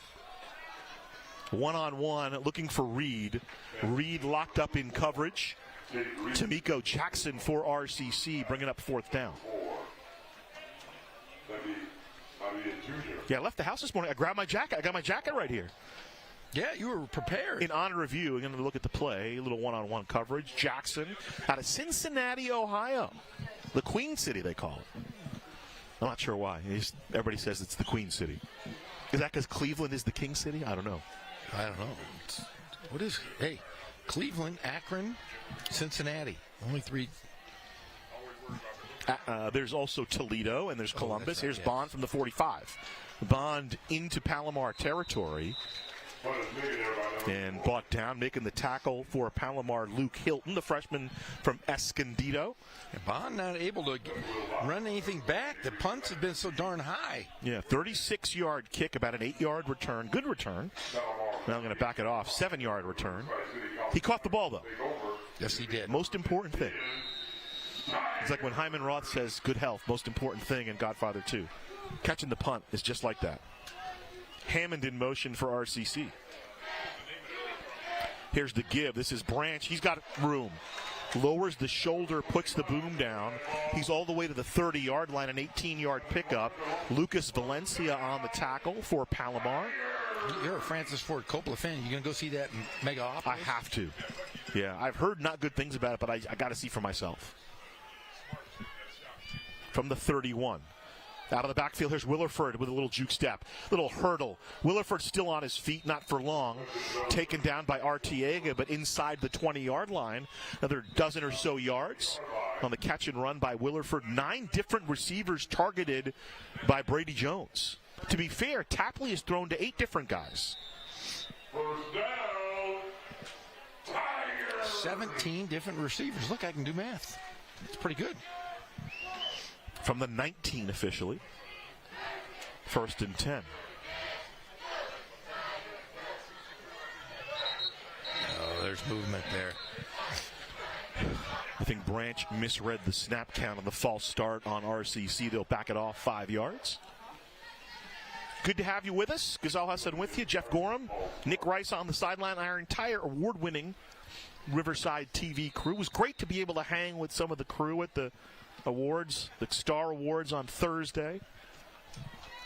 S1: One-on-one, looking for Reed. Reed locked up in coverage. Tamiko Jackson for RCC, bringing up 4th down. Yeah, I left the house this morning. I grabbed my jacket. I got my jacket right here.
S5: Yeah, you were prepared.
S1: In honor of you, I'm going to look at the play. A little one-on-one coverage. Jackson out of Cincinnati, Ohio. The Queen City, they call it. I'm not sure why. Everybody says it's the Queen City. Is that because Cleveland is the King City? I don't know.
S5: What is... Hey, Cleveland, Akron, Cincinnati. Only 3...
S1: There's also Toledo, and there's Columbus. Here's Bond from the 45. Bond into Palomar territory. And brought down, making the tackle for Palomar, Luke Hilton, the freshman from Escondido.
S5: And Bond not able to run anything back. The punts have been so darn high.
S1: Yeah, 36-yard kick, about an 8-yard return. Good return. Now I'm going to back it off. 7-yard return. He caught the ball, though.
S5: Yes, he did.
S1: Most important thing. It's like when Hyman Roth says, good health, most important thing in Godfather 2. Catching the punt is just like that. Hammond in motion for RCC. Here's the give. This is Branch. He's got room. Lowers the shoulder, puts the boom down. He's all the way to the 30-yard line, an 18-yard pickup. Lucas Valencia on the tackle for Palomar.
S5: You're a Francis Ford Coppola fan. You going to go see that in Megapolis?
S1: I have to. Yeah, I've heard not good things about it, but I got to see for myself. From the 31. Out of the backfield, here's Willerford with a little juke step. Little hurdle. Willerford still on his feet, not for long. Taken down by Artiega, but inside the 20-yard line. Another dozen or so yards on the catch and run by Willerford. 9 different receivers targeted by Brady Jones. To be fair, Tapley has thrown to 8 different guys.
S5: 17 different receivers. Look, I can do math. It's pretty good.
S1: From the 19 officially. 1st and 10.
S5: Oh, there's movement there.
S1: I think Branch misread the snap count on the false start on RCC. They'll back it off 5 yards. Good to have you with us. Ghazal Hassan with you. Jeff Gorham, Nick Rice on the sideline. Our entire award-winning Riverside TV crew. It was great to be able to hang with some of the crew at the awards, the Star Awards on Thursday.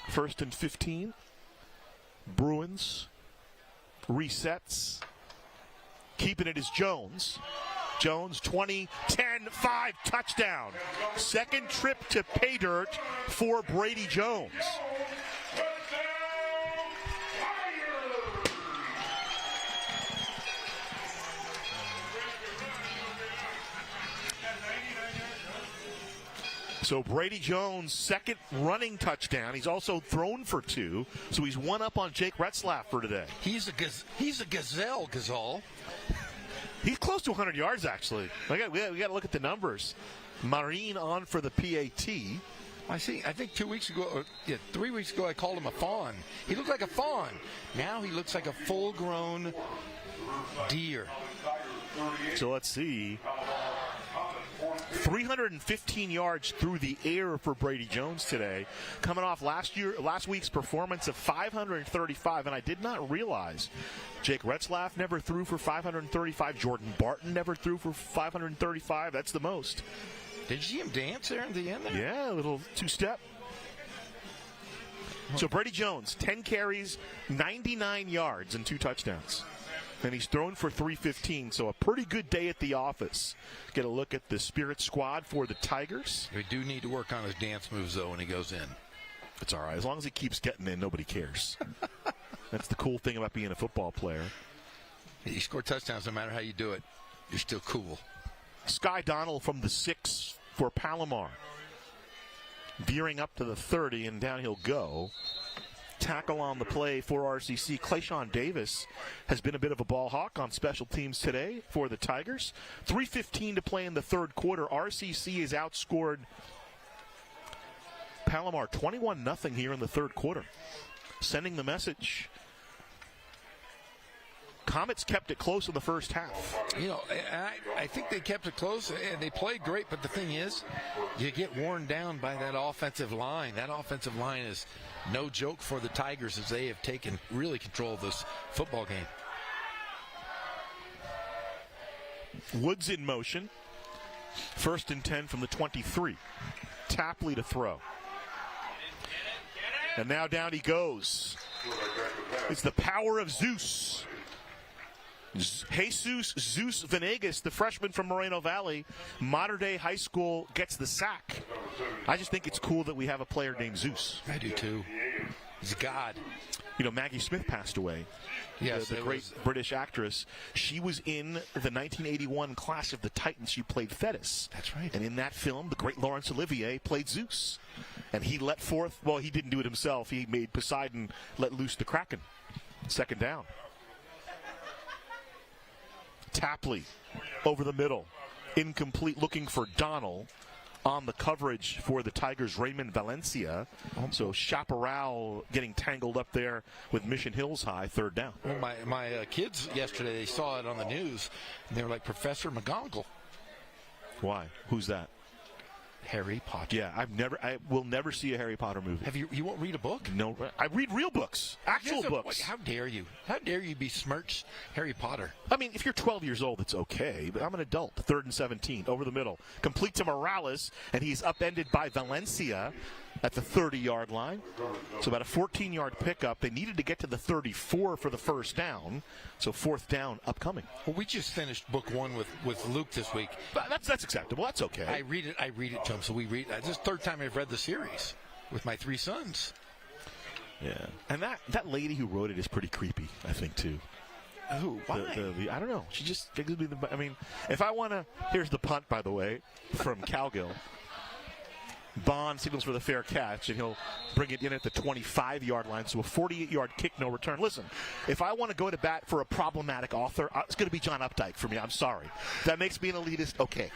S1: 1st and 15. Bruins. Resets. Keeping it is Jones. Jones, 20, 10, 5, touchdown. Second trip to pay dirt for Brady Jones. So Brady Jones, second running touchdown. He's also thrown for 2, so he's one up on Jake Retzlaff for today.
S5: He's a gazelle, Ghazal.
S1: He's close to 100 yards, actually. We got to look at the numbers. Marine on for the PAT.
S5: I think 3 weeks ago, I called him a fawn. He looked like a fawn. Now he looks like a full-grown deer.
S1: So let's see. 315 yards through the air for Brady Jones today, coming off last week's performance of 535, and I did not realize Jake Retzlaff never threw for 535. Jordan Barton never threw for 535. That's the most.
S5: Did you see him dance there at the end there?
S1: Yeah, a little two-step. So Brady Jones, 10 carries, 99 yards, and 2 touchdowns. And he's thrown for 315, so a pretty good day at the office. Get a look at the Spirit squad for the Tigers.
S5: We do need to work on his dance moves, though, when he goes in.
S1: It's all right. As long as he keeps getting in, nobody cares. That's the cool thing about being a football player.
S5: You score touchdowns no matter how you do it. You're still cool.
S1: Sky Donnell from the 6 for Palomar. Veering up to the 30, and down he'll go. Tackle on the play for RCC. Clayshawn Davis has been a bit of a ball hawk on special teams today for the Tigers. 3:15 to play in the third quarter. RCC has outscored Palomar 21-0 here in the third quarter. Sending the message. Comets kept it close in the first half.
S5: You know, I think they kept it close, and they played great, but the thing is, you get worn down by that offensive line. That offensive line is no joke for the Tigers as they have taken really control of this football game.
S1: Woods in motion. 1st and 10 from the 23. Tapley to throw. And now down he goes. It's the power of Zeus. Jesus Zeus Venegas, the freshman from Moreno Valley, Modern Day High School, gets the sack. I just think it's cool that we have a player named Zeus.
S5: I do too. He's a god.
S1: You know, Maggie Smith passed away.
S5: Yes,
S1: the great British actress. She was in the 1981 class of the Titans. She played Thetis.
S5: That's right.
S1: And in that film, the great Laurence Olivier played Zeus. And he let forth, well, he didn't do it himself. He made Poseidon let loose the Kraken. 2nd down. Tapley over the middle. Incomplete, looking for Donald. On the coverage for the Tigers, Raymond Valencia. So Chaparral getting tangled up there with Mission Hills High, third down.
S5: Well, my kids yesterday, they saw it on the news, and they were like, Professor McGonagall.
S1: Why? Who's that?
S5: Harry Potter.
S1: Yeah, I will never see a Harry Potter movie.
S5: You won't read a book?
S1: No, I read real books, actual books.
S5: How dare you? How dare you besmirch Harry Potter?
S1: I mean, if you're 12 years old, it's okay, but I'm an adult. 3rd and 17, over the middle. Complete to Morales, and he's upended by Valencia at the 30-yard line. So about a 14-yard pickup. They needed to get to the 34 for the first down, so 4th down upcoming.
S5: Well, we just finished book 1 with Luke this week.
S1: That's acceptable. That's okay.
S5: I read it to him, so we read. This is the 3rd time I've read the series with my 3 sons.
S1: Yeah, and that lady who wrote it is pretty creepy, I think, too.
S5: Who? Why?
S1: I don't know. She just gives me I mean, if I want to... Here's the punt, by the way, from Cowgill. Bond signals for the fair catch, and he'll bring it in at the 25-yard line, so a 48-yard kick, no return. Listen, if I want to go to bat for a problematic author, it's going to be John Updike for me. I'm sorry. That makes me an elitist. Okay.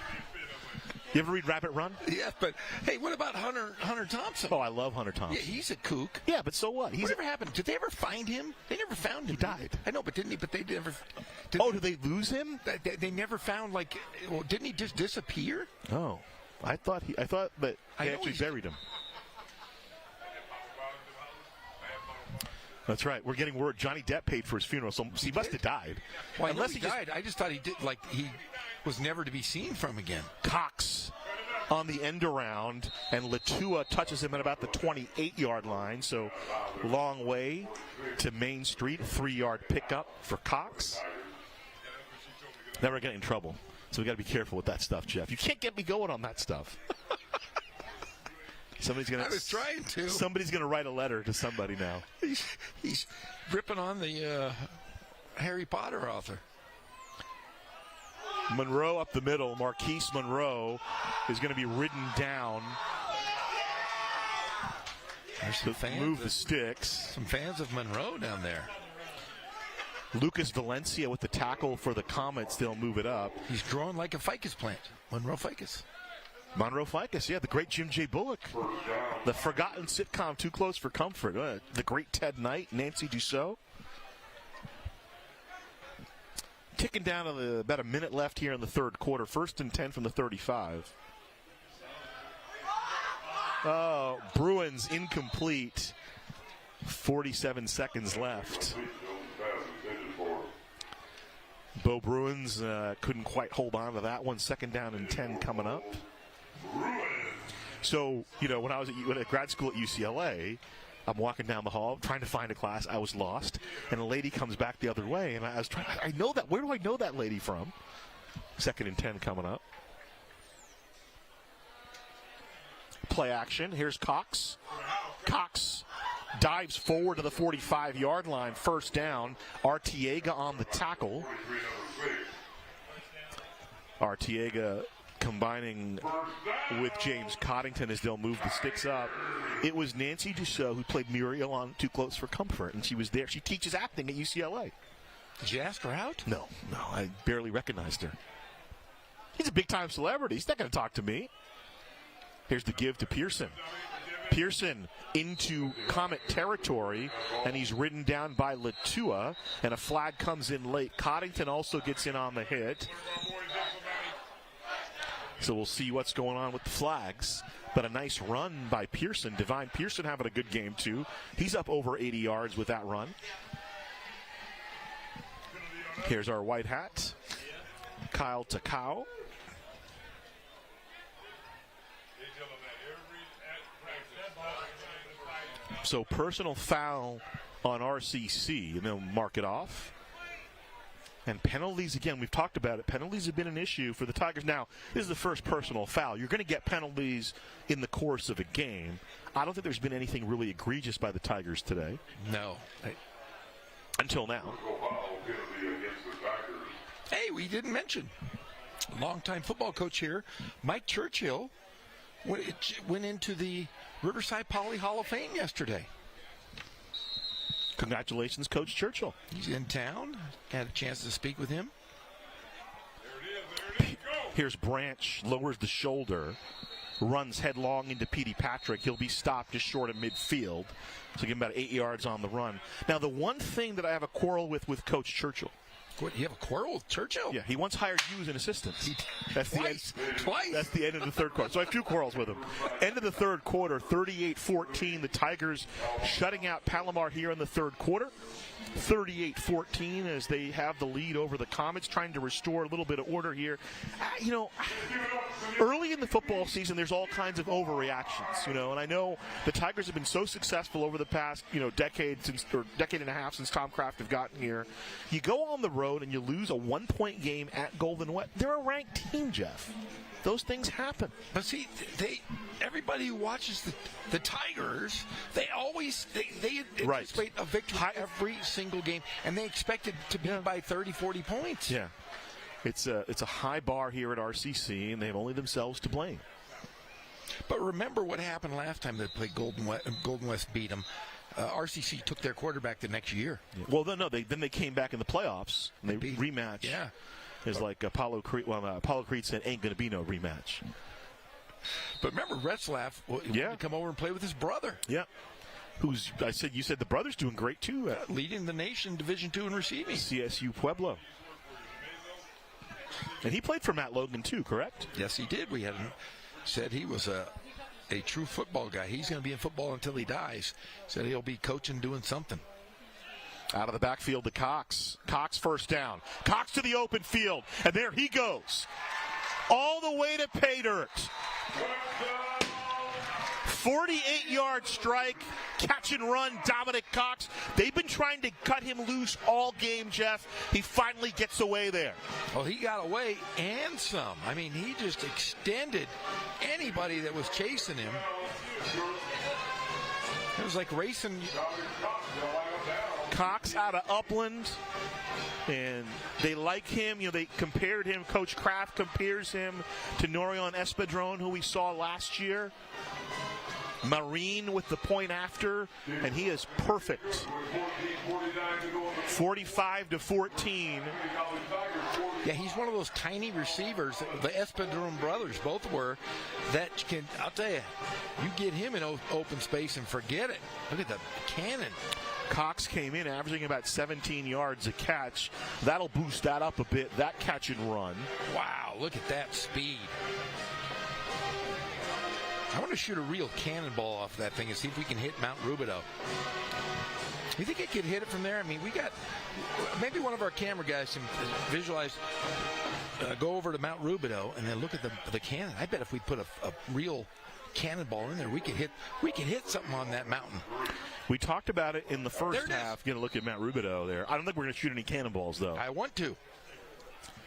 S1: You ever read Rabbit Run?
S5: Yeah, but hey, what about Hunter Thompson?
S1: Oh, I love Hunter Thompson.
S5: Yeah, he's a kook.
S1: Yeah, but so what?
S5: Whatever happened? Did they ever find him? They never found him.
S1: He died.
S5: I know, but didn't he? But they never.
S1: Did they lose him?
S5: They never found Well, didn't he just disappear?
S1: Oh. I thought that they actually buried him. That's right. We're getting word Johnny Depp paid for his funeral, so he must have died.
S5: Well, unless he died. I just thought he did. He was never to be seen from again.
S1: Cox on the end around, and Latua touches him at about the 28-yard line. So long way to Main Street. 3-yard pickup for Cox. Never get in trouble. So we got to be careful with that stuff, Jeff. You can't get me going on that stuff. I
S5: was trying to.
S1: Somebody's gonna write a letter to somebody now.
S5: He's ripping on the Harry Potter author.
S1: Monroe up the middle. Marquise Monroe is going to be ridden down.
S5: There's some fans.
S1: Move the sticks.
S5: Some fans of Monroe down there.
S1: Lucas Valencia with the tackle for the Comets. They'll move it up.
S5: He's growing like a ficus plant. Monroe ficus.
S1: Monroe ficus, yeah, the great Jim J. Bullock. The forgotten sitcom Too Close for Comfort. The great Ted Knight, Nancy Dussault. Ticking down to about a minute left here in the third quarter. 1st and 10 from the 35. Oh, Bruins incomplete. 47 seconds left. Bo Bruins couldn't quite hold on to that one. 2nd down and 10 coming up. So, when I was at grad school at UCLA, I'm walking down the hall trying to find a class. I was lost, and a lady comes back the other way, and I was trying. I know that. Where do I know that lady from? 2nd and 10 coming up. Play action. Here's Cox. Cox dives forward to the 45-yard line. 1st down. Arteaga on the tackle. Arteaga combining with James Coddington as they'll move the sticks up. It was Nancy Dussault who played Muriel on Too Close for Comfort, and she was there. She teaches acting at UCLA.
S5: Did you ask her out?
S1: No, I barely recognized her. He's a big-time celebrity. He's not going to talk to me. Here's the give to Pearson. Pearson into Comet territory, and he's ridden down by Latua, and a flag comes in late. Coddington also gets in on the hit. So we'll see what's going on with the flags. But a nice run by Pearson. Divine Pearson having a good game, too. He's up over 80 yards with that run. Here's our white hat. Kyle Takao. So personal foul on RCC, and they'll mark it off. And penalties, again, we've talked about it. Penalties have been an issue for the Tigers. Now, this is the first personal foul. You're going to get penalties in the course of a game. I don't think there's been anything really egregious by the Tigers today.
S5: No.
S1: Until now.
S5: Hey, we didn't mention. Longtime football coach here, Mike Churchill, went into the Riverside Poly Hall of Fame yesterday.
S1: Congratulations, Coach Churchill.
S5: He's in town. Had a chance to speak with him.
S1: Here's Branch, lowers the shoulder, runs headlong into Petey Patrick. He'll be stopped just short of midfield. So give him about 8 yards on the run. Now, the one thing that I have a quarrel with Coach Churchill.
S5: What, you have a quarrel with Churchill?
S1: Yeah, he once hired you as an assistant. That's
S5: Twice.
S1: That's the end of the third quarter. So I have 2 quarrels with him. End of the third quarter, 38-14. The Tigers shutting out Palomar here in the third quarter. 38-14 as they have the lead over the Comets, trying to restore a little bit of order here. Early in the football season, there's all kinds of overreactions, and I know the Tigers have been so successful over the past, decade and a half since Tom Kraft have gotten here. You go on the road and you lose a 1-point game at Golden West. They're a ranked team, Jeff. Those things happen.
S5: But see, everybody who watches the Tigers, they anticipate a victory every single game, and they expect it to be by 30, 40 points.
S1: Yeah. It's a high bar here at RCC, and they have only themselves to blame.
S5: But remember what happened last time they played Golden West beat them. RCC took their quarterback the next year.
S1: Yeah. Well, then they came back in the playoffs, and they rematched.
S5: Yeah.
S1: It's like Apollo Creed said, ain't going to be no rematch.
S5: But remember, Retzlaff wanted to come over and play with his brother.
S1: Yeah. You said the brother's doing great, too.
S5: Leading the nation Division II in receiving.
S1: CSU Pueblo. And he played for Matt Logan, too, correct?
S5: Yes, he did. We had said he was a true football guy. He's going to be in football until he dies. Said he'll be coaching, doing something.
S1: Out of the backfield to Cox. Cox first down. Cox to the open field. And there he goes. All the way to pay dirt. 48-yard strike. Catch and run, Dominic Cox. They've been trying to cut him loose all game, Jeff. He finally gets away there.
S5: Well, he got away and some. I mean, he just extended anybody that was chasing him. It was like racing.
S1: Cox out of Upland, and they like him. They compared him. Coach Kraft compares him to Norion Espadron, who we saw last year. Marine with the point after, and he is perfect. 45-14.
S5: Yeah, he's one of those tiny receivers, the Espadron brothers both were, that can, I'll tell you, you get him in open space and forget it. Look at the cannon.
S1: Cox came in averaging about 17 yards a catch. That'll boost that up a bit, that catch and run.
S5: Wow, look at that speed. I want to shoot a real cannonball off that thing and see if we can hit Mount Rubidoux. You think it could hit it from there? I mean, maybe one of our camera guys can visualize, go over to Mount Rubidoux and then look at the cannon. I bet if we put a real cannonball in there, we could hit something on that mountain.
S1: We talked about it in the first half. Going to look at Mount Rubidoux there. I don't think we're going to shoot any cannonballs, though.
S5: I want to.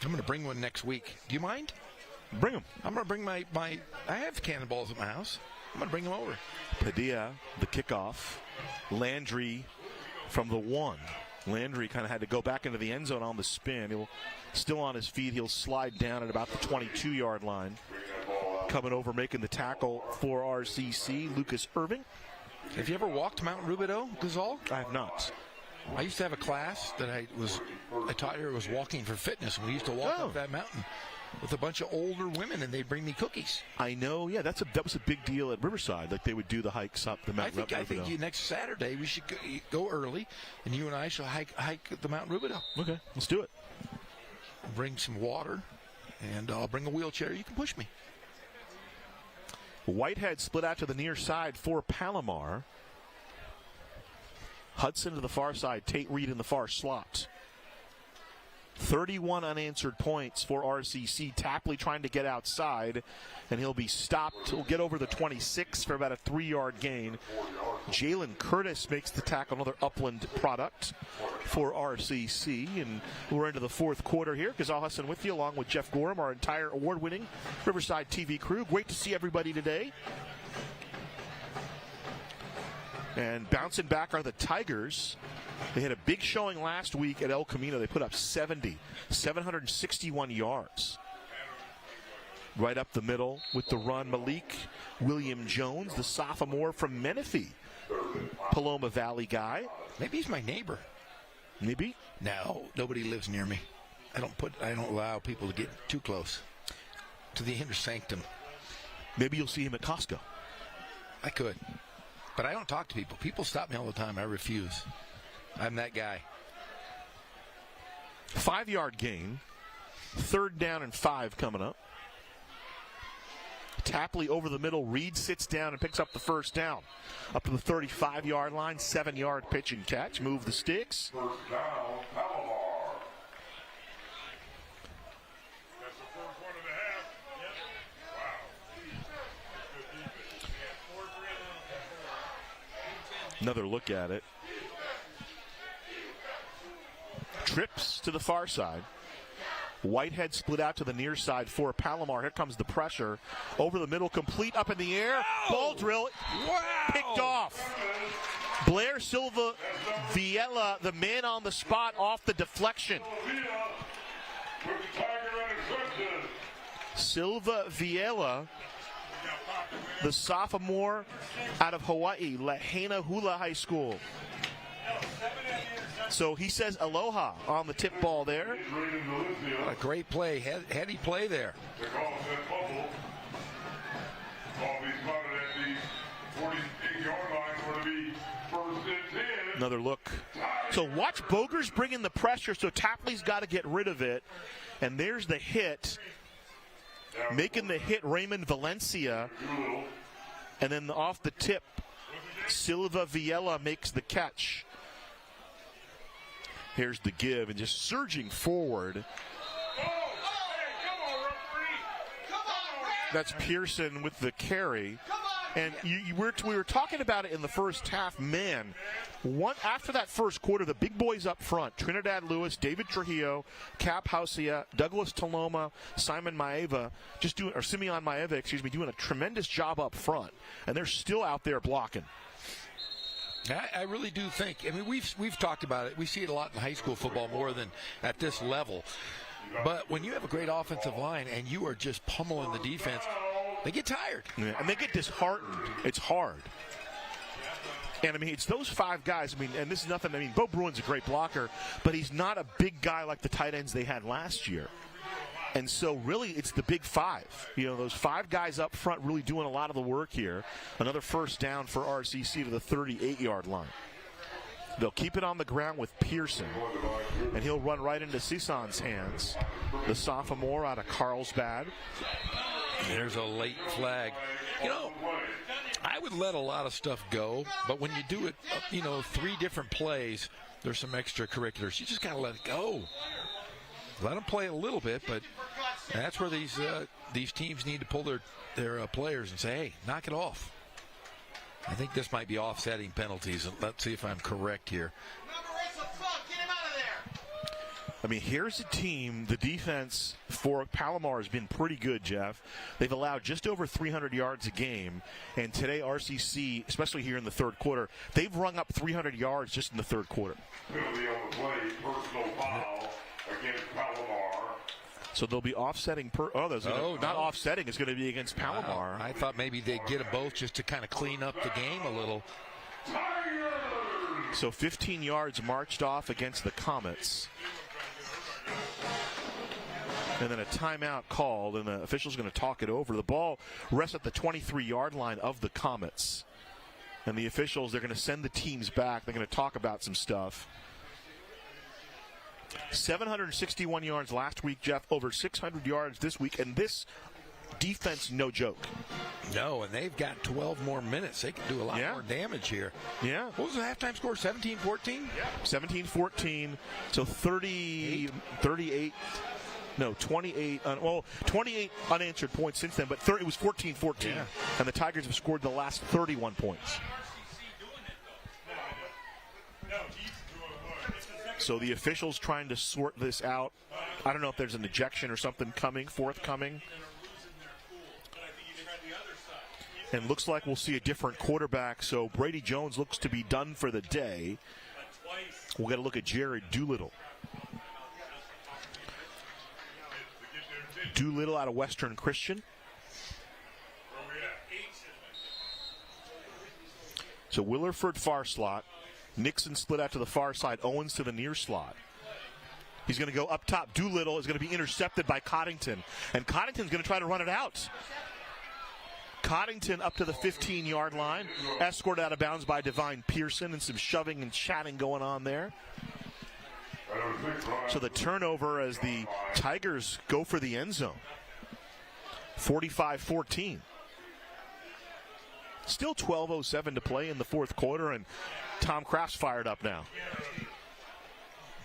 S5: I'm going to bring one next week. Do you mind?
S1: Bring them.
S5: I'm going to bring my I have cannonballs at my house. I'm going to bring them over.
S1: Padilla, the kickoff. Landry from the 1. Landry kind of had to go back into the end zone on the spin. He'll still on his feet. He'll slide down at about the 22-yard line. Coming over, making the tackle for RCC, Lucas Irving.
S5: Have you ever walked Mount Rubidoux, Gazal?
S1: I have not.
S5: I used to have a class that I taught her was walking for fitness, and we used to walk up that mountain with a bunch of older women, and they'd bring me cookies.
S1: I know, yeah, that was a big deal at Riverside. Like they would do the hikes up the Mount Rubidoux.
S5: I think next Saturday we should go early, and you and I shall hike the Mount Rubidoux.
S1: Okay, let's do it.
S5: Bring some water, and I'll bring a wheelchair. You can push me.
S1: Whitehead split out to the near side for Palomar. Hudson to the far side. Tate Reed in the far slot. 31 unanswered points for RCC. Tapley trying to get outside, and he'll be stopped. He'll get over the 26 for about a 3-yard gain. Jalen Curtis makes the tackle, another Upland product for RCC. And we're into the fourth quarter here. Gazal Hassan with you, along with Jeff Gorham, our entire award-winning Riverside TV crew. Great to see everybody today. And bouncing back are the Tigers. They had a big showing last week at El Camino. They put up 761 yards. Right up the middle with the run, Malik William Jones, the sophomore from Menifee. Paloma Valley guy.
S5: Maybe he's my neighbor.
S1: Maybe.
S5: No, nobody lives near me. I don't allow people to get too close. to the inner sanctum.
S1: Maybe you'll see him at Costco.
S5: I could. But I don't talk to people. People stop me all the time. I refuse. I'm that guy.
S1: 5-yard gain. 3rd down and 5 coming up. Tapley over the middle. Reed sits down and picks up the first down. Up to the 35-yard line. 7-yard pitch and catch. Move the sticks.
S4: First down, Palomar.
S19: That's the first one of the half. Wow.
S1: Another look at it. Trips to the far side. Whitehead split out to the near side for Palomar. Here comes the pressure. Over the middle, complete, up in the air. Ball drill.
S5: Wow.
S1: Picked off. Blair Silva Viella, the man on the spot, off the deflection. Silva Viella, the sophomore out of Hawaii, Lahaina Hula High School. So he says aloha on the tip ball there.
S5: What a great play. Heady play there.
S1: Another look. So watch Bogers bring in the pressure, so Tapley's got to get rid of it. And there's the hit. Making the hit, Raymond Valencia. And then off the tip, Silva Viella makes the catch. Here's the give, and just surging forward. That's Pearson with the carry. And we were talking about it in the first half. Man, after that first quarter, the big boys up front, Trinidad Lewis, David Trujillo, Cap Hausia, Douglas Taloma, Simeon Maeva, doing a tremendous job up front. And they're still out there blocking.
S5: I really do think. I mean, we've talked about it. We see it a lot in high school football more than at this level. But when you have a great offensive line and you are just pummeling the defense, they get tired.
S1: Yeah, and they get disheartened. It's hard. And, I mean, it's those 5 guys. I mean, and this is nothing. I mean, Bo Bruin's a great blocker, but he's not a big guy like the tight ends they had last year. And so, really, it's the big 5. You know, those 5 guys up front really doing a lot of the work here. Another first down for RCC to the 38-yard line. They'll keep it on the ground with Pearson, and he'll run right into Sison's hands, the sophomore out of Carlsbad.
S5: There's a late flag. You know, I would let a lot of stuff go, but when you do it, 3 different plays, there's some extracurriculars. You just got to let it go. Let them play a little bit, but that's where these teams need to pull their players and say, hey, knock it off. I think this might be offsetting penalties. Let's see if I'm correct here.
S1: I mean, here's a team, the defense for Palomar has been pretty good, Jeff. They've allowed just over 300 yards a game. And today, RCC, especially here in the third quarter, they've rung up 300 yards just in the third quarter.
S4: Penalty on the play, personal foul against Palomar.
S1: So they'll be offsetting. Not offsetting. It's going to be against Palomar.
S5: I thought maybe they'd get them both just to kind of clean up the game a little.
S1: So 15 yards marched off against the Comets. And then a timeout called, and the official's going to talk it over. The ball rests at the 23-yard line of the Comets. And the officials, they're going to send the teams back. They're going to talk about some stuff. 761 yards last week, Jeff. Over 600 yards this week. And this defense, no joke.
S5: No, and they've got 12 more minutes. They can do a lot more damage here.
S1: Yeah.
S5: What was the halftime score? 17-14?
S1: Yeah. 17-14. So 38. No, 28. 28 unanswered points since then, but it was 14-14. Yeah. And the Tigers have scored the last 31 points. So the officials trying to sort this out. I don't know if there's an ejection or something forthcoming. And looks like we'll see a different quarterback. So Brady Jones looks to be done for the day. We'll get a look at Jared Doolittle. Doolittle out of Western Christian. So Willerford far slot. Nixon split out to the far side. Owens to the near slot. He's going to go up top. Doolittle is going to be intercepted by Coddington. And Coddington's going to try to run it out. Coddington up to the 15-yard line. Escorted out of bounds by Divine Pearson, and some shoving and chatting going on there. So the turnover as the Tigers go for the end zone. 45-14. Still 12:07 to play in the fourth quarter, and Tom Kraft's fired up now.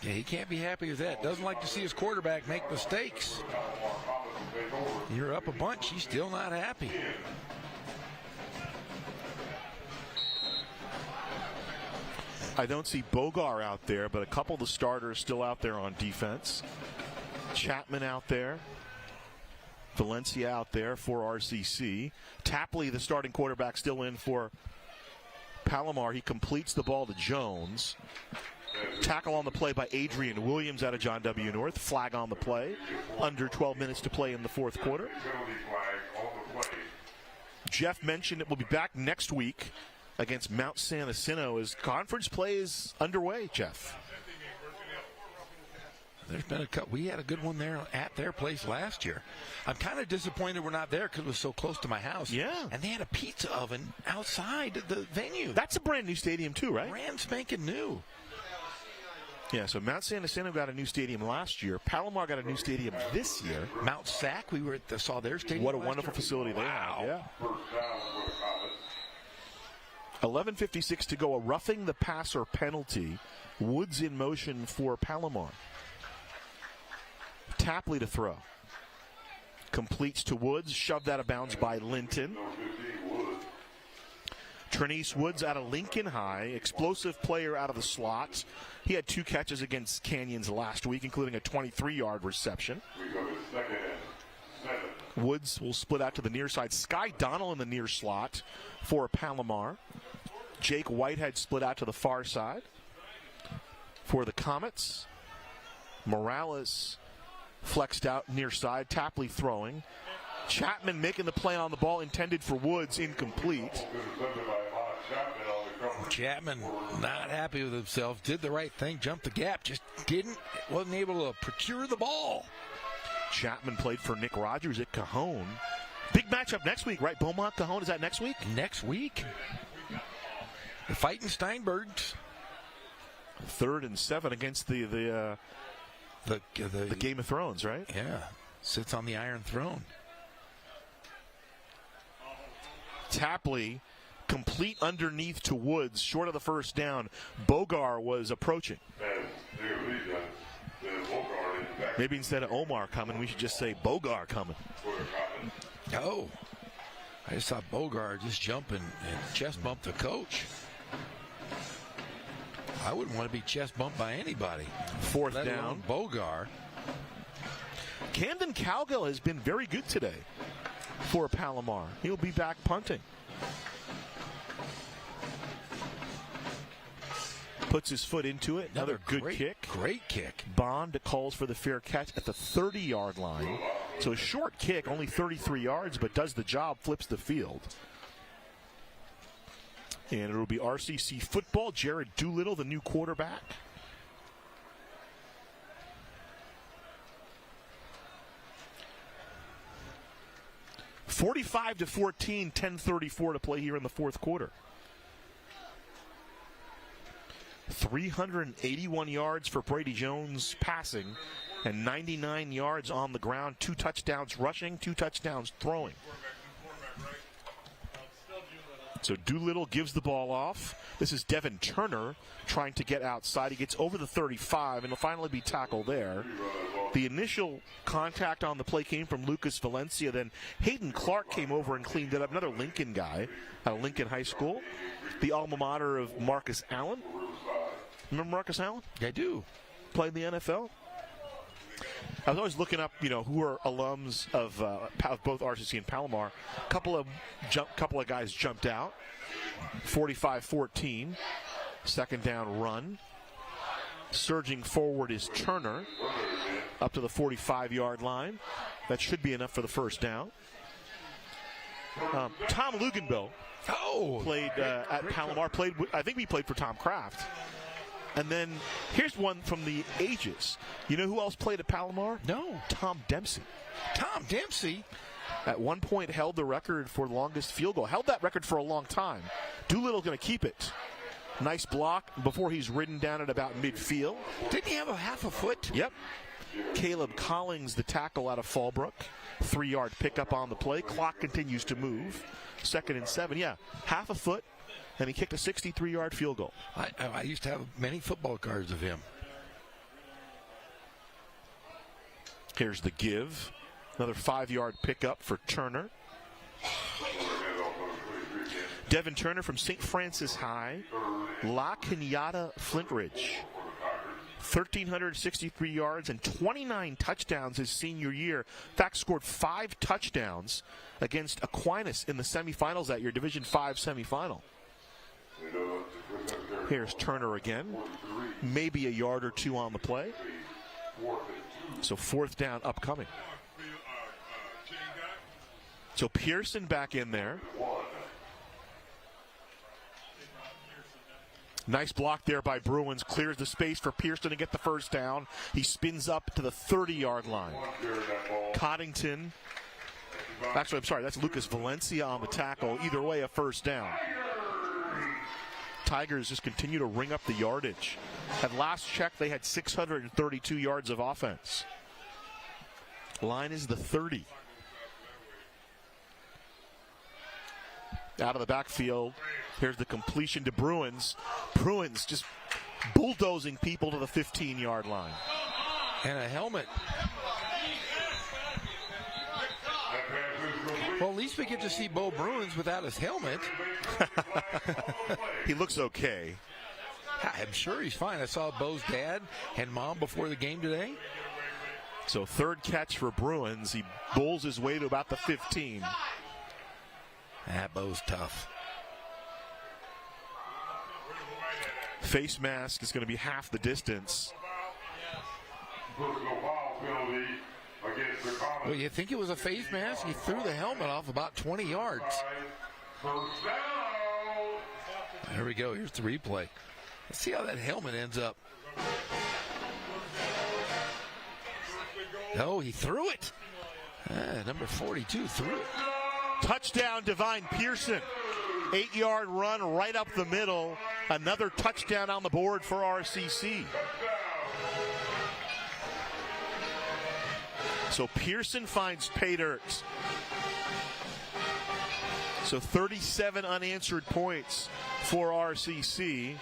S5: Yeah, he can't be happy with that. Doesn't like to see his quarterback make mistakes. You're up a bunch. He's still not happy.
S1: I don't see Bogar out there, but a couple of the starters still out there on defense. Chapman out there. Valencia out there for RCC. Tapley, the starting quarterback, still in for Palomar. He completes the ball to Jones. Tackle on the play by Adrian Williams out of John W. North. Flag on the play. Under 12 minutes to play in the fourth quarter. Jeff mentioned it will be back next week against Mount San Jacinto as conference play is underway, Jeff.
S5: There's been we had a good one there at their place last year. I'm kind of disappointed we're not there because it was so close to my house.
S1: Yeah.
S5: And they had a pizza oven outside the venue.
S1: That's a brand new stadium too, right?
S5: Brand spanking new.
S1: Yeah, so Mount San Jacinto got a new stadium last year. Palomar got a new stadium this year.
S5: Mount Sac, we were saw their stadium.
S1: What a wonderful facility they have. Yeah. 11:56 to go. A roughing the passer penalty. Woods in motion for Palomar. Tapley to throw. Completes to Woods. Shoved out of bounds by Linton. Trinice Woods out of Lincoln High. Explosive player out of the slot. He had 2 catches against Canyons last week, including a 23-yard reception. Woods will split out to the near side. Sky Donnell in the near slot for Palomar. Jake Whitehead split out to the far side for the Comets. Morales flexed out near side. Tapley throwing. Chapman making the play on the ball intended for Woods, incomplete.
S5: Chapman not happy with himself. Did the right thing, jumped the gap, just wasn't able to procure the ball.
S1: Chapman played for Nick Rogers at Cajon. Big matchup next week, right? Beaumont, Cajon, is that next week?
S5: Next week. The Fighting Steinbergs.
S1: 3rd and 7 against the Game of Thrones, right?
S5: Yeah. Sits on the Iron Throne.
S1: Tapley complete underneath to Woods, short of the first down. Bogar was approaching. Maybe instead of Omar coming, we should just say Bogar coming.
S5: Oh, I just saw Bogar just jump and chest bump the coach. I wouldn't want to be chest bumped by anybody.
S1: 4th down.
S5: Bogar.
S1: Camden Cowgill has been very good today for Palomar. He'll be back punting. Puts his foot into it. Another good kick.
S5: Great kick.
S1: Bond calls for the fair catch at the 30-yard line. So a short kick, only 33 yards, but does the job, flips the field. And it will be RCC football. Jared Doolittle, the new quarterback. (45-14), 10:34 to play here in the fourth quarter. 381 yards for Brady Jones passing and 99 yards on the ground. 2 touchdowns rushing, 2 touchdowns throwing. So Doolittle gives the ball off. This is Devin Turner trying to get outside. He gets over the 35 and will finally be tackled there. The initial contact on the play came from Lucas Valencia. Then Hayden Clark came over and cleaned it up. Another Lincoln guy out of Lincoln High School. The alma mater of Marcus Allen. Remember Marcus Allen?
S5: I do.
S1: Played in the NFL. I was always looking up, who are alums of both RCC and Palomar. Couple of guys jumped out. 45-14. 2nd down run. Surging forward is Turner up to the 45-yard line. That should be enough for the first down. Tom Luganbill played at Palomar. I think he played for Tom Kraft. And then here's one from the ages. You know who else played at Palomar?
S5: No.
S1: Tom Dempsey.
S5: Tom Dempsey?
S1: At one point held the record for longest field goal. Held that record for a long time. Doolittle going to keep it. Nice block before he's ridden down at about midfield.
S5: Didn't he have a half a foot?
S1: Yep. Caleb Collins, the tackle out of Fallbrook. 3-yard pickup on the play. Clock continues to move. 2nd and 7. Yeah, half a foot. And he kicked a 63-yard field goal.
S5: I used to have many football cards of him.
S1: Here's the give. Another 5-yard pickup for Turner. Devin Turner from St. Francis High. La Cañada Flint Ridge. 1,363 yards and 29 touchdowns his senior year. In fact, scored 5 touchdowns against Aquinas in the semifinals that year, Division 5 semifinal. Here's Turner again. Maybe a yard or 2 on the play. So 4th down upcoming. So Pearson back in there. Nice block there by Bruins. Clears the space for Pearson to get the first down. He spins up to the 30-yard line. Coddington. Actually, I'm sorry. That's Lucas Valencia on the tackle. Either way, a first down. Tigers just continue to ring up the yardage. At last check, they had 632 yards of offense. Line is the 30. Out of the backfield, here's the completion to Bruins. Bruins just bulldozing people to the 15-yard line.
S5: And a helmet. Well, at least we get to see Bo Bruins without his helmet.
S1: He looks okay.
S5: I'm sure he's fine. I saw Bo's dad and mom before the game today.
S1: So 3rd catch for Bruins. He bowls his way to about the 15.
S5: That Bo's tough.
S1: Face mask is going to be half the distance.
S5: Well, you think it was a face mask? He threw the helmet off about 20 yards. There we go. Here's the replay. Let's see how that helmet ends up. No, he threw it. Number 42 threw it.
S1: Touchdown, Divine Pearson. 8-yard run right up the middle. Another touchdown on the board for RCC. So Pearson finds pay dirt. So 37 unanswered points for RCC.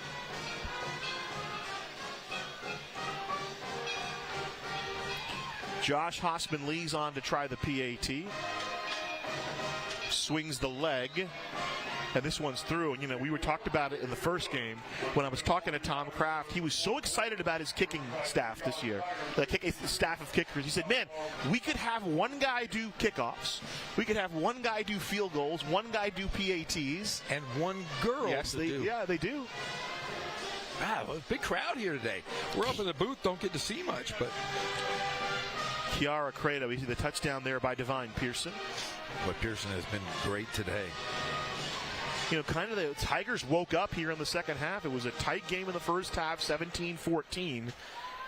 S1: Josh Hossman leads on to try the PAT. Swings the leg. And this one's through. And, you know, we talked about it in the first game when I was talking to Tom Kraft. He was so excited about his kicking staff this year, the staff of kickers. He said, man, we could have one guy do kickoffs. We could have one guy do field goals, one guy do PATs.
S5: And one girl do.
S1: Yeah, they do.
S5: Wow, a big crowd here today. We're up in the booth, don't get to see much, but...
S1: Kiara Credo, we see the touchdown there by Divine Pearson.
S5: But Pearson has been great today.
S1: You know, kind of the Tigers woke up here in the second half. It was a tight game in the first half, 17-14.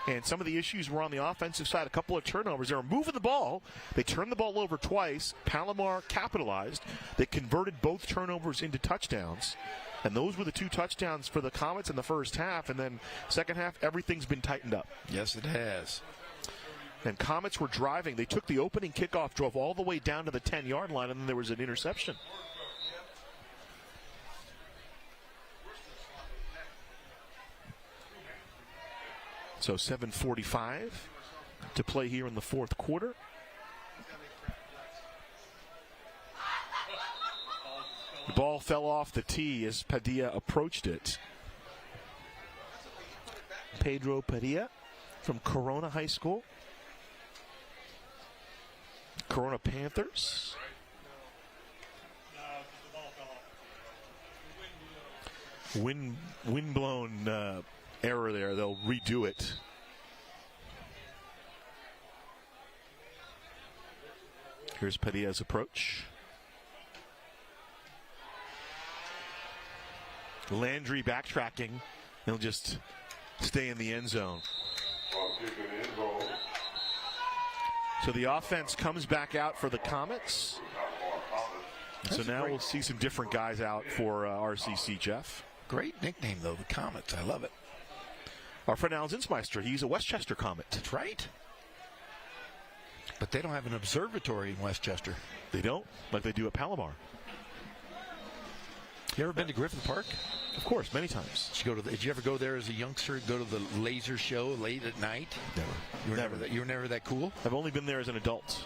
S1: And some of the issues were on the offensive side. A couple of turnovers. They were moving the ball. They turned the ball over twice. Palomar capitalized. They converted both turnovers into touchdowns. And those were the 2 touchdowns for the Comets in the first half. And then second half, everything's been tightened up.
S5: Yes, it has.
S1: And Comets were driving. They took the opening kickoff, drove all the way down to the 10-yard line, and then there was an interception. So 7:45 to play here in the fourth quarter. The ball fell off the tee as Padilla approached it. Pedro Padilla from Corona High School. Corona Panthers. Windblown error there. They'll redo it. Here's Padilla's approach. Landry backtracking. He'll just stay in the end zone.
S4: Ball kick in the end zone.
S1: So the offense comes back out for the Comets. So now we'll see some different guys out for RCC, Jeff.
S5: Great nickname, though, the Comets. I love it.
S1: Our friend Alan Zinsmeister, he's a Westchester Comet.
S5: That's right. But they don't have an observatory in Westchester.
S1: They don't, like they do at Palomar.
S5: You ever been to Griffith Park?
S1: Of course, many times.
S5: Did you ever go there as a youngster, go to the laser show late at night?
S1: Never.
S5: You were never that cool?
S1: I've only been there as an adult.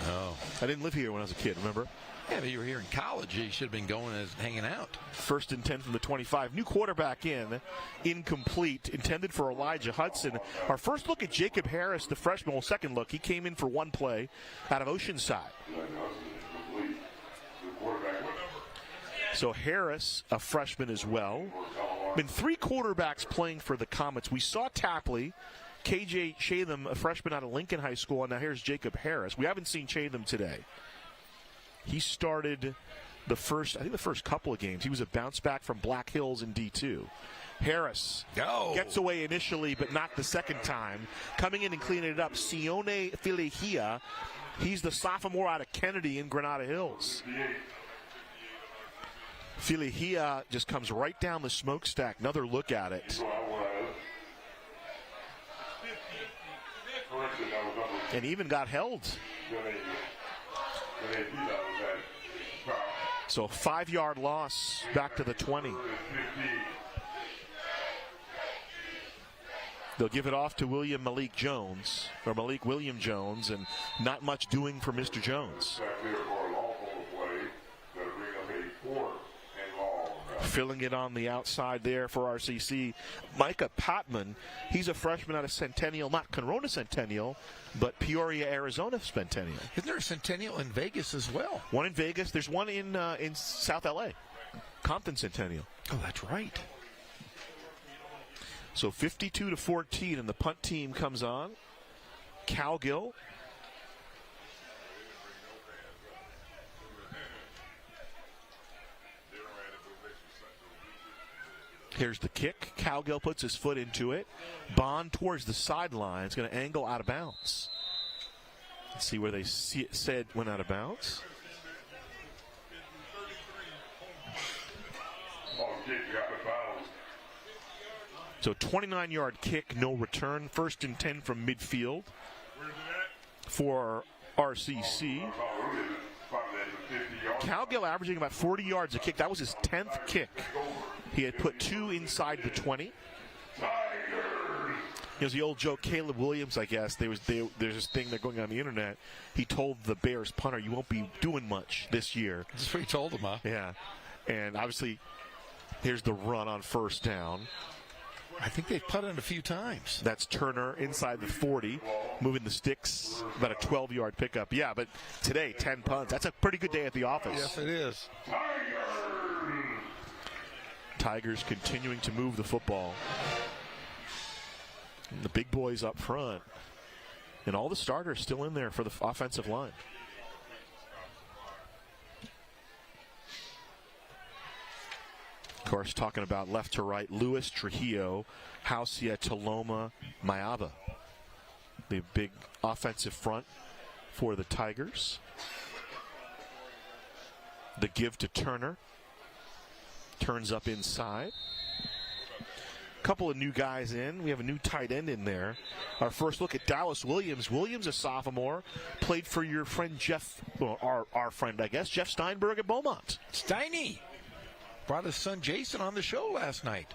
S5: Oh.
S1: I didn't live here when I was a kid, remember?
S5: Yeah, but you were here in college. You should have been going as hanging out.
S1: 1st and 10 from the 25. New quarterback incomplete, intended for Elijah Hudson. Our first look at Jacob Harris, the freshman. Well, second look, he came in for one play out of Oceanside. So Harris, a freshman as well. Been 3 quarterbacks playing for the Comets. We saw Tapley, KJ Chatham, a freshman out of Lincoln High School, and now here's Jacob Harris. We haven't seen Chatham today. He started the first couple of games. He was a bounce back from Black Hills in D2. Harris gets away initially, but not the second time. Coming in and cleaning it up, Sione Filihia. He's the sophomore out of Kennedy in Granada Hills. Filihia just comes right down the smokestack. Another look at it. And even got held. So 5-yard loss back to the 20. They'll give it off to Malik William Jones, and not much doing for Mr. Jones. Filling it on the outside there for RCC, Micah Potman. He's a freshman out of Centennial, not Corona Centennial, but Peoria, Arizona Centennial.
S5: Isn't there a Centennial in Vegas as well?
S1: One in Vegas. There's one in South LA, Compton Centennial.
S5: Oh, that's right.
S1: So 52-14, and the punt team comes on. Cowgill. Here's the kick. Cowgill puts his foot into it. Bond towards the sideline. It's going to angle out of bounds. Let's see where they said went out of bounds. So 29-yard kick, no return. 1st and 10 from midfield for RCC. Cowgill averaging about 40 yards a kick. That was his 10th kick. He had put 2 inside the 20. It was the old joke, Caleb Williams, I guess. There's this thing they're going on the internet. He told the Bears punter, you won't be doing much this year.
S5: That's what he told him, huh?
S1: Yeah. And obviously, here's the run on 1st down.
S5: I think they've putted a few times.
S1: That's Turner inside the 40, moving the sticks, about a 12-yard pickup. Yeah, but today, 10 punts. That's a pretty good day at the office.
S5: Yes, it is.
S1: Tigers continuing to move the football. And the big boys up front. And all the starters still in there for the offensive line. Of course, talking about left to right, Lewis, Trujillo, Hausia, Taloma, Mayaba. The big offensive front for the Tigers. The give to Turner. Turns up inside. Couple of new guys in. We have a new tight end in there. Our first look at Dallas Williams. Williams, a sophomore, played for your friend Jeff, well, our friend, I guess, Jeff Steinberg at Beaumont.
S5: Steiny brought his son Jason on the show last night.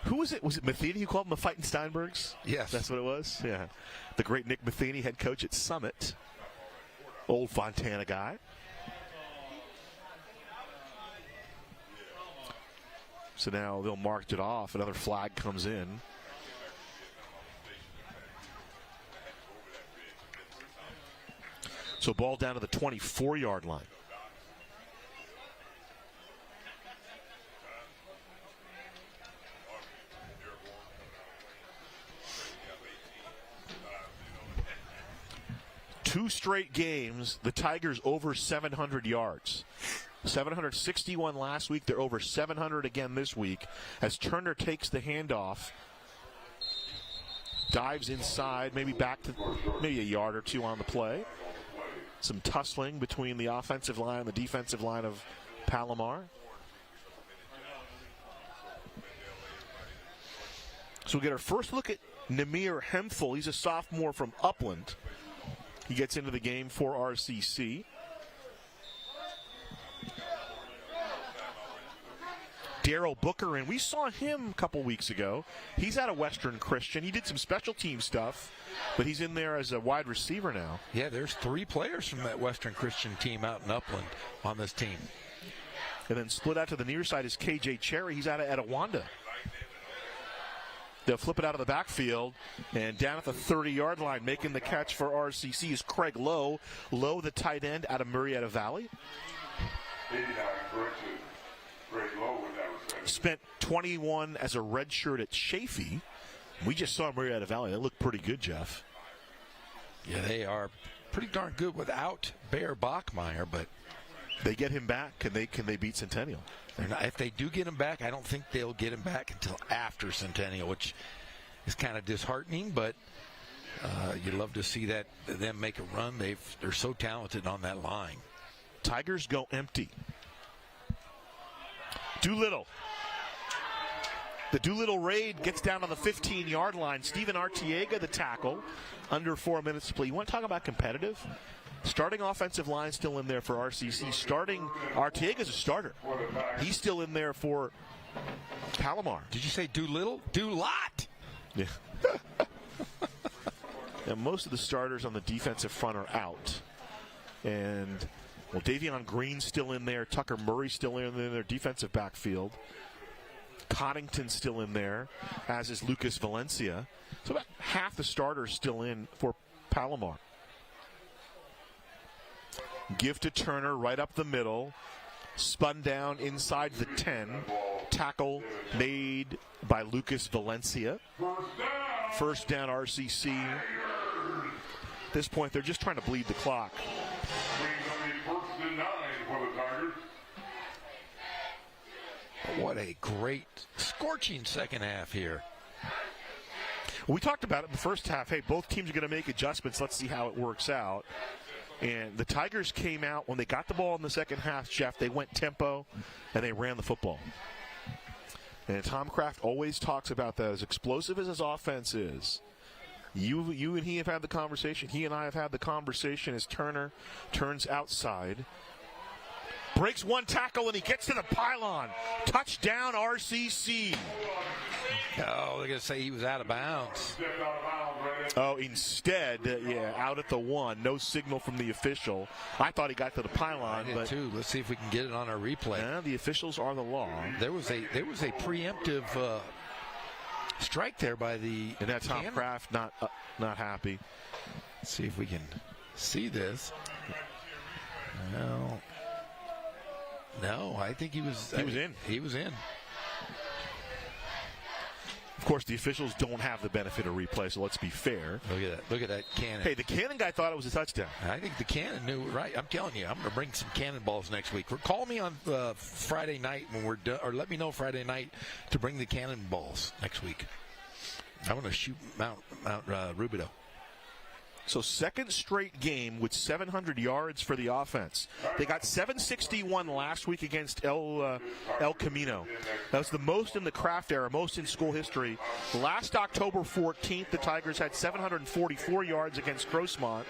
S1: Who was it? Was it Matheny who called him the Fighting Steinbergs?
S5: Yes.
S1: That's what it was? Yeah. The great Nick Matheny, head coach at Summit. Old Fontana guy. So now they'll mark it off. Another flag comes in. So ball down to the 24-yard line. Two straight games, the Tigers over 700 yards. 761 last week. They're over 700 again this week as Turner takes the handoff dives inside, maybe back to maybe a yard or two on the play. Some tussling between the offensive line and the defensive line of Palomar. So we get our first look at Namir Hemphill. He's a sophomore from Upland. He gets into the game for RCC. Daryl Booker, and we saw him a couple weeks ago. He's out of Western Christian. He did some special team stuff, but he's in there as a wide receiver now.
S5: Yeah, there's 3 players from that Western Christian team out in Upland on this team.
S1: And then split out to the near side is KJ Cherry. He's out of Etowanda. They'll flip it out of the backfield, and down at the 30-yard line, making the catch for RCC is Craig Lowe. Lowe, the tight end out of Murrieta Valley.
S4: 89 correction. Craig Lowe with that reception.
S1: Spent 21 as a redshirt at Chaffee. We just saw Murrieta Valley. They look pretty good, Jeff.
S5: Yeah, they are pretty darn good without Bear Bachmeyer, but
S1: they get him back. Can they beat Centennial?
S5: If they do get him back, I don't think they'll get him back until after Centennial, which is kind of disheartening, but you'd love to see them make a run. They're so talented on that line.
S1: Tigers go empty. Doolittle. The Doolittle raid gets down on the 15-yard line. Steven Artiega, the tackle, under 4 minutes to play. You want to talk about competitive? Starting offensive line still in there for RCC. Artiega's a starter. He's still in there for Palomar.
S5: Did you say Doolittle? Do-lot.
S1: Yeah. And most of the starters on the defensive front are out. And, well, Davion Green's still in there. Tucker Murray's still in their defensive backfield. Coddington's still in there, as is Lucas Valencia. So about half the starters still in for Palomar. Give to Turner right up the middle. Spun down inside the 10. Tackle made by Lucas Valencia. First down RCC. At this point, they're just trying to bleed the clock.
S5: What a great, scorching second half here.
S1: We talked about it in the first half. Hey, both teams are going to make adjustments. Let's see how it works out. And the Tigers came out when they got the ball in the second half, Jeff. They went tempo, and they ran the football. And Tom Kraft always talks about that. As explosive as his offense is, you and he have had the conversation. He and I have had the conversation as Turner turns outside. Breaks one tackle, and he gets to the pylon. Touchdown, RCC.
S5: Oh, they're going to say he was out of bounds.
S1: Oh, instead, out at the 1. No signal from the official. I thought he got to the pylon.
S5: I did
S1: but
S5: too. Let's see if we can get it on our replay.
S1: Yeah, the officials are the law.
S5: There was a preemptive strike there by the.
S1: And that's Tom Kraft not happy.
S5: Let's see if we can see this. No, I think he was
S1: in.
S5: He was in.
S1: Of course, the officials don't have the benefit of replay, so let's be fair.
S5: Look at that cannon.
S1: Hey, the cannon guy thought it was a touchdown.
S5: I think the cannon knew it right. I'm telling you, I'm going to bring some cannonballs next week. Call me on Friday night when we're done, or let me know Friday night to bring the cannonballs next week. I want to shoot Mount Rubidoux.
S1: So second straight game with 700 yards for the offense. They got 761 last week against El Camino. That was the most in the Kraft era, most in school history. Last October 14th, the Tigers had 744 yards against Grossmont.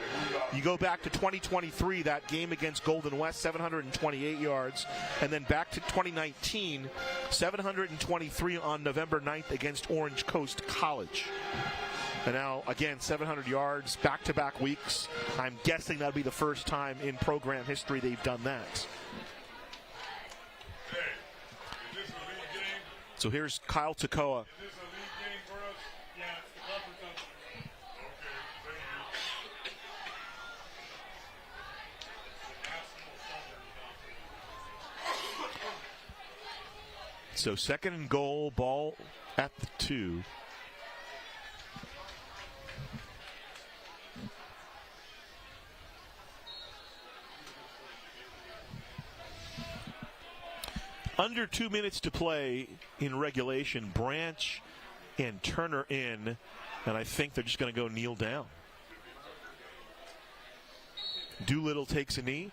S1: You go back to 2023, that game against Golden West, 728 yards. And then back to 2019, 723 on November 9th against Orange Coast College. And now, again, 700 yards, back-to-back weeks. I'm guessing that'll be the first time in program history they've done that. So here's Kyle Takoa. So second and goal, ball at the 2. Under 2 minutes to play in regulation. Branch and Turner in. And I think they're just going to go kneel down. Doolittle takes a knee.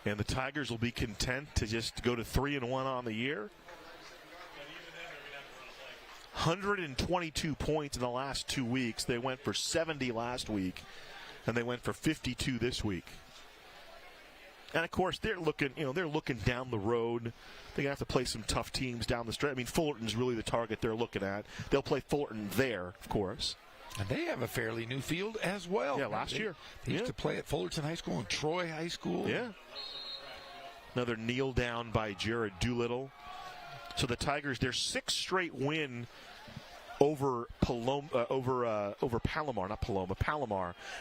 S1: And the Tigers will be content to just go to 3-1 on the year. 122 points in the last 2 weeks. They went for 70 last week, and they went for 52 this week. And of course, they're looking down the road. They're gonna have to play some tough teams down the stretch. I mean, Fullerton's really the target they're looking at. They'll play Fullerton there, of course.
S5: And they have a fairly new field as well.
S1: Yeah, last year.
S5: They used to play at Fullerton High School and Troy High School.
S1: Yeah. Another kneel down by Jared Doolittle. So the Tigers, their 6th straight win over Palomar.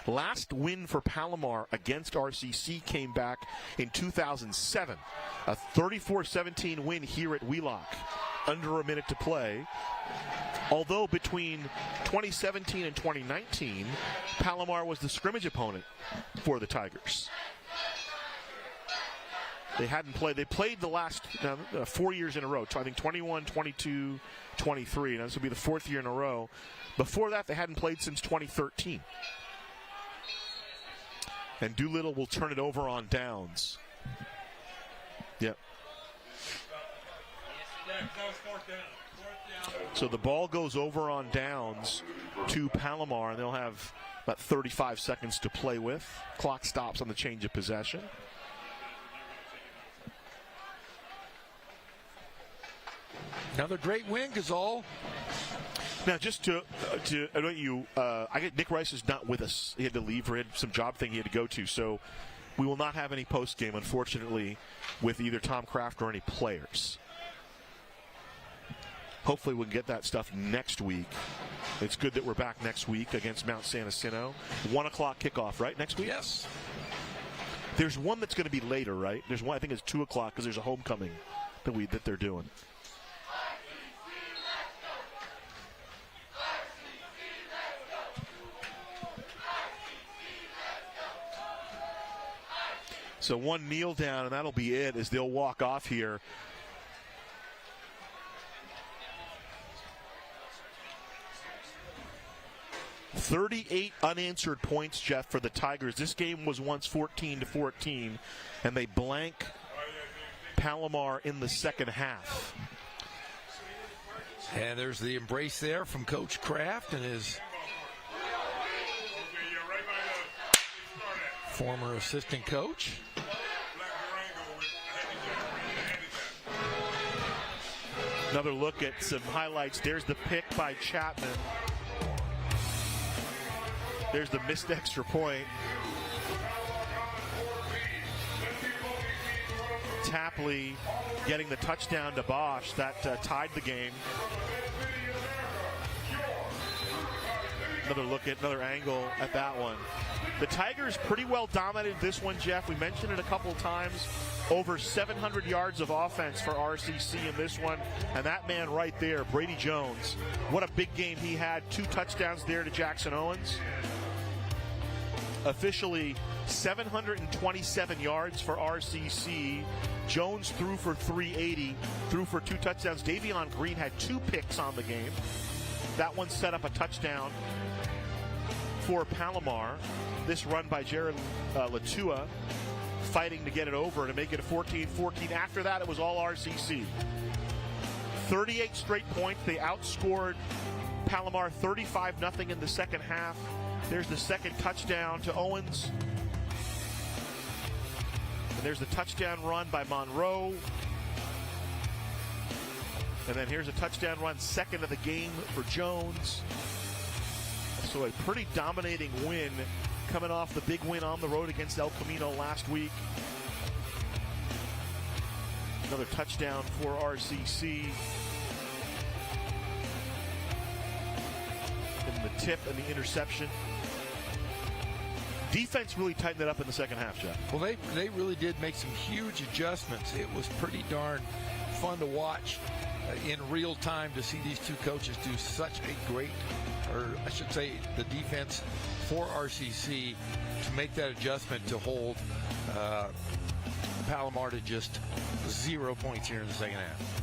S1: Last win for Palomar against RCC came back in 2007. A 34-17 win here at Wheelock. Under a minute to play. Although between 2017 and 2019, Palomar was the scrimmage opponent for the Tigers. They hadn't played. They played the last 4 years in a row. I think 21, 22, 23. And this will be the 4th year in a row. Before that, they hadn't played since 2013. And Doolittle will turn it over on downs. Yep. So the ball goes over on downs to Palomar, and they'll have about 35 seconds to play with. Clock stops on the change of possession.
S5: Another great win, Gazal.
S1: Now, just to anoint you, I get Nick Rice is not with us. He had to leave, or he had some job thing he had to go to. So we will not have any post game, unfortunately, with either Tom Kraft or any players. Hopefully, we'll get that stuff next week. It's good that we're back next week against Mount San Jacinto. 1 o'clock kickoff, right? Next week.
S5: Yes.
S1: There's one that's going to be later, right? There's one. I think it's 2 o'clock because there's a homecoming that they're doing. So one kneel down, and that'll be it as they'll walk off here. $38 unanswered points, Jeff, for the Tigers. This game was once 14-14, and they blank Palomar in the second half.
S5: And there's the embrace there from Coach Kraft and his former assistant coach.
S1: Another look at some highlights. There's the pick by Chapman. There's the missed extra point. Tapley getting the touchdown to Bosch. That tied the game. Another angle at that one. The Tigers pretty well dominated this one, Jeff. We mentioned it a couple times. Over 700 yards of offense for RCC in this one. And that man right there, Brady Jones, what a big game he had. 2 touchdowns there to Jackson Owens. Officially 727 yards for RCC. Jones threw for 380, threw for 2 touchdowns. Davion Green had 2 picks on the game. That one set up a touchdown for Palomar. This run by Jared Latua, fighting to get it over to make it a 14-14. After that, it was all RCC. 38 straight points. They outscored Palomar 35-0 in the second half. There's the second touchdown to Owens. And there's the touchdown run by Monroe. And then here's a touchdown run, second of the game for Jones. So a pretty dominating win coming off the big win on the road against El Camino last week. Another touchdown for RCC. And the tip and the interception. Defense really tightened it up in the second half, Jeff.
S5: Well, they really did make some huge adjustments. It was pretty darn fun to watch in real time to see these two coaches do such a great or I should say the defense for RCC to make that adjustment to hold Palomar to just 0 points here in the second half.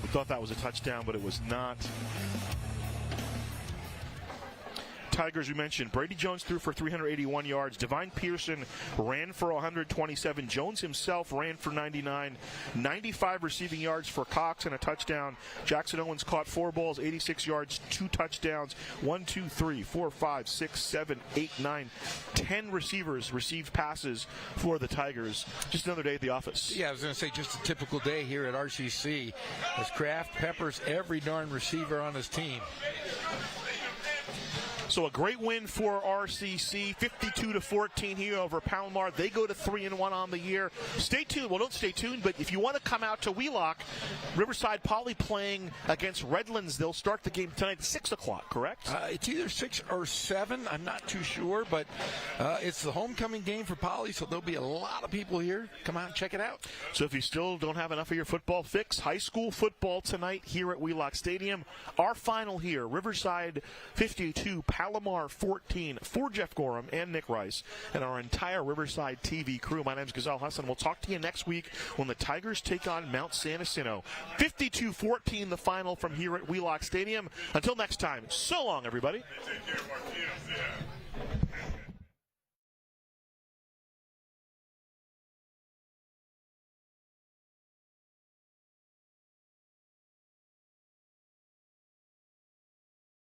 S1: We thought that was a touchdown, but it was not. Tigers, we mentioned, Brady Jones threw for 381 yards. Divine Pearson ran for 127. Jones himself ran for 99. 95 receiving yards for Cox and a touchdown. Jackson Owens caught 4 balls, 86 yards, 2 touchdowns. 1, 2, 3, 4, 5, 6, 7, 8, 9, 10 receivers received passes for the Tigers. Just another day at the office.
S5: Yeah, I was going to say just a typical day here at RCC as Kraft peppers every darn receiver on his team.
S1: So a great win for RCC, 52-14 here over Palomar. They go to 3-1 on the year. Stay tuned. Well, don't stay tuned, but if you want to come out to Wheelock, Riverside Poly playing against Redlands. They'll start the game tonight at 6 o'clock, correct?
S5: It's either 6 or 7. I'm not too sure, but it's the homecoming game for Poly, so there'll be a lot of people here. Come out and check it out.
S1: So if you still don't have enough of your football fix, high school football tonight here at Wheelock Stadium. Our final here, Riverside 52, Palomar 14. For Jeff Gorham and Nick Rice and our entire Riverside TV crew, my name is Ghazal Hassan. We'll talk to you next week when the Tigers take on Mount San Jacinto. 52-14 the final from here at Wheelock Stadium. Until next time, so long, everybody.
S19: Take care of our kids, yeah.